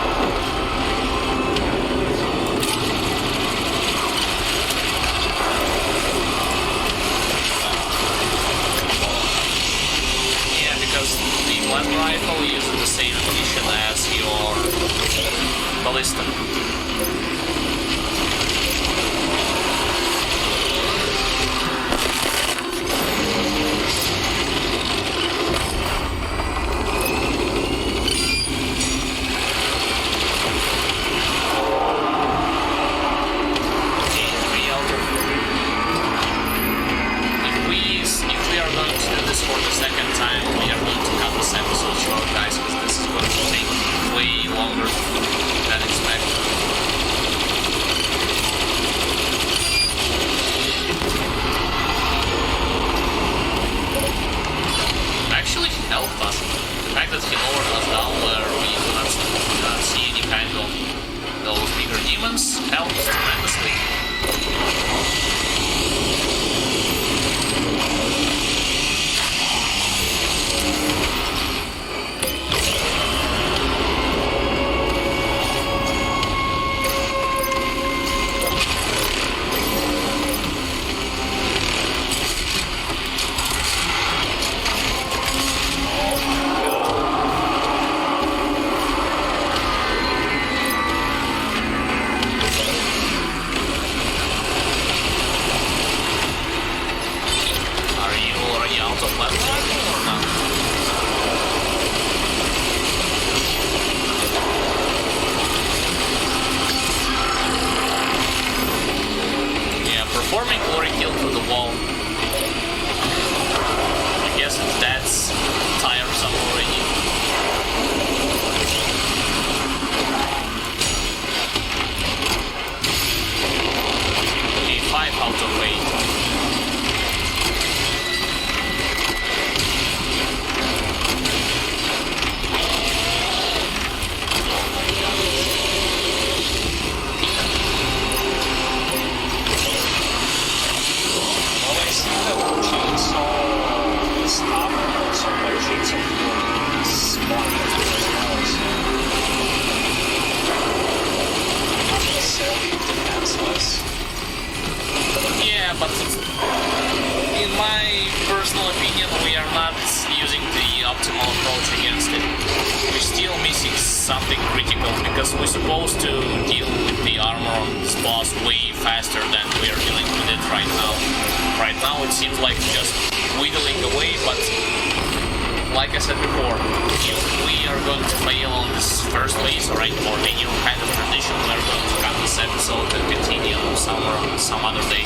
Because the blast rifle uses the same ammunition as your ballista. If we are going to do this for the second time, we are going to cut this episode short, guys, because this is going to take way longer than expected. Actually, he helped us. The fact that he lowered us down where we do not see any kind of those bigger demons helps tremendously. Performing glory kill through the wall. I guess that's tiresome already. Okay, 5 out of 8. Yeah, but in my personal opinion, we are not using the optimal approach against it. We're still missing something critical, because we're supposed to deal with the armor on this boss way faster than we are dealing with it right now. Right now it seems like just whittling away, but like I said before, if we are going to fail on this first phase or any kind of tradition, we're going to cut this episode and continue some other day.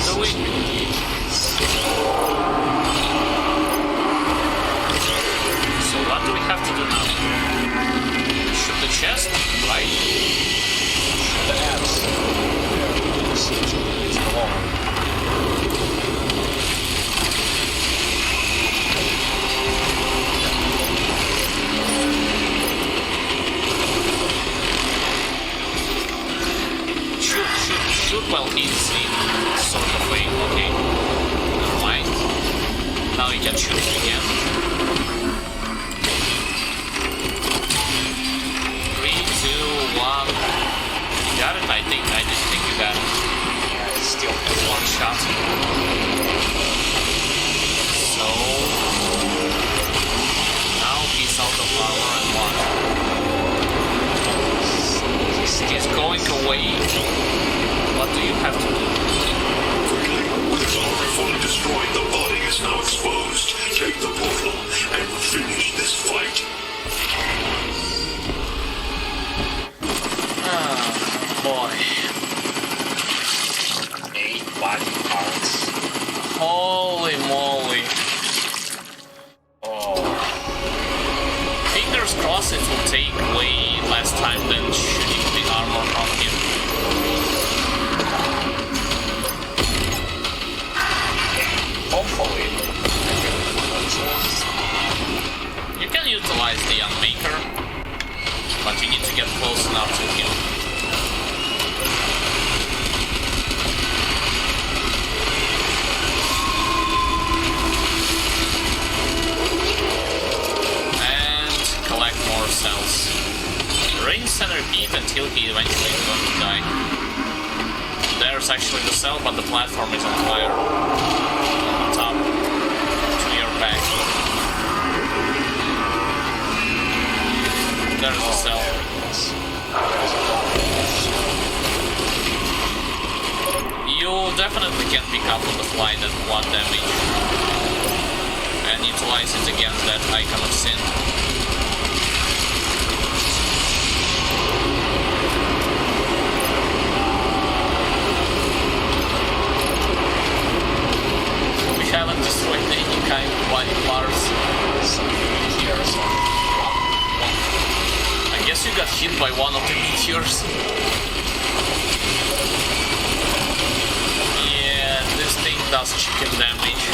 do we? So what do we have to do now? Shoot the chest, right? The ads. It's the wall. Shoot while he's in sort of way. Okay. Never mind. Now you can shoot again. 3, 2, 1. You got it? I didn't think you got it. Yeah, it's still One shot. So now he's out of armor and one. He's going away. What do you have to do? With its armor fully destroyed, the body is now exposed. Take the portal and finish this fight. Boy. 8 body parts. Holy moly. Oh, Fingers crossed it will take way less time than shooting the armor from him. hopefully. You can utilize the Unmaker, but you need to get close enough to him. And collect more cells. Rinse and repeat until he eventually is going to die. There's actually the cell, but the platform is on fire. On top. To your back. There's the cell. You definitely can pick up on the fly that blood damage and utilize it against that icon of sin. We haven't destroyed any kind of body parts. I guess you got hit by one of the meteors. Yeah, this thing does chicken damage.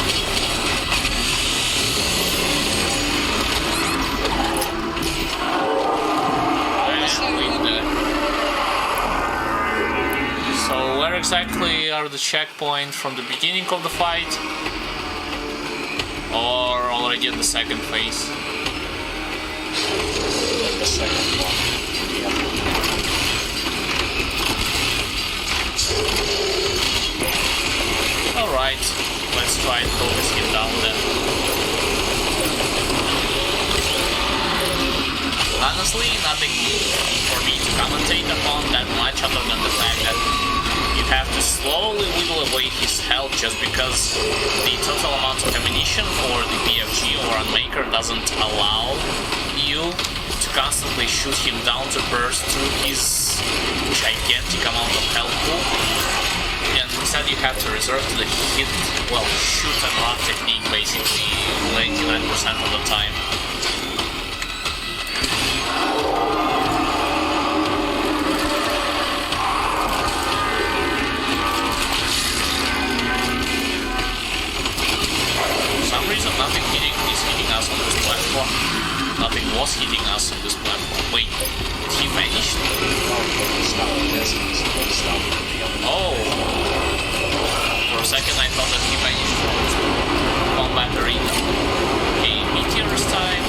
And we dead. So where exactly are the checkpoints from the beginning of the fight? Or already in the second phase? The second one. Alright, let's try and focus him down then. Honestly, nothing for me to commentate upon that much other than the fact that you have to slowly whittle away his health just because the total amount of ammunition for the BFG or Unmaker doesn't allow you to constantly shoot him down to burst through his gigantic amount of health pool. And instead you have to resort to the hit, well, shoot and run technique basically 99% of the time. Nothing is hitting us on this platform. Nothing was hitting us on this platform. Wait, he vanished? Oh! For a second I thought that he vanished from the combat arena. Okay, meteor's time.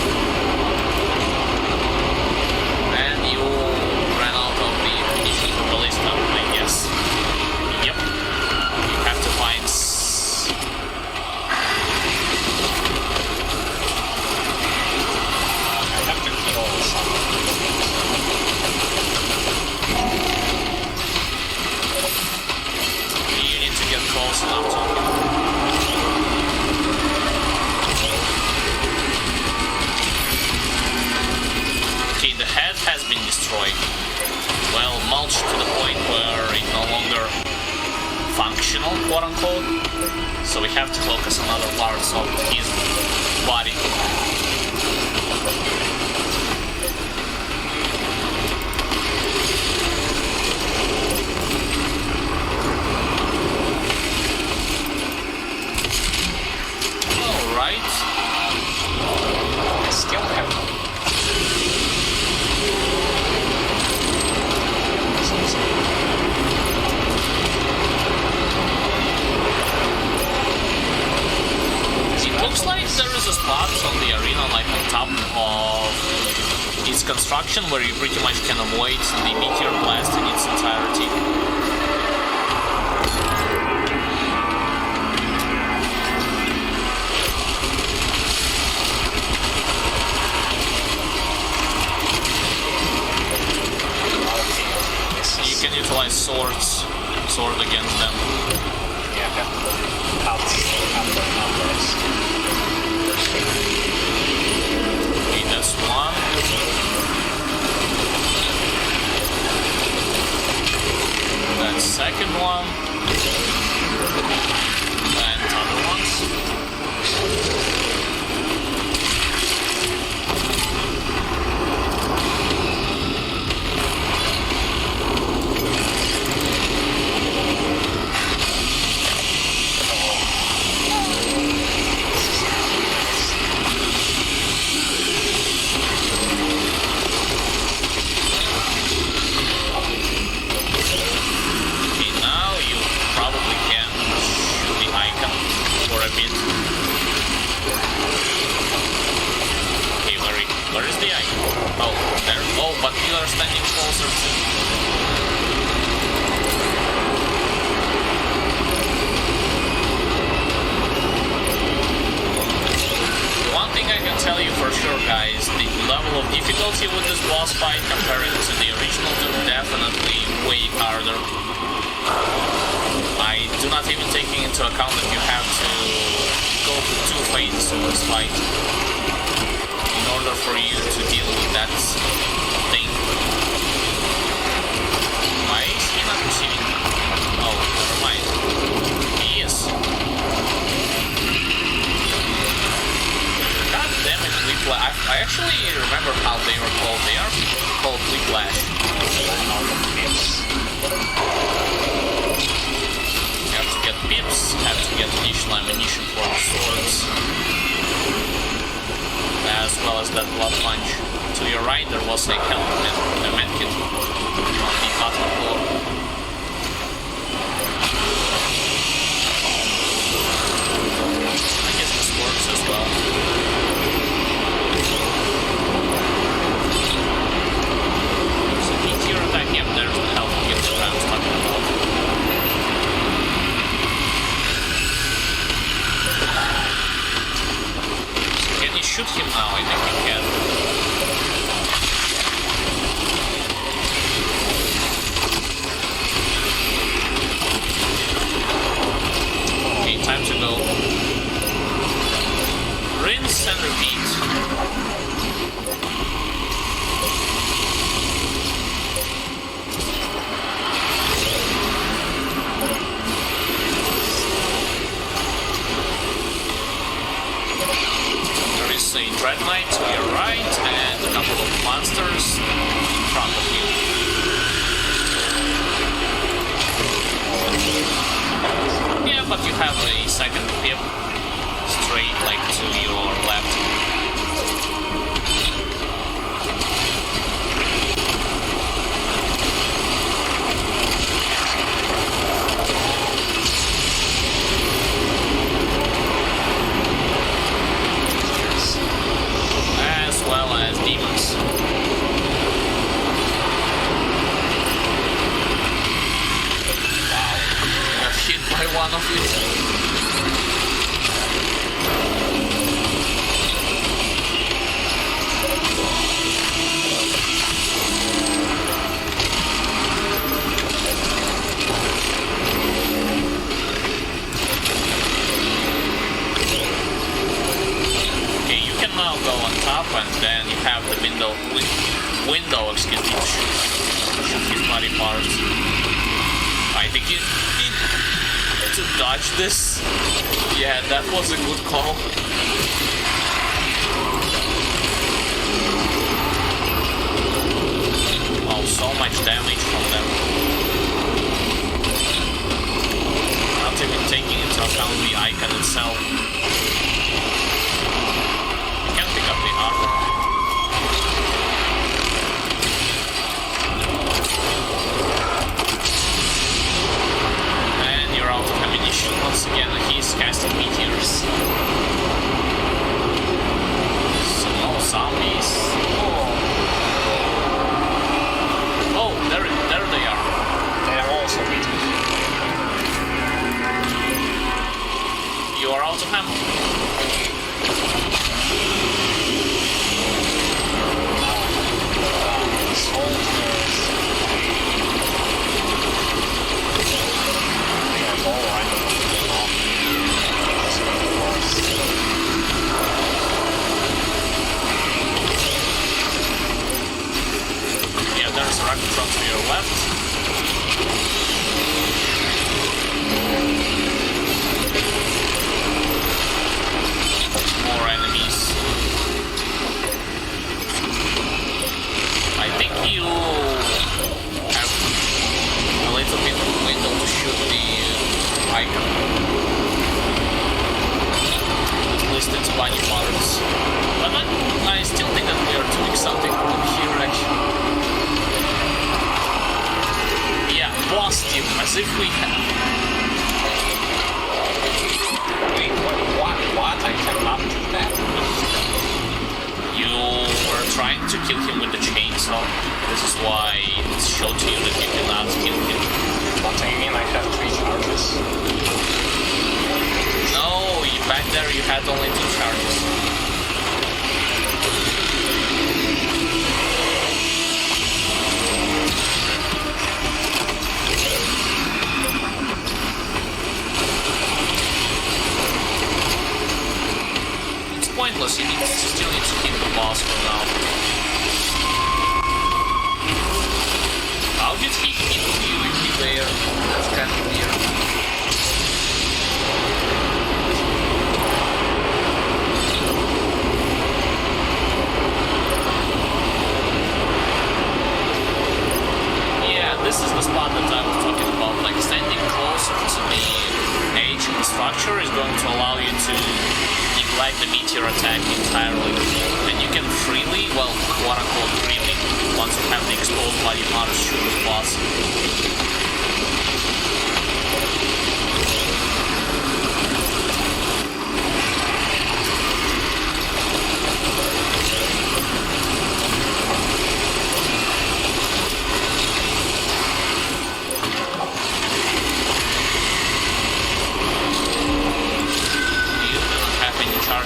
And you ran out of the ammunition for ballista, I guess. Yep. You have to find close enough to him. Okay, the head has been destroyed. Well, mulched to the point where it no longer functions. functional, quote-unquote. So we have to focus on other parts of his body. Alright. I still have It looks like there is a spot on the arena, like on top of its construction, where you pretty much can avoid the meteor blast in its entirety. You can utilize sword against them. yeah, cut the numbers. Okay, that's one. That's second one. And other ones. Okay, now you probably can shoot the icon for a bit. Okay, where is the icon? Oh, there. Oh, but you are standing closer to. One thing I can tell you for sure, guys, the level of difficulty with this boss fight comparing to the original Doom definitely way harder. I do not even taking into account that you have to go through 2 phases of this fight in order for you to deal with that thing. Why is he not receiving? Oh, never mind. He is. God damn it, Whiplash. I actually remember how they were called. They are called Whiplash. You have to get pips, have to get additional ammunition for the swords, as well as that blood punch. To your right there was a helmet, a medkit on the bottom floor. I guess this works as well. So meteor attack, yep, there's the health gift that I was talking about. Can you shoot him now? I think you can. Okay, time to go. Rinse and repeat. A Dread Knight to your right and a couple of monsters in front of you. Yeah, but you have a second pip straight like to your left. As well as demons. Wow, I got hit by one of it. Now go on top, and then you have the window, excuse me, to shoot his body parts. I think to dodge this. Yeah, that was a good call. Oh, so much damage from them. Not even taking into account the icon itself. You can pick up the armor. And you're out of ammunition once again. He's casting meteors. Some more zombies. Oh, there they are. They are also beating. You are out of ammo. Soldiers. They are all right. Yeah, there's a rocket truck to your left. More enemies. I think you have a little bit of window to shoot the icon. At least it's bunny parts. But I still think that we are doing something good here actually. Yeah, boss team, as if we have. Wait, what? I cannot do that. You were trying to kill him with the chainsaw. This is why it showed to you that you cannot kill him. What do you mean I have 3 charges? No, back there you had only 2 charges. It's pointless, you still need to keep the boss for now. How did he hit you in the air? That's kind of weird. This is the spot that I was talking about, like standing closer to the edge of the structure is going to allow you to neglect the meteor attack entirely. And you can freely, well, quote-unquote freely, once you have the exposed body parts, shoot the boss.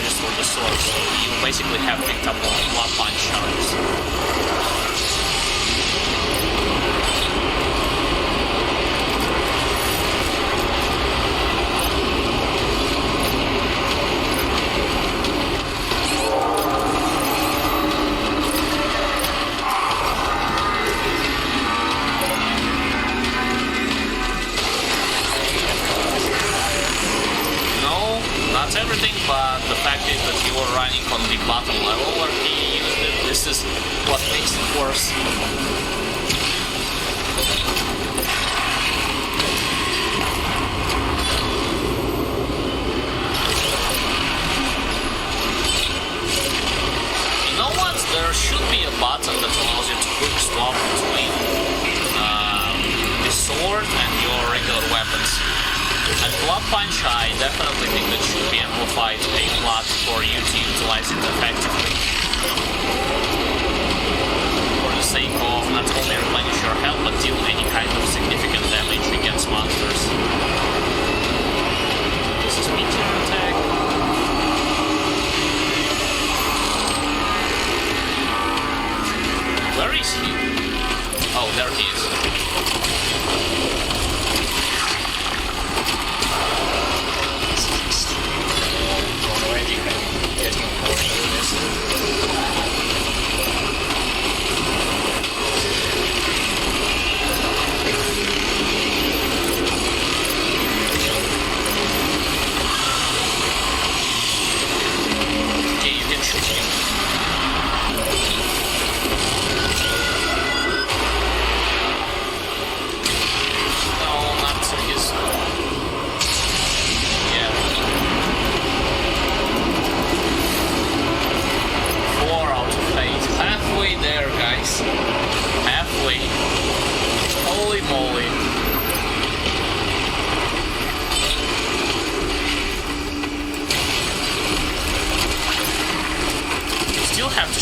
For the sword, so you basically have picked up all blood punch charges. Not everything, but the fact is that you were running on the bottom level where he used it. This is what makes it worse. You know what? There should be a button that allows you to quick swap between the sword and your regular weapons. At Blood Punch, I definitely think that should be amplified a lot for you to utilize it effectively. For the sake of not only replenish your health, but deal any kind of significant damage against monsters. This is meteor attack. Where is he? Oh, there he is.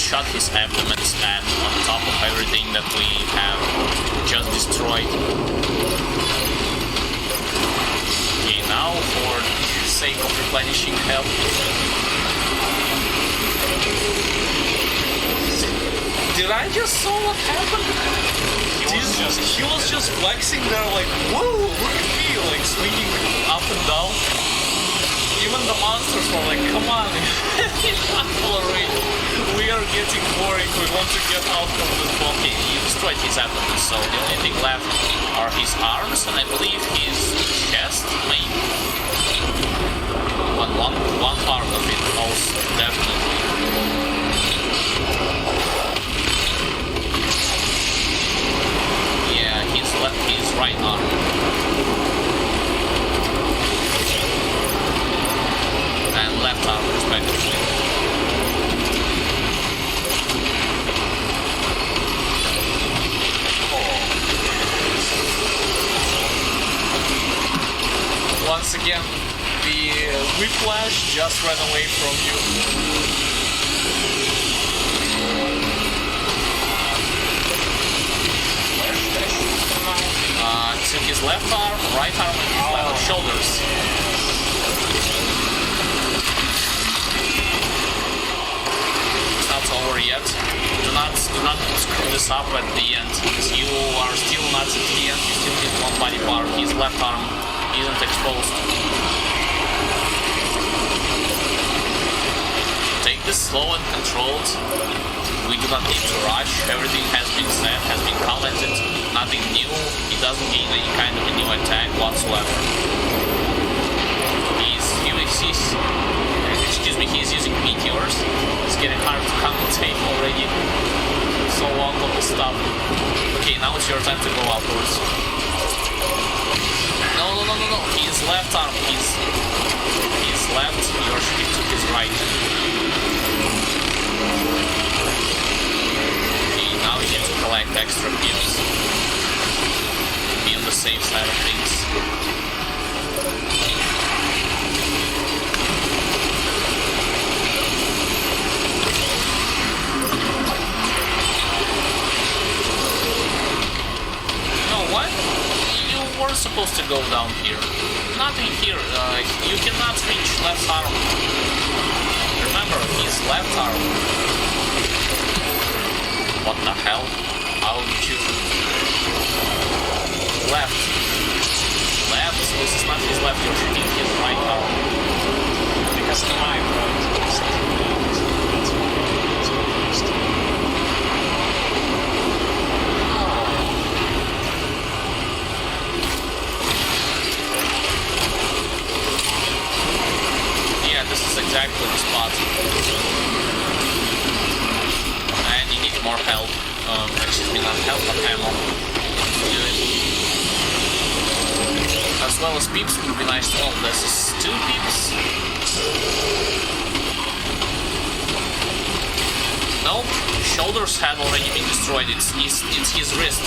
shot his abdomen and on top of everything that we have just destroyed. Okay, now for the sake of replenishing health. Did I just saw what happened? He was just flexing there like, whoa, look at me, like swinging up and down. Even the monsters were like, come on, not tolerate. We are getting boring, we want to get out of this bomb. Okay, you destroyed his abdomen, so the only thing left are his arms and I believe his chest, maybe. But one part of it, most definitely. His right arm. And left arm, respectively. Once again, the whiplash just ran away from you. To his left arm, right arm, and his left shoulders. It's not over yet. Do not screw this up at the end, because you are still not at the end. You still get one body part. His left arm isn't exposed. Take this slow and controlled. We do not need to rush. Everything has been said, has been commented. Nothing new. He doesn't gain any kind of a new attack whatsoever. He's using meteors. It's getting hard to commentate already. So long of the stuff. Okay, now it's your time to go upwards. No. His left arm. His left. You're shooting to his right. Now you need to collect extra pills. Be on the safe side of things. No, what? You were supposed to go down here. Nothing here. You cannot reach left arm. Remember, his left arm. What the hell? How did you... Left. This is not his left, you're shooting his right arm. Because my right is yeah, this is exactly the spot. And you need more help. Excuse me, not help, but ammo. Do it. As well as peeps would be nice to own. This is 2 peeps. Nope, shoulders had already been destroyed. It's his wrist.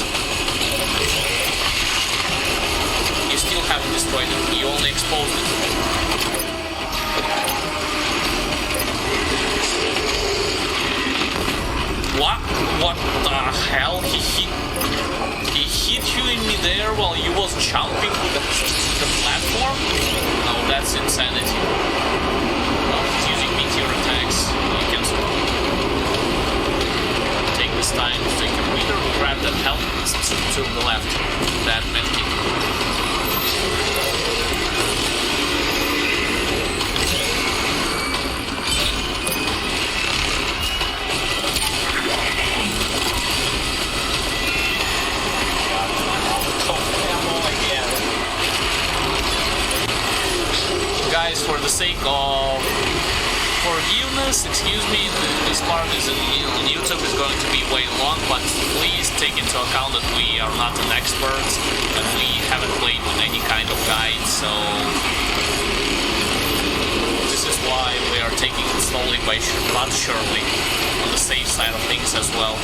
You still haven't destroyed it. You only exposed it. What the hell? He hit you in midair while you was jumping to the platform? No, that's insanity. Well, he's using meteor attacks. You can take this time so you can either grab that help to the left, that medkit. Guys, for the sake of forgiveness, excuse me, this part is on YouTube is going to be way long, but please take into account that we are not an expert and we haven't played with any kind of guide, so this is why we are taking it slowly but surely on the safe side of things as well.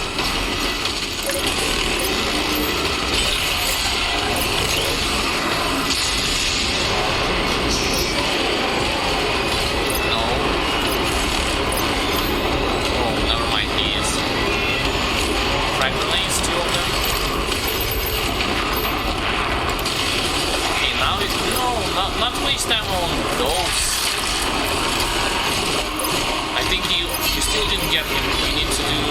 waste time on those. I think you still didn't get him. You need to do...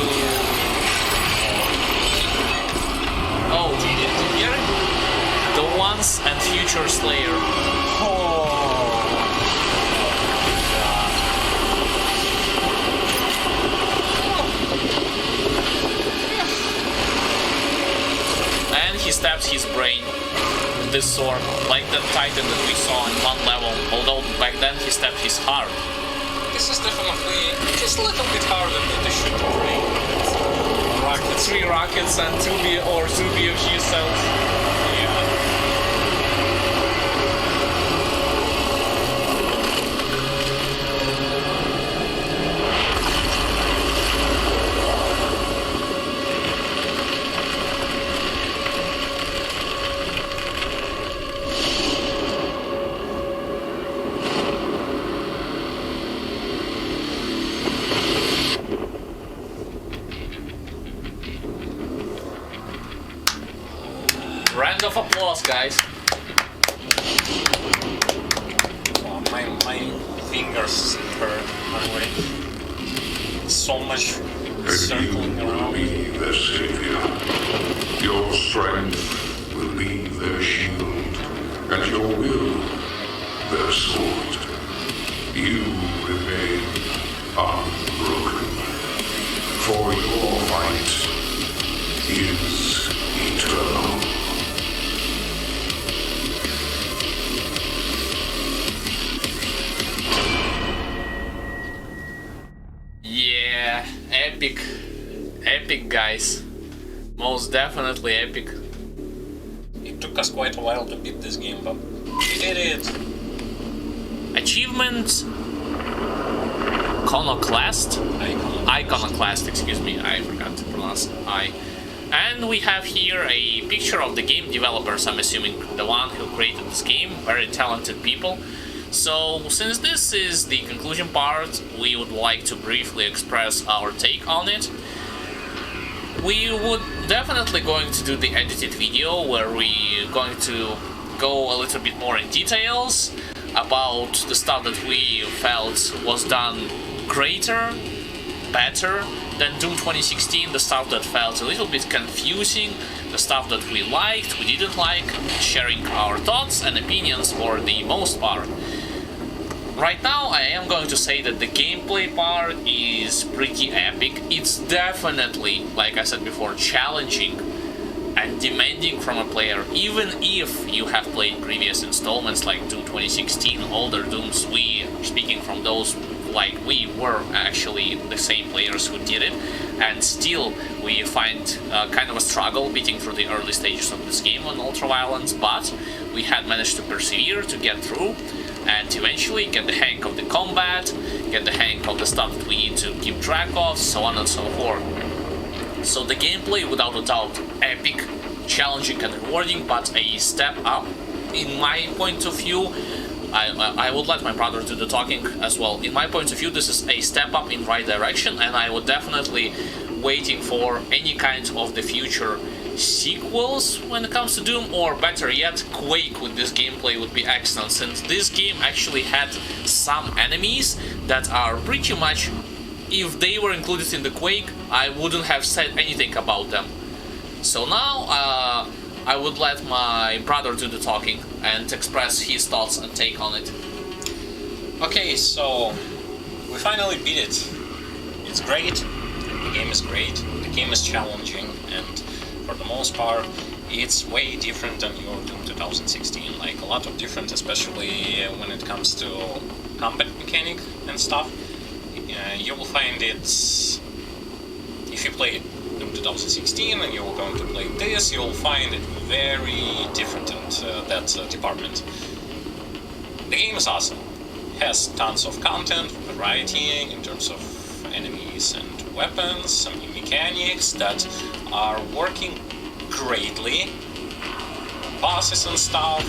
Oh, did you get it? The Once and Future Slayer. And he stabs his brain with this sword, like the Titan that we saw in one level, although back then he stabbed his heart. This is definitely just a little bit harder than the shooting range. Rockets. 3 rockets and 2 BFG cells. Yeah. Round of applause, guys. Well, my fingers hurt already. So much circling And you will around. be their savior. Your strength will be their shield, and your will their sword. You remain unbroken, for your fight is eternal. Yeah, epic. Epic, guys. Most definitely epic. It took us quite a while to beat this game, but we did it. Achievement... Iconoclast? Iconoclast, excuse me, I forgot to pronounce I. And we have here a picture of the game developers, I'm assuming the one who created this game, very talented people. So, since this is the conclusion part, we would like to briefly express our take on it. We would definitely going to do the edited video where we're going to go a little bit more in details about the stuff that we felt was done greater, better than Doom 2016, the stuff that felt a little bit confusing, the stuff that we liked, we didn't like, sharing our thoughts and opinions for the most part. Right now, I am going to say that the gameplay part is pretty epic. It's definitely, like I said before, challenging and demanding from a player, even if you have played previous installments like Doom 2016, older Dooms. We are speaking from those like we were actually the same players who did it, and still we find kind of a struggle beating through the early stages of this game on ultra-violence, but we had managed to persevere, to get through, and eventually get the hang of the combat, get the hang of the stuff that we need to keep track of, so on and so forth. So the gameplay, without a doubt, epic, challenging and rewarding, but a step up in my point of view. I would let my brother do the talking as well. In my point of view, this is a step up in right direction, and I would definitely waiting for any kind of the future sequels when it comes to Doom, or better yet, Quake with this gameplay would be excellent, since this game actually had some enemies that are pretty much, if they were included in the Quake, I wouldn't have said anything about them. So now, I would let my brother do the talking and express his thoughts and take on it. Okay, so we finally beat it. It's great. The game is great. The game is challenging, and for the most part, it's way different than your Doom 2016. Like a lot of different, especially when it comes to combat mechanic and stuff. You will find it if you play Doom 2016 and you're going to play this, you'll find it very different in that department. The game is awesome. It has tons of content, variety in terms of enemies and weapons, some new mechanics that are working greatly. Bosses and stuff,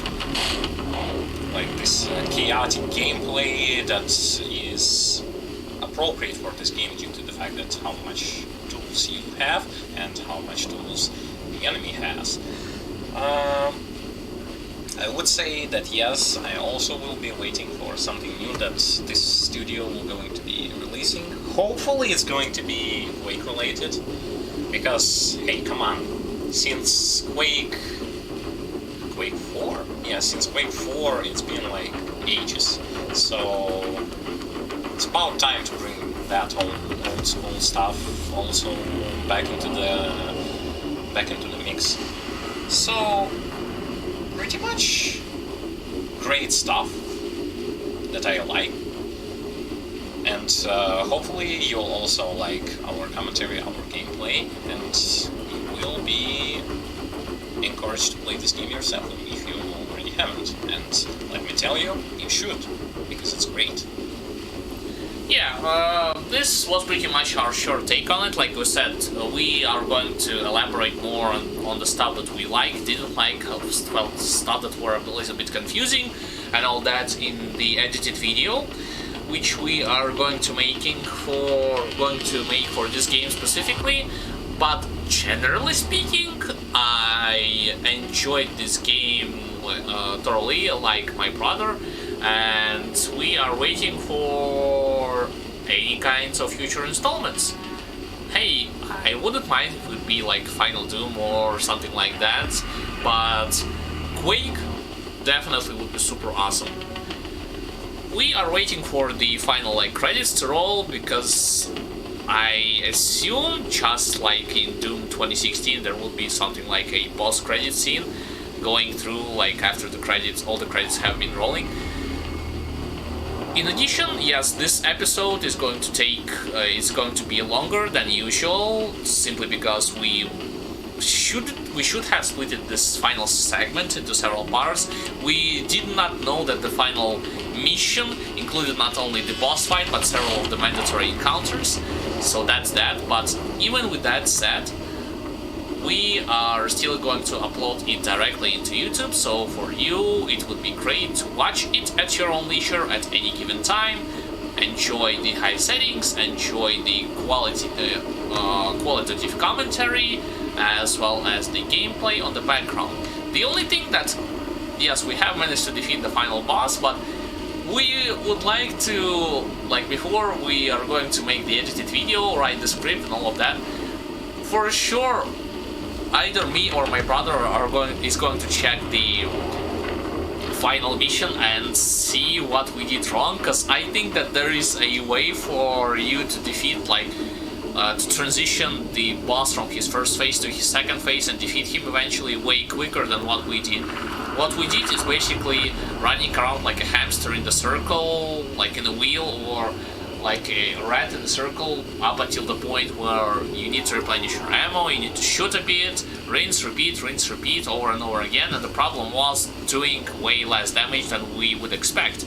like this chaotic gameplay that is appropriate for this game due to the fact that how much tools you have and how much tools the enemy has. I would say that yes, I also will be waiting for something new that this studio will going to be releasing. Hopefully it's going to be Quake related, because hey, come on, since Quake 4? Yeah, since Quake 4 it's been like ages, so it's about time to bring that old school stuff also back into the mix. So pretty much great stuff that I like, and hopefully you'll also like our commentary, our gameplay, and you will be encouraged to play this game yourself if you already haven't. And let me tell you, you should, because it's great. Yeah, this was pretty much our short take on it. Like we said, we are going to elaborate more on the stuff that we like, didn't like, well, stuff that were a little bit confusing, and all that in the edited video, which we are going to make for this game specifically. But generally speaking, I enjoyed this game thoroughly, like my brother, and we are waiting for any kinds of future installments. Hey, I wouldn't mind if it would be like Final Doom or something like that, but Quake definitely would be super awesome. We are waiting for the final credits to roll, because I assume, just like in Doom 2016, there will be something like a post-credit scene going through, like after the credits, all the credits have been rolling. In addition, yes, this episode is going to be longer than usual, simply because we should have split this final segment into several parts. We did not know that the final mission included not only the boss fight, but several of the mandatory encounters, so that's that. But even with that said, we are still going to upload it directly into YouTube, so for you it would be great to watch it at your own leisure at any given time. Enjoy the high settings, enjoy the qualitative commentary, as well as the gameplay on the background. The only thing that, yes, we have managed to defeat the final boss, but we would like to, like before we are going to make the edited video, write the script and all of that, for sure either me or my brother is going to check the final mission and see what we did wrong, because I think that there is a way for you to defeat, to transition the boss from his first phase to his second phase and defeat him eventually way quicker than what we did. What we did is basically running around like a hamster in the circle, like in a wheel, or like a rat in a circle, up until the point where you need to replenish your ammo, you need to shoot a bit, rinse, repeat over and over again, and the problem was doing way less damage than we would expect.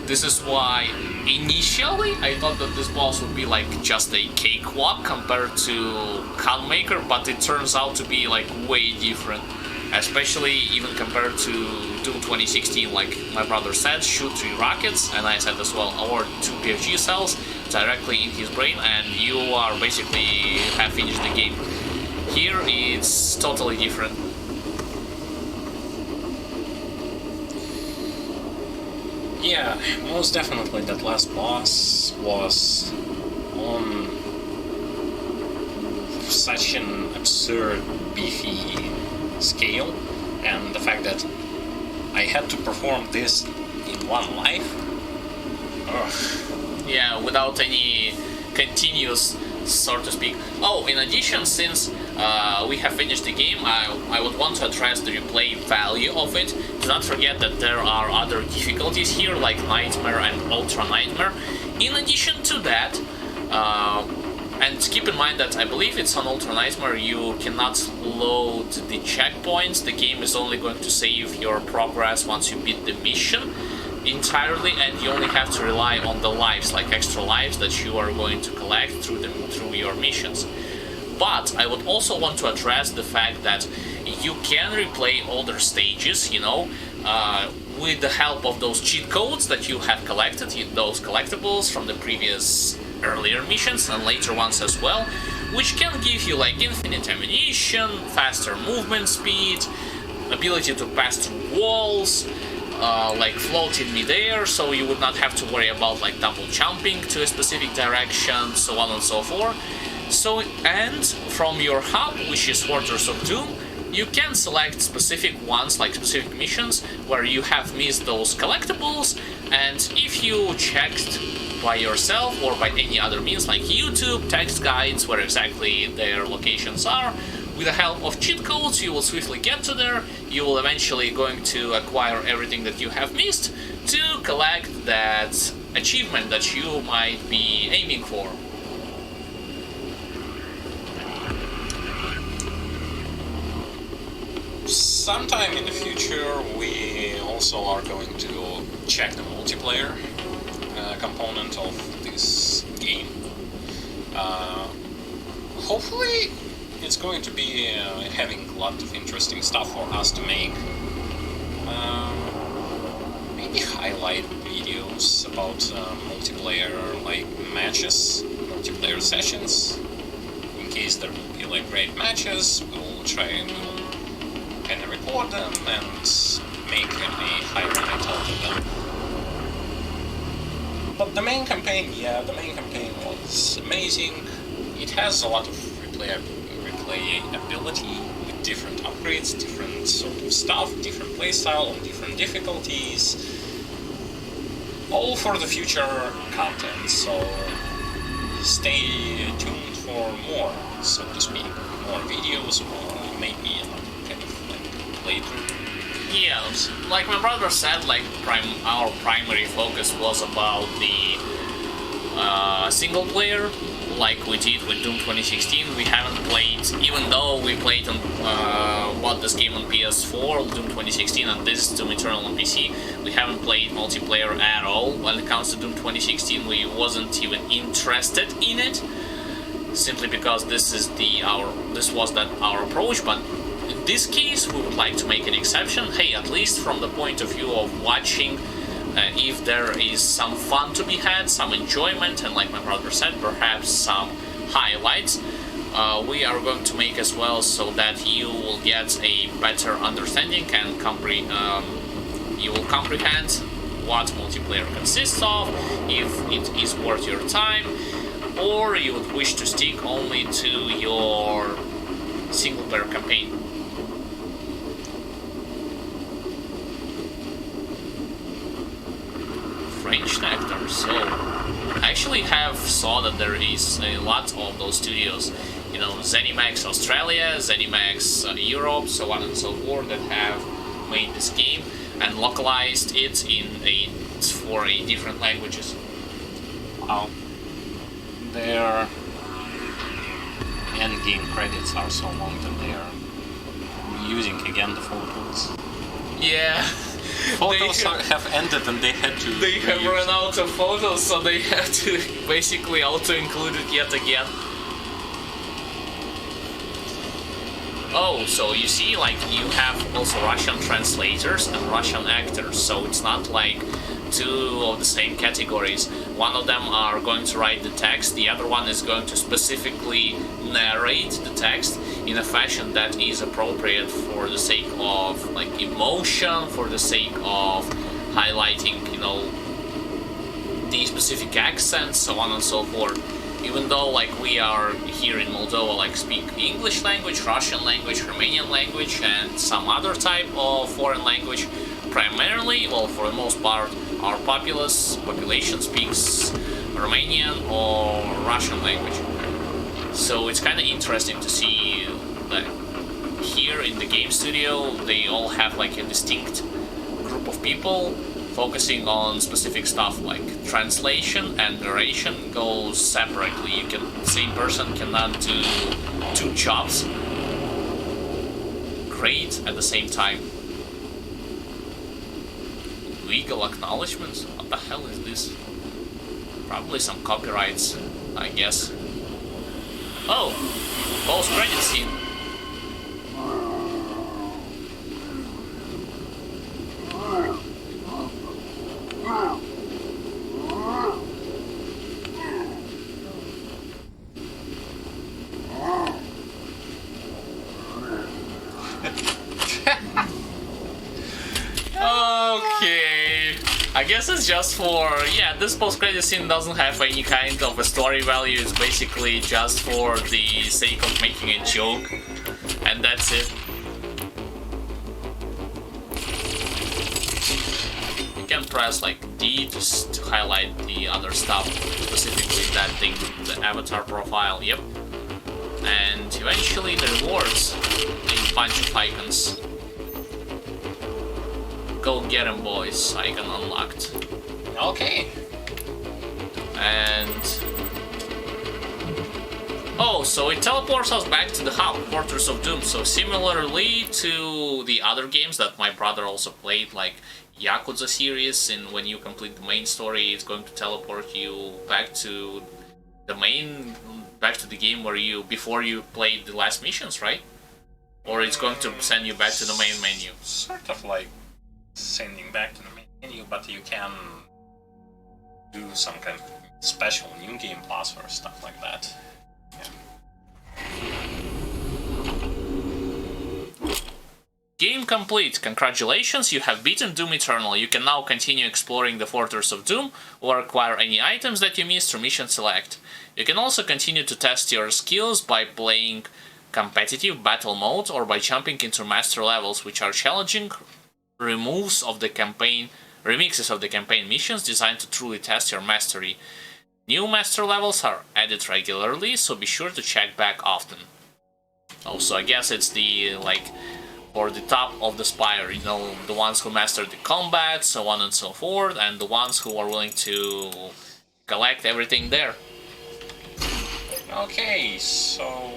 This is why initially I thought that this boss would be like just a cakewalk compared to Gunmaker, but it turns out to be like way different, especially even compared to Doom 2016. Like my brother said, shoot 3 rockets, and I said as well, or 2 PFG cells directly in his brain, and you are basically have finished the game. Here it's totally different. Yeah, most definitely that last boss was on such an absurd, beefy scale, and the fact that I had to perform this in one life. Ugh. Yeah, without any continuous, so to speak. Oh, in addition, since we have finished the game, I would want to address the replay value of it. Do not forget that there are other difficulties here, like Nightmare and Ultra Nightmare. In addition to that, and keep in mind that I believe it's on Ultra Nightmare, you cannot load the checkpoints. The game is only going to save your progress once you beat the mission entirely, and you only have to rely on the lives, like extra lives that you are going to collect through your missions. But I would also want to address the fact that you can replay older stages, with the help of those cheat codes that you have collected, those collectibles from the previous earlier missions and later ones as well, which can give you like infinite ammunition, faster movement speed, ability to pass through walls, like float in midair, so you would not have to worry about like double jumping to a specific direction, so on and so forth. So, and from your hub, which is Fortress of Doom, you can select specific ones, like specific missions, where you have missed those collectibles, and if you checked by yourself or by any other means, like YouTube, text guides, where exactly their locations are, with the help of cheat codes, you will swiftly get to there. You will eventually going to acquire everything that you have missed to collect that achievement that you might be aiming for. Sometime in the future, we also are going to check the multiplayer component of this game. Hopefully, it's going to be having a lot of interesting stuff for us to make. Maybe highlight videos about multiplayer, like matches, multiplayer sessions. In case there will be like great matches, we'll try and kind of record them and make a highlight out of them. But the main campaign, was amazing. It has a lot of replayability with different upgrades, different sort of stuff, different playstyle, on different difficulties. All for the future content, so stay tuned for more, so to speak. More videos, or maybe kind of like playthrough. Yeah, like my brother said, like our primary focus was about the single player, like we did with Doom 2016. We haven't played, even though we played on bought this game on PS4, Doom 2016, and this Doom Eternal on PC. We haven't played multiplayer at all. When it comes to Doom 2016, we wasn't even interested in it, simply because this was our approach. But in this case, we would like to make an exception. Hey, at least from the point of view of watching, if there is some fun to be had, some enjoyment, and like my brother said, perhaps some highlights, we are going to make as well, so that you will get a better understanding and you will comprehend what multiplayer consists of, if it is worth your time, or you would wish to stick only to your single player campaign. French Nectar. So I actually have saw that there is a lot of those studios, you know, ZeniMax Australia, ZeniMax Europe, so on and so forth, that have made this game and localized it for different languages. Wow. Their end game credits are so long that they are using again the photos. Yeah. Photos have ended and they had to. They have run out of photos, so they have to basically auto-include it yet again. Oh, so you see, like, you have also Russian translators and Russian actors, so it's not like two of the same categories. One of them are going to write the text, the other one is going to specifically narrate the text in a fashion that is appropriate for the sake of, like, emotion, for the sake of highlighting, you know, the specific accents, so on and so forth. Even though, like, we are here in Moldova, like, speak English language, Russian language, Romanian language, and some other type of foreign language, primarily, well, for the most part, our population speaks Romanian or Russian language. So it's kind of interesting to see that here in the game studio, they all have, like, a distinct group of people focusing on specific stuff, like translation and narration goes separately. Same person cannot do two jobs great at the same time. Legal acknowledgements? What the hell is this? Probably some copyrights, I guess. Oh, post-credit scene. guess it's just for, yeah, this post-credit scene doesn't have any kind of a story value, it's basically just for the sake of making a joke, and that's it. You can press like D to highlight the other stuff, specifically that thing, the avatar profile, yep. And eventually the rewards, a bunch of icons. Go get 'em, boys. Icon unlocked. Okay. And oh, so it teleports us back to the hub, Fortress of Doom. So similarly to the other games that my brother also played, like Yakuza series, and when you complete the main story, it's going to teleport you back to the game where you before you played the last missions, right? Or it's going to send you back to the main menu. Sort of like sending back to the main menu, but you can do some kind of special new game plus or stuff like that. Yeah. Game complete. Congratulations, you have beaten Doom Eternal. You can now continue exploring the Fortress of Doom or acquire any items that you missed through Mission Select. You can also continue to test your skills by playing competitive battle mode or by jumping into master levels, which are challenging remixes of the campaign missions designed to truly test your mastery. New master levels are added regularly, so be sure to check back often. Also, I guess it's the, like, for the top of the spire, you know, the ones who mastered the combat, so on and so forth, and the ones who are willing to collect everything there. Okay, so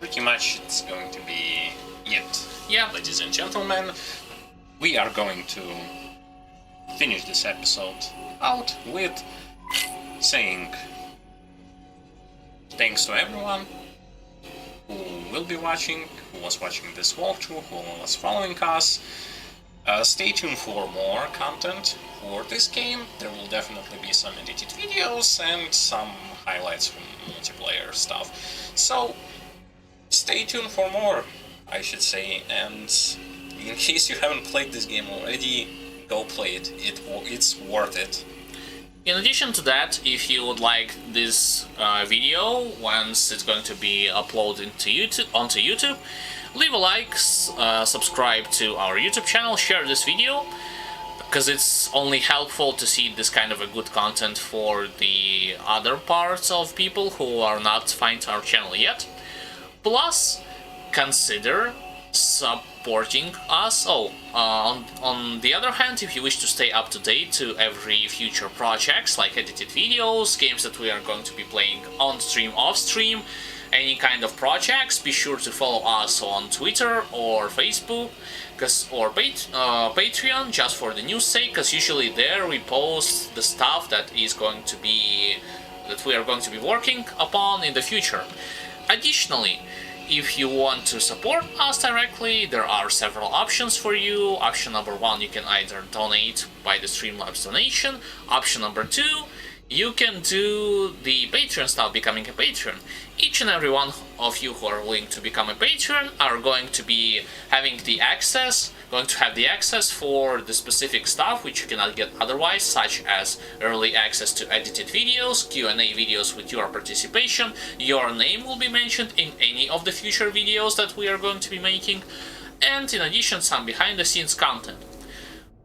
pretty much it's going to be it. Yeah. Ladies and gentlemen, we are going to finish this episode out with saying thanks to everyone who will be watching, who was watching this walkthrough, who was following us. Stay tuned for more content for this game. There will definitely be some edited videos and some highlights from multiplayer stuff. So stay tuned for more, I should say, and in case you haven't played this game already, go play it. It's worth it. In addition to that, if you would like this video, once it's going to be uploaded onto YouTube, leave a like, subscribe to our YouTube channel, share this video, because it's only helpful to see this kind of a good content for the other parts of people who are not finding our channel yet. Plus, consider supporting us. On the other hand, if you wish to stay up to date to every future projects like edited videos, games that we are going to be playing on stream, off stream, any kind of projects, be sure to follow us on Twitter or Facebook, or Patreon, just for the news sake, because usually there we post the stuff that we are going to be working upon in the future. Additionally, if you want to support us directly, there are several options for you. Option number 1, you can either donate by the Streamlabs donation. Option number 2, you can do the Patreon stuff, becoming a patron. Each and every one of you who are willing to become a patron are going to have the access for the specific stuff which you cannot get otherwise, such as early access to edited videos, Q&A videos with your participation. Your name will be mentioned in any of the future videos that we are going to be making, and in addition, some behind the scenes content.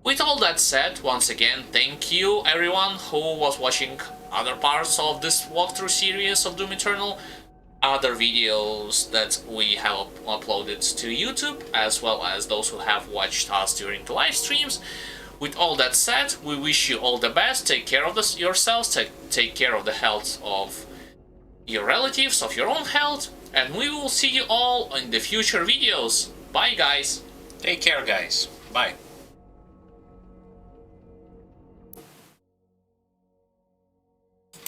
With all that said, once again, thank you everyone who was watching other parts of this walkthrough series of Doom Eternal, other videos that we have uploaded to YouTube, as well as those who have watched us during the live streams. With all that said, we wish you all the best, take care of yourselves, take care of the health of your relatives, of your own health, and we will see you all in the future videos. Bye guys! Take care, guys. Bye.